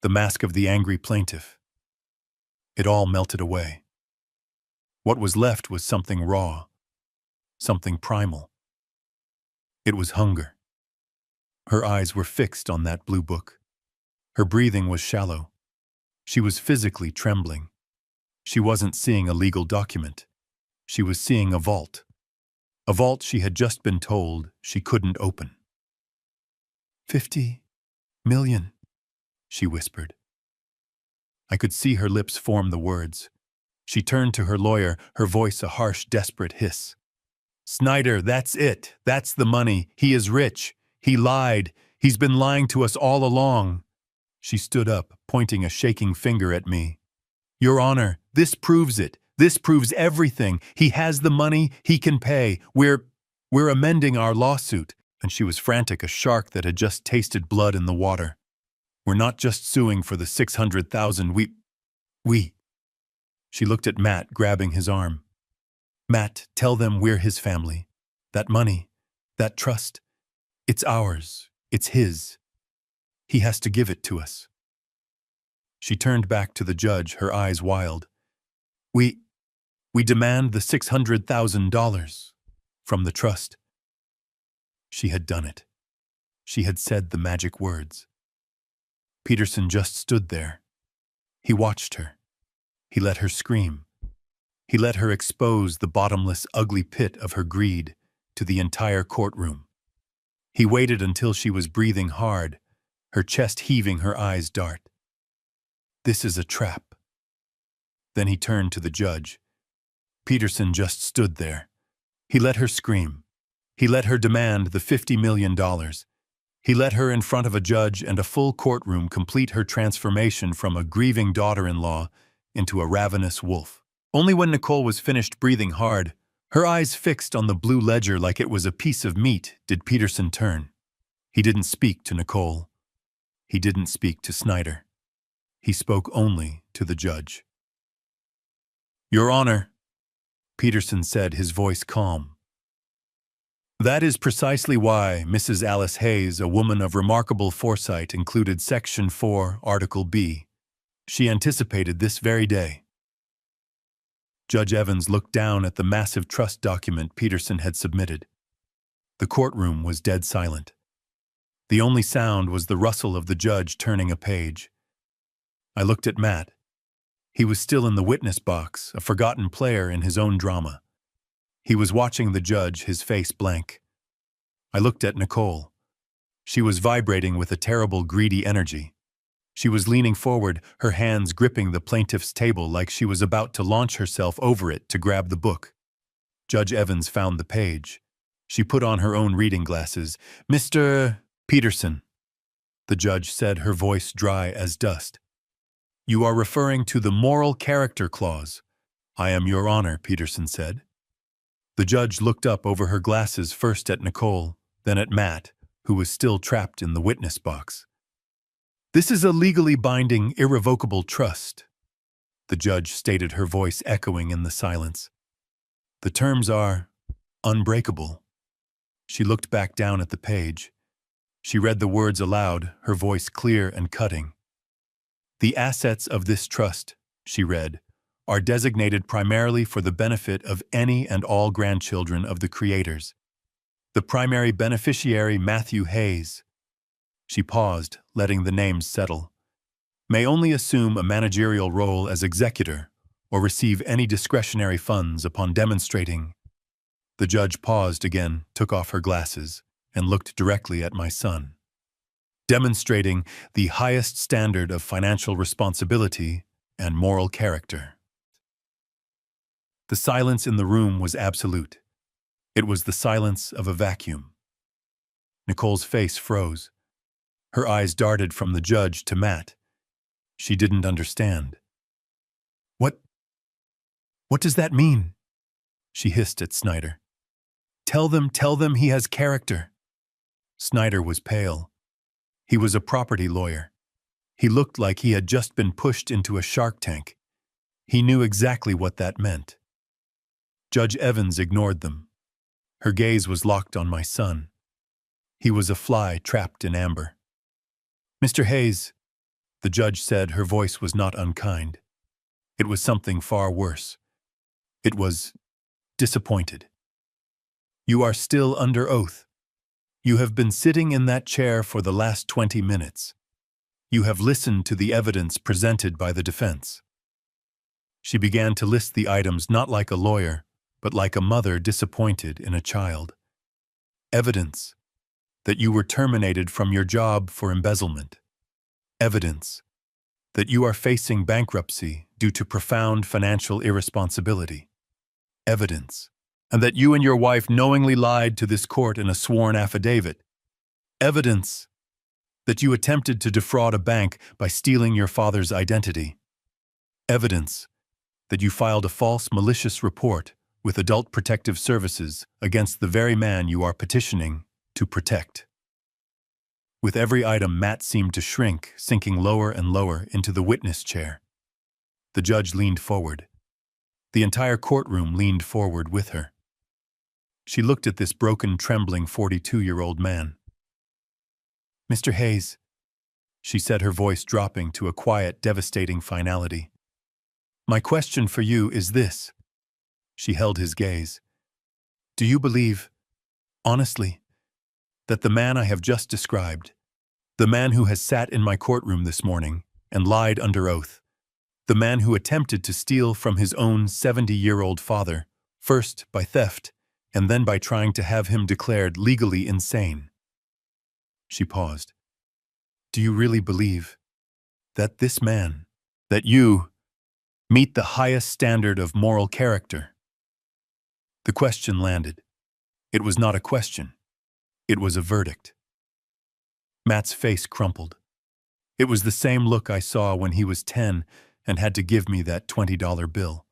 the mask of the angry plaintiff, it all melted away. What was left was something raw, something primal. It was hunger. Her eyes were fixed on that blue book. Her breathing was shallow. She was physically trembling. She wasn't seeing a legal document. She was seeing a vault she had just been told she couldn't open. 50 million, she whispered. I could see her lips form the words. She turned to her lawyer, her voice a harsh, desperate hiss. Snyder, that's it. That's the money. He is rich. He lied. He's been lying to us all along. She stood up, pointing a shaking finger at me. Your Honor, this proves it. This proves everything. He has the money. He can pay. We're amending our lawsuit. And she was frantic, a shark that had just tasted blood in the water. We're not just suing for the 600,000. We. She looked at Matt, grabbing his arm. Matt, tell them we're his family. That money, that trust, it's ours. It's his. He has to give it to us. She turned back to the judge, her eyes wild. We demand the $600,000 from the trust. She had done it. She had said the magic words. Peterson just stood there. He watched her. He let her scream. He let her expose the bottomless, ugly pit of her greed to the entire courtroom. He waited until she was breathing hard, her chest heaving, her eyes dark. This is a trap. Then he turned to the judge. Peterson just stood there. He let her scream. He let her demand the $50 million. He let her, in front of a judge and a full courtroom, complete her transformation from a grieving daughter-in-law into a ravenous wolf. Only when Nicole was finished breathing hard, her eyes fixed on the blue ledger like it was a piece of meat, did Peterson turn. He didn't speak to Nicole. He didn't speak to Snyder. He spoke only to the judge. Your Honor, Peterson said, his voice calm. That is precisely why Mrs. Alice Hayes, a woman of remarkable foresight, included Section 4, Article B. She anticipated this very day. Judge Evans looked down at the massive trust document Peterson had submitted. The courtroom was dead silent. The only sound was the rustle of the judge turning a page. I looked at Matt. He was still in the witness box, a forgotten player in his own drama. He was watching the judge, his face blank. I looked at Nicole. She was vibrating with a terrible, greedy energy. She was leaning forward, her hands gripping the plaintiff's table like she was about to launch herself over it to grab the book. Judge Evans found the page. She put on her own reading glasses. Mr. Peterson, the judge said, her voice dry as dust. You are referring to the moral character clause. I am, Your Honor, Peterson said. The judge looked up over her glasses, first at Nicole, then at Matt, who was still trapped in the witness box. This is a legally binding, irrevocable trust, the judge stated, her voice echoing in the silence. The terms are unbreakable. She looked back down at the page. She read the words aloud, her voice clear and cutting. The assets of this trust, she read, are designated primarily for the benefit of any and all grandchildren of the creators. The primary beneficiary, Matthew Hayes, she paused, letting the names settle, may only assume a managerial role as executor or receive any discretionary funds upon demonstrating. The judge paused again, took off her glasses, and looked directly at my son. Demonstrating the highest standard of financial responsibility and moral character. The silence in the room was absolute. It was the silence of a vacuum. Nicole's face froze. Her eyes darted from the judge to Matt. She didn't understand. What does that mean? She hissed at Snyder. Tell them he has character." Snyder was pale. He was a property lawyer. He looked like he had just been pushed into a shark tank. He knew exactly what that meant. Judge Evans ignored them. Her gaze was locked on my son. He was a fly trapped in amber. "Mr. Hayes," the judge said. Her voice was not unkind. It was something far worse. It was disappointed. "You are still under oath. You have been sitting in that chair for the last 20 minutes. You have listened to the evidence presented by the defense." She began to list the items not like a lawyer, but like a mother disappointed in a child. Evidence that you were terminated from your job for embezzlement. Evidence that you are facing bankruptcy due to profound financial irresponsibility. Evidence, and that you and your wife knowingly lied to this court in a sworn affidavit. Evidence that you attempted to defraud a bank by stealing your father's identity. Evidence that you filed a false malicious report with Adult Protective Services against the very man you are petitioning to protect. With every item, Matt seemed to shrink, sinking lower and lower into the witness chair. The judge leaned forward. The entire courtroom leaned forward with her. She looked at this broken, trembling 42-year-old man. "Mr. Hayes," she said, her voice dropping to a quiet, devastating finality. "My question for you is this." She held his gaze. "Do you believe, honestly, that the man I have just described, the man who has sat in my courtroom this morning and lied under oath, the man who attempted to steal from his own 70-year-old father, first by theft and then by trying to have him declared legally insane?" She paused. "Do you really believe that this man, that you, meet the highest standard of moral character?" The question landed. It was not a question. It was a verdict. Matt's face crumpled. It was the same look I saw when he was 10 and had to give me that $20 bill.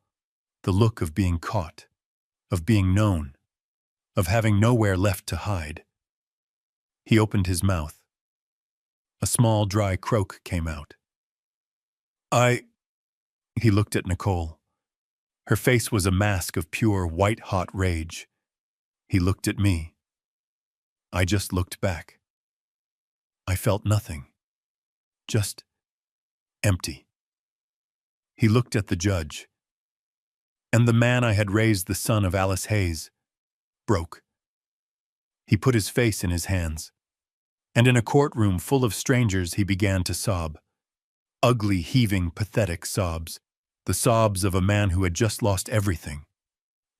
The look of being caught, of being known, of having nowhere left to hide. He opened his mouth. A small, dry croak came out. He looked at Nicole. Her face was a mask of pure, white-hot rage. He looked at me. I just looked back. I felt nothing. Just empty. He looked at the judge. And the man I had raised, the son of Alice Hayes, broke. He put his face in his hands. And in a courtroom full of strangers, he began to sob. Ugly, heaving, pathetic sobs. The sobs of a man who had just lost everything.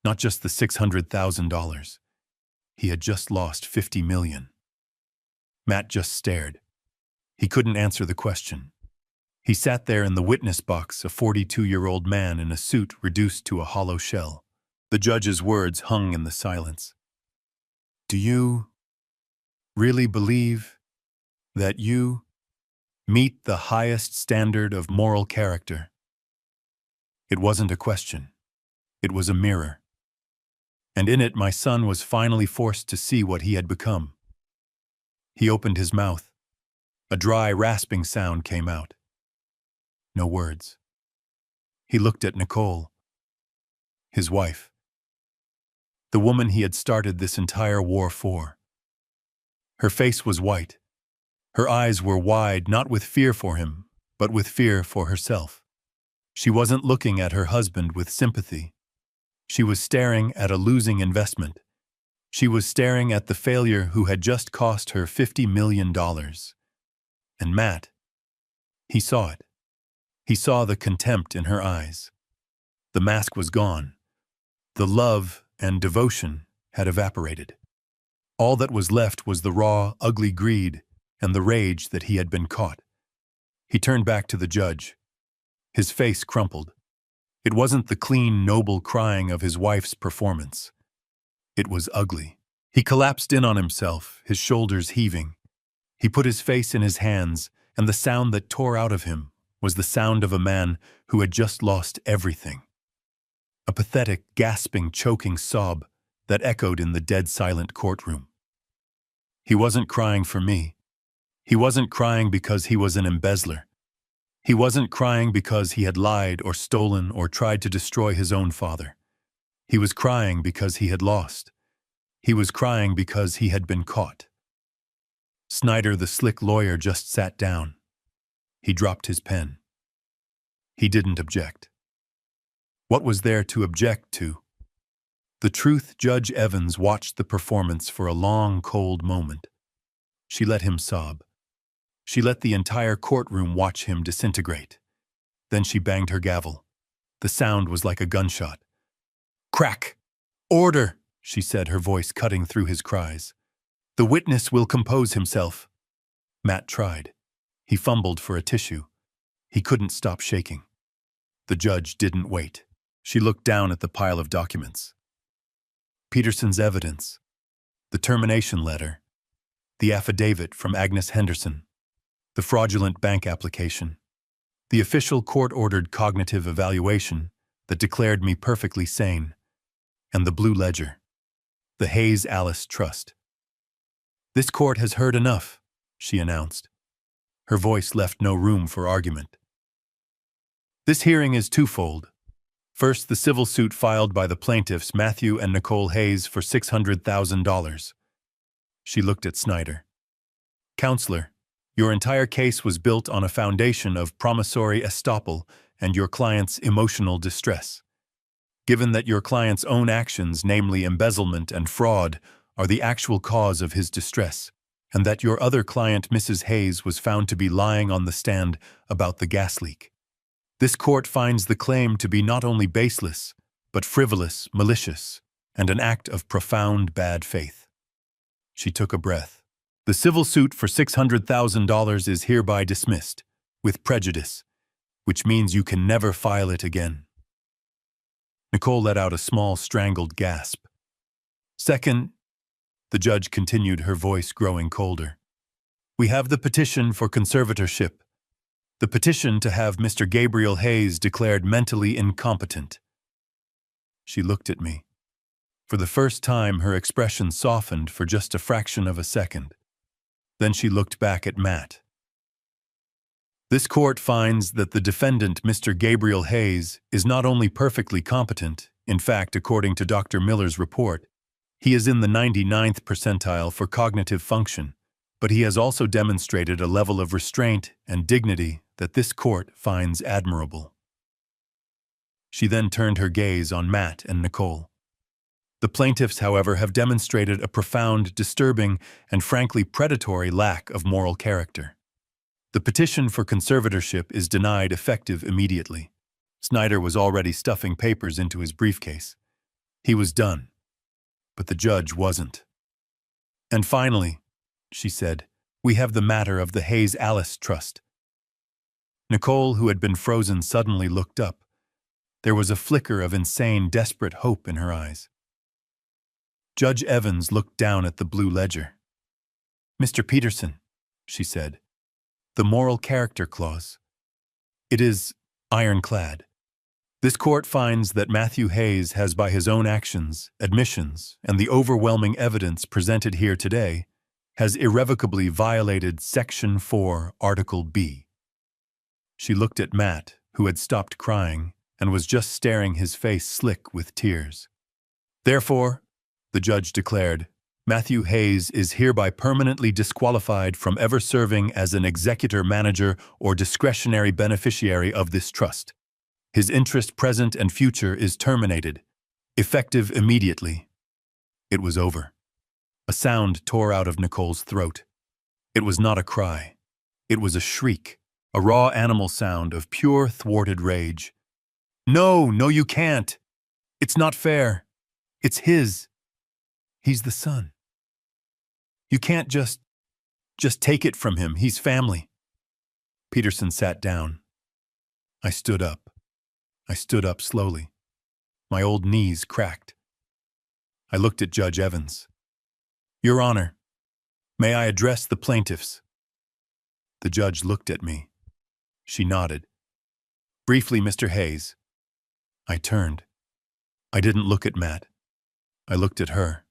Not just the $600,000. He had just lost $50 million. Matt just stared. He couldn't answer the question. He sat there in the witness box, a 42-year-old man in a suit reduced to a hollow shell. The judge's words hung in the silence. "Do you really believe that you meet the highest standard of moral character?" It wasn't a question. It was a mirror. And in it, my son was finally forced to see what he had become. He opened his mouth. A dry, rasping sound came out. No words. He looked at Nicole, his wife, the woman he had started this entire war for. Her face was white. Her eyes were wide, not with fear for him, but with fear for herself. She wasn't looking at her husband with sympathy. She was staring at a losing investment. She was staring at the failure who had just cost her $50 million. And Matt, he saw it. He saw the contempt in her eyes. The mask was gone. The love and devotion had evaporated. All that was left was the raw, ugly greed and the rage that he had been caught. He turned back to the judge. His face crumpled. It wasn't the clean, noble crying of his wife's performance. It was ugly. He collapsed in on himself, his shoulders heaving. He put his face in his hands, and the sound that tore out of him was the sound of a man who had just lost everything. A pathetic, gasping, choking sob that echoed in the dead-silent courtroom. He wasn't crying for me. He wasn't crying because he was an embezzler. He wasn't crying because he had lied or stolen or tried to destroy his own father. He was crying because he had lost. He was crying because he had been caught. Snyder, the slick lawyer, just sat down. He dropped his pen. He didn't object. What was there to object to? The truth, Judge Evans watched the performance for a long, cold moment. She let him sob. She let the entire courtroom watch him disintegrate. Then she banged her gavel. The sound was like a gunshot. Crack! Order! She said, her voice cutting through his cries. The witness will compose himself. Matt tried. He fumbled for a tissue. He couldn't stop shaking. The judge didn't wait. She looked down at the pile of documents. Peterson's evidence, the termination letter, the affidavit from Agnes Henderson, the fraudulent bank application, the official court-ordered cognitive evaluation that declared me perfectly sane, and the blue ledger, the Hayes Alice Trust. This court has heard enough, she announced. Her voice left no room for argument. This hearing is twofold. First, the civil suit filed by the plaintiffs Matthew and Nicole Hayes for $600,000. She looked at Snyder. Counselor, your entire case was built on a foundation of promissory estoppel and your client's emotional distress. Given that your client's own actions, namely embezzlement and fraud, are the actual cause of his distress, and that your other client, Mrs. Hayes, was found to be lying on the stand about the gas leak. This court finds the claim to be not only baseless, but frivolous, malicious, and an act of profound bad faith. She took a breath. The civil suit for $600,000 is hereby dismissed, with prejudice, which means you can never file it again. Nicole let out a small, strangled gasp. Second, the judge continued, her voice growing colder. We have the petition for conservatorship. The petition to have Mr. Gabriel Hayes declared mentally incompetent. She looked at me. For the first time, her expression softened for just a fraction of a second. Then she looked back at Matt. This court finds that the defendant, Mr. Gabriel Hayes, is not only perfectly competent, in fact, according to Dr. Miller's report, he is in the 99th percentile for cognitive function, but he has also demonstrated a level of restraint and dignity that this court finds admirable. She then turned her gaze on Matt and Nicole. The plaintiffs, however, have demonstrated a profound, disturbing, and frankly predatory lack of moral character. The petition for conservatorship is denied effective immediately. Snyder was already stuffing papers into his briefcase. He was done, but the judge wasn't. And finally, she said, we have the matter of the Hayes Alice Trust. Nicole, who had been frozen, suddenly looked up. There was a flicker of insane, desperate hope in her eyes. Judge Evans looked down at the blue ledger. Mr. Peterson, she said, the moral character clause. It is ironclad. This court finds that Matthew Hayes has, by his own actions, admissions, and the overwhelming evidence presented here today, has irrevocably violated Section 4, Article B. She looked at Matt, who had stopped crying and was just staring, his face slick with tears. Therefore, the judge declared, Matthew Hayes is hereby permanently disqualified from ever serving as an executor, manager, or discretionary beneficiary of this trust. His interest, present and future, is terminated, effective immediately. It was over. A sound tore out of Nicole's throat. It was not a cry. It was a shriek, a raw animal sound of pure, thwarted rage. No, no, you can't. It's not fair. It's his. He's the son. You can't just take it from him. He's family. Peterson sat down. I stood up. I stood up slowly. My old knees cracked. I looked at Judge Evans. Your Honor, may I address the plaintiffs? The judge looked at me. She nodded. Briefly, Mr. Hayes. I turned. I didn't look at Matt. I looked at her.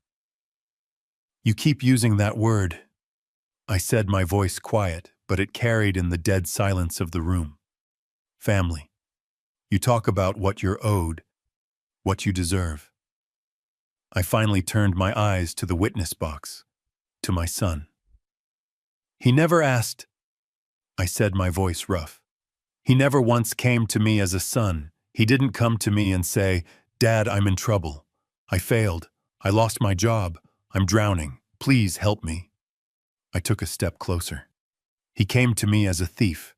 You keep using that word, I said, my voice quiet, but it carried in the dead silence of the room. Family. You talk about what you're owed, what you deserve. I finally turned my eyes to the witness box, to my son. He never asked, I said, my voice rough. He never once came to me as a son. He didn't come to me and say, Dad, I'm in trouble. I failed. I lost my job. I'm drowning. Please help me. I took a step closer. He came to me as a thief.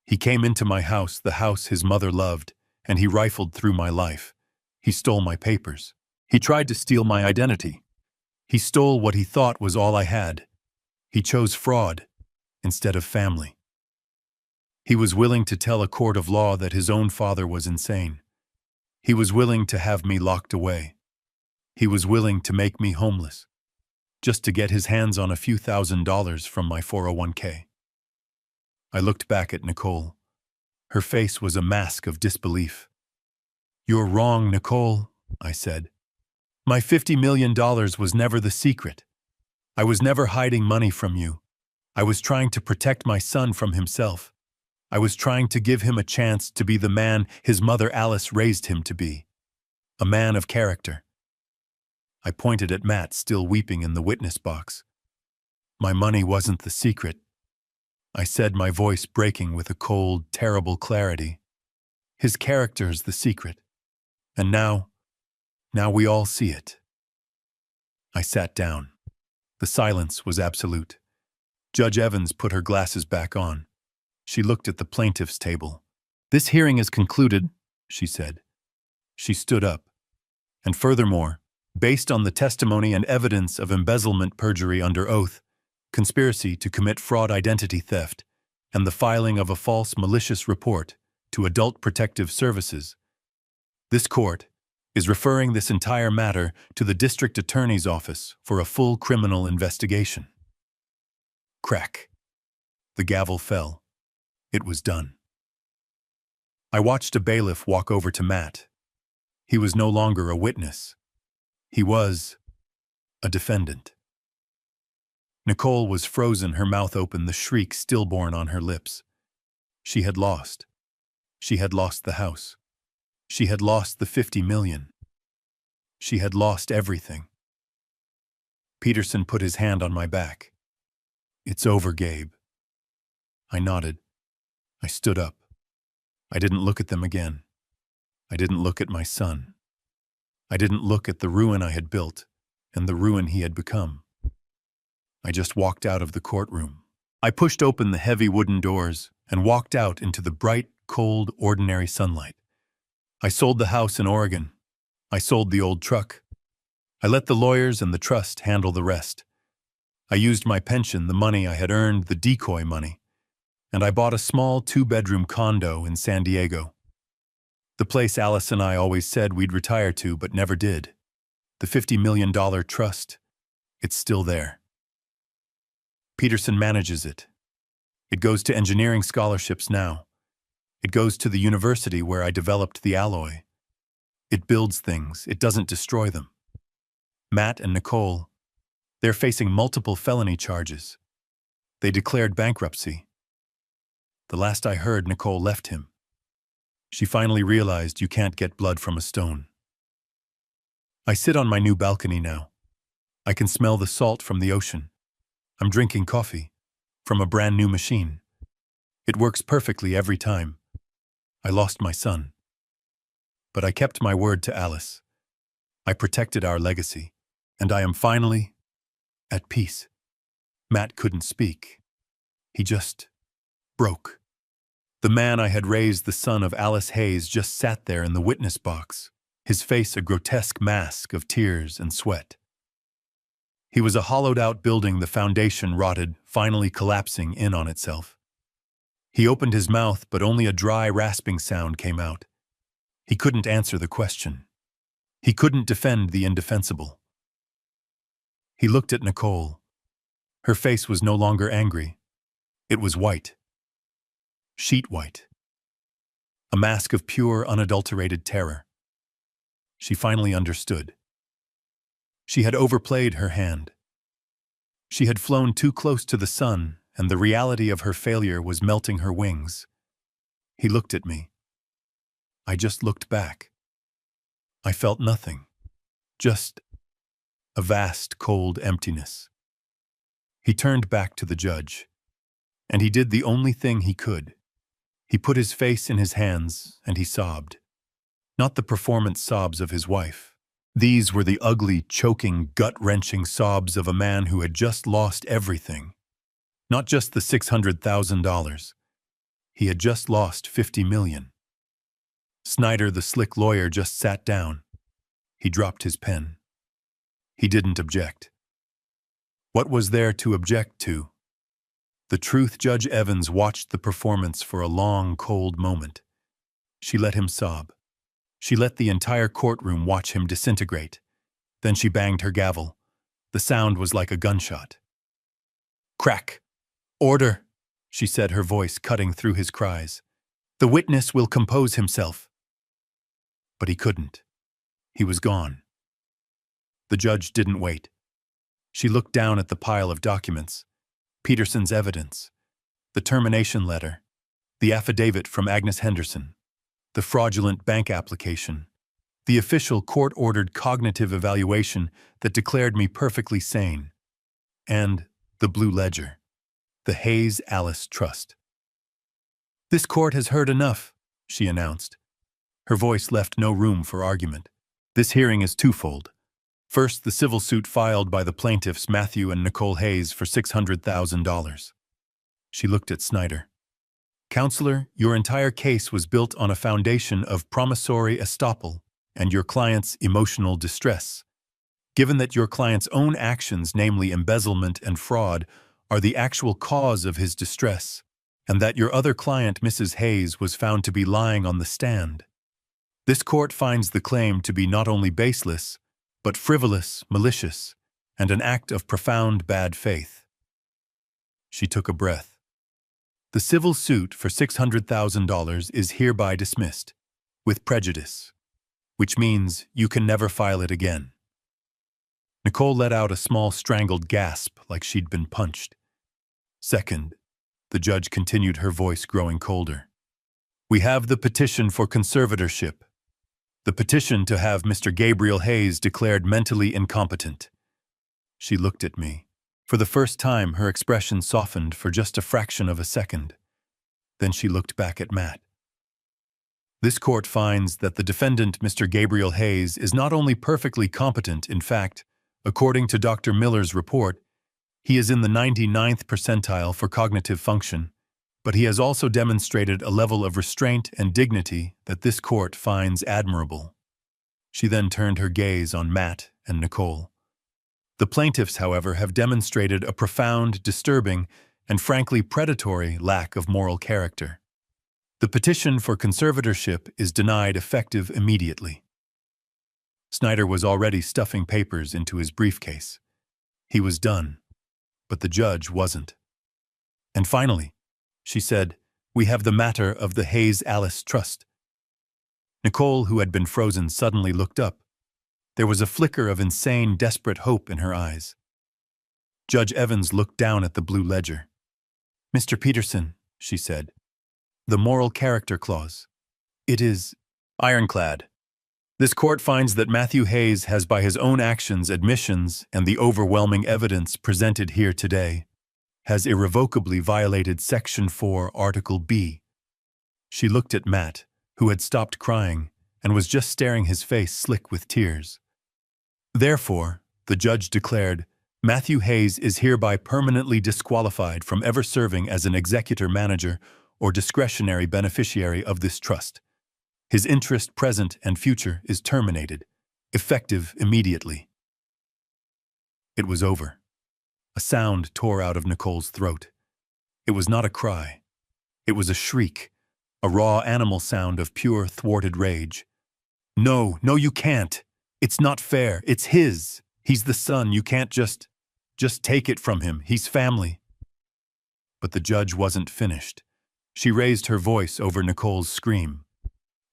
He came into my house, the house his mother loved, and he rifled through my life. He stole my papers. He tried to steal my identity. He stole what he thought was all I had. He chose fraud instead of family. He was willing to tell a court of law that his own father was insane. He was willing to have me locked away. He was willing to make me homeless, just to get his hands on a few $1,000s from my 401k. I looked back at Nicole. Her face was a mask of disbelief. You're wrong, Nicole, I said. My $50 million was never the secret. I was never hiding money from you. I was trying to protect my son from himself. I was trying to give him a chance to be the man his mother Alice raised him to be. A man of character. I pointed at Matt, still weeping in the witness box. My money wasn't the secret, I said, my voice breaking with a cold, terrible clarity. His character's the secret. And now we all see it. I sat down. The silence was absolute. Judge Evans put her glasses back on. She looked at the plaintiff's table. This hearing is concluded, she said. She stood up. And furthermore, based on the testimony and evidence of embezzlement, perjury under oath, conspiracy to commit fraud, identity theft, and the filing of a false malicious report to Adult Protective Services, this court is referring this entire matter to the District Attorney's Office for a full criminal investigation. Crack. The gavel fell. It was done. I watched a bailiff walk over to Matt. He was no longer a witness. He was a defendant. Nicole was frozen, her mouth open, the shriek stillborn on her lips. She had lost. She had lost the house. She had lost the $50 million. She had lost everything. Peterson put his hand on my back. It's over, Gabe. I nodded. I stood up. I didn't look at them again. I didn't look at my son. I didn't look at the ruin I had built and the ruin he had become. I just walked out of the courtroom. I pushed open the heavy wooden doors and walked out into the bright, cold, ordinary sunlight. I sold the house in Oregon. I sold the old truck. I let the lawyers and the trust handle the rest. I used my pension, the money I had earned, the decoy money, and I bought a small 2-bedroom condo in San Diego. The place Alice and I always said we'd retire to but never did. The $50 million trust. It's still there. Peterson manages it. It goes to engineering scholarships now. It goes to the university where I developed the alloy. It builds things. It doesn't destroy them. Matt and Nicole, they're facing multiple felony charges. They declared bankruptcy. The last I heard, Nicole left him. She finally realized you can't get blood from a stone. I sit on my new balcony now. I can smell the salt from the ocean. I'm drinking coffee from a brand new machine. It works perfectly every time. I lost my son. But I kept my word to Alice. I protected our legacy, and I am finally at peace. Matt couldn't speak. He just broke. The man I had raised, the son of Alice Hayes, just sat there in the witness box, his face a grotesque mask of tears and sweat. He was a hollowed-out building, the foundation rotted, finally collapsing in on itself. He opened his mouth, but only a dry, rasping sound came out. He couldn't answer the question. He couldn't defend the indefensible. He looked at Nicole. Her face was no longer angry. It was white. Sheet white. A mask of pure, unadulterated terror. She finally understood. She had overplayed her hand. She had flown too close to the sun, and the reality of her failure was melting her wings. He looked at me. I just looked back. I felt nothing. Just a vast, cold emptiness. He turned back to the judge, and he did the only thing he could. He put his face in his hands, and he sobbed. Not the performance sobs of his wife. These were the ugly, choking, gut-wrenching sobs of a man who had just lost everything. Not just the $600,000. He had just lost $50 million. Snyder, the slick lawyer, just sat down. He dropped his pen. He didn't object. What was there to object to? The truth, Judge Evans watched the performance for a long, cold moment. She let him sob. She let the entire courtroom watch him disintegrate. Then she banged her gavel. The sound was like a gunshot. Crack! Order! She said, her voice cutting through his cries. The witness will compose himself. But he couldn't. He was gone. The judge didn't wait. She looked down at the pile of documents. Peterson's evidence, the termination letter, the affidavit from Agnes Henderson, the fraudulent bank application, the official court-ordered cognitive evaluation that declared me perfectly sane, and the blue ledger, the Hayes Alice Trust. This court has heard enough, she announced. Her voice left no room for argument. This hearing is twofold. First, the civil suit filed by the plaintiffs Matthew and Nicole Hayes for $600,000. She looked at Snyder. Counselor, your entire case was built on a foundation of promissory estoppel and your client's emotional distress. Given that your client's own actions, namely embezzlement and fraud, are the actual cause of his distress, and that your other client, Mrs. Hayes, was found to be lying on the stand, this court finds the claim to be not only baseless, but frivolous, malicious, and an act of profound bad faith. She took a breath. The civil suit for $600,000 is hereby dismissed, with prejudice, which means you can never file it again. Nicole let out a small strangled gasp like she'd been punched. Second, the judge continued, her voice growing colder. We have the petition for conservatorship. The petition to have Mr. Gabriel Hayes declared mentally incompetent. She looked at me. For the first time, her expression softened for just a fraction of a second. Then she looked back at Matt. This court finds that the defendant, Mr. Gabriel Hayes, is not only perfectly competent, in fact, according to Dr. Miller's report, he is in the 99th percentile for cognitive function, but he has also demonstrated a level of restraint and dignity that this court finds admirable. She then turned her gaze on Matt and Nicole. The plaintiffs, however, have demonstrated a profound, disturbing, and frankly predatory lack of moral character. The petition for conservatorship is denied effective immediately. Snyder was already stuffing papers into his briefcase. He was done, but the judge wasn't. And finally, she said, we have the matter of the Hayes Alice Trust. Nicole, who had been frozen, suddenly looked up. There was a flicker of insane, desperate hope in her eyes. Judge Evans looked down at the blue ledger. Mr. Peterson, she said, the moral character clause. It is ironclad. This court finds that Matthew Hayes has by his own actions, admissions, and the overwhelming evidence presented here today, has irrevocably violated Section 4, Article B. She looked at Matt, who had stopped crying and was just staring, his face slick with tears. Therefore, the judge declared, Matthew Hayes is hereby permanently disqualified from ever serving as an executor, manager, or discretionary beneficiary of this trust. His interest, present and future, is terminated, effective immediately. It was over. A sound tore out of Nicole's throat. It was not a cry. It was a shriek, a raw animal sound of pure, thwarted rage. No, you can't. It's not fair. It's his. He's the son. You can't just take it from him. He's family. But the judge wasn't finished. She raised her voice over Nicole's scream.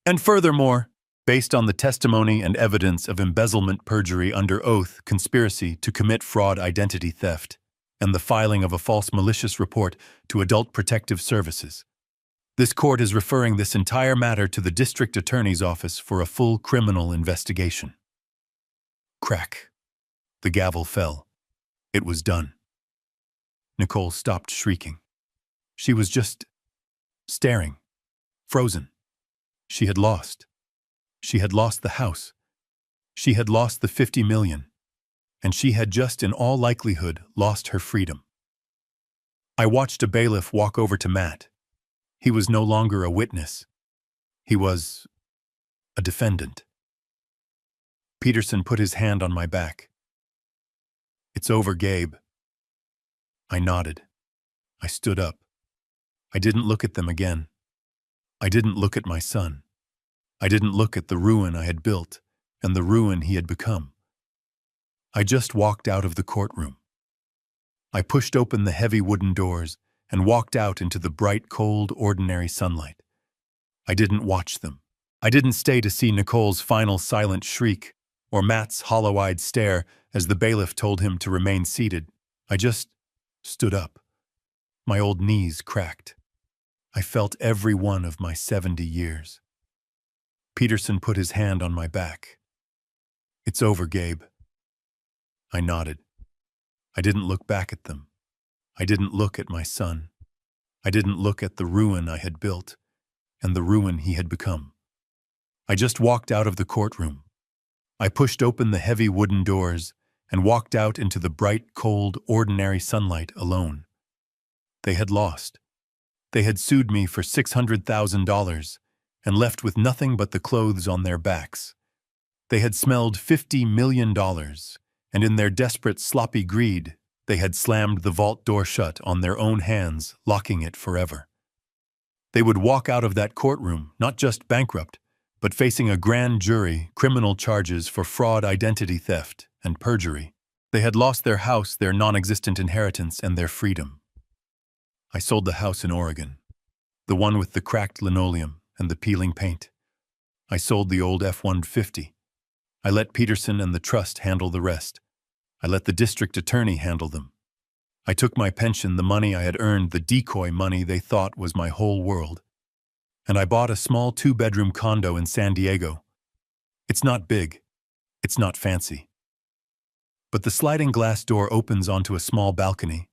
And furthermore, based on the testimony and evidence of embezzlement, perjury under oath, conspiracy to commit fraud, identity theft, and the filing of a false malicious report to Adult Protective Services. This court is referring this entire matter to the District Attorney's Office for a full criminal investigation. Crack. The gavel fell. It was done. Nicole stopped shrieking. She was just staring, frozen. She had lost. She had lost the house. She had lost the $50 million. And she had just, in all likelihood, lost her freedom. I watched a bailiff walk over to Matt. He was no longer a witness. He was a defendant. Peterson put his hand on my back. "It's over, Gabe." I nodded. I stood up. I didn't look at them again. I didn't look at my son. I didn't look at the ruin I had built and the ruin he had become. I just walked out of the courtroom. I pushed open the heavy wooden doors and walked out into the bright, cold, ordinary sunlight. I didn't watch them. I didn't stay to see Nicole's final silent shriek or Matt's hollow-eyed stare as the bailiff told him to remain seated. I just stood up. My old knees cracked. I felt every one of my 70 years. Peterson put his hand on my back. "It's over, Gabe." I nodded. I didn't look back at them. I didn't look at my son. I didn't look at the ruin I had built and the ruin he had become. I just walked out of the courtroom. I pushed open the heavy wooden doors and walked out into the bright, cold, ordinary sunlight alone. They had lost. They had sued me for $600,000 and left with nothing but the clothes on their backs. They had smelled $50 million, and in their desperate, sloppy greed, they had slammed the vault door shut on their own hands, locking it forever. They would walk out of that courtroom, not just bankrupt, but facing a grand jury, criminal charges for fraud, identity theft, and perjury. They had lost their house, their non-existent inheritance, and their freedom. I sold the house in Oregon, the one with the cracked linoleum and the peeling paint. I sold the old F-150. I let Peterson and the trust handle the rest. I let the district attorney handle them. I took my pension, the money I had earned, the decoy money they thought was my whole world. And I bought a small 2-bedroom condo in San Diego. It's not big. It's not fancy. But the sliding glass door opens onto a small balcony.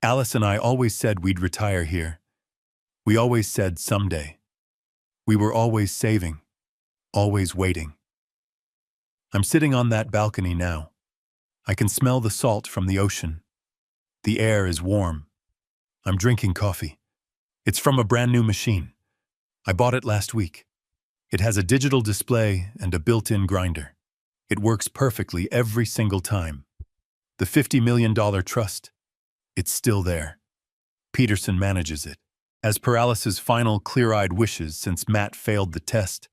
Alice and I always said we'd retire here. We always said someday. We were always saving, always waiting. I'm sitting on that balcony now. I can smell the salt from the ocean. The air is warm. I'm drinking coffee. It's from a brand new machine. I bought it last week. It has a digital display and a built-in grinder. It works perfectly every single time. The $50 million trust, it's still there. Peterson manages it. As per Alice's final clear-eyed wishes since Matt failed the test,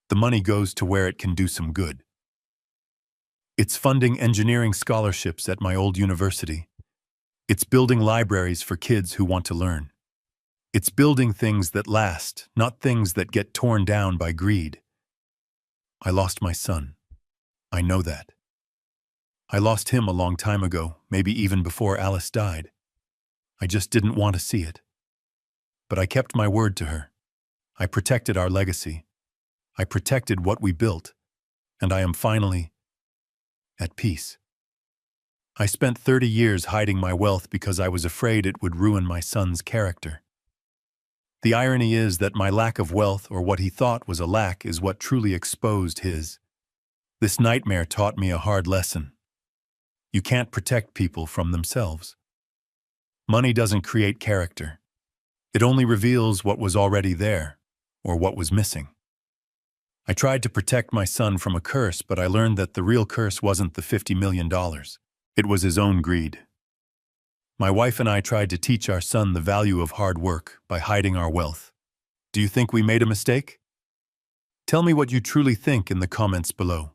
the money goes to where it can do some good. It's funding engineering scholarships at my old university. It's building libraries for kids who want to learn. It's building things that last, not things that get torn down by greed. I lost my son. I know that. I lost him a long time ago, maybe even before Alice died. I just didn't want to see it. But I kept my word to her. I protected our legacy. I protected what we built. And I am finally at peace. I spent 30 years hiding my wealth because I was afraid it would ruin my son's character. The irony is that my lack of wealth, or what he thought was a lack, is what truly exposed his. This nightmare taught me a hard lesson. You can't protect people from themselves. Money doesn't create character. It only reveals what was already there, or what was missing. I tried to protect my son from a curse, but I learned that the real curse wasn't the $50 million. It was his own greed. My wife and I tried to teach our son the value of hard work by hiding our wealth. Do you think we made a mistake? Tell me what you truly think in the comments below.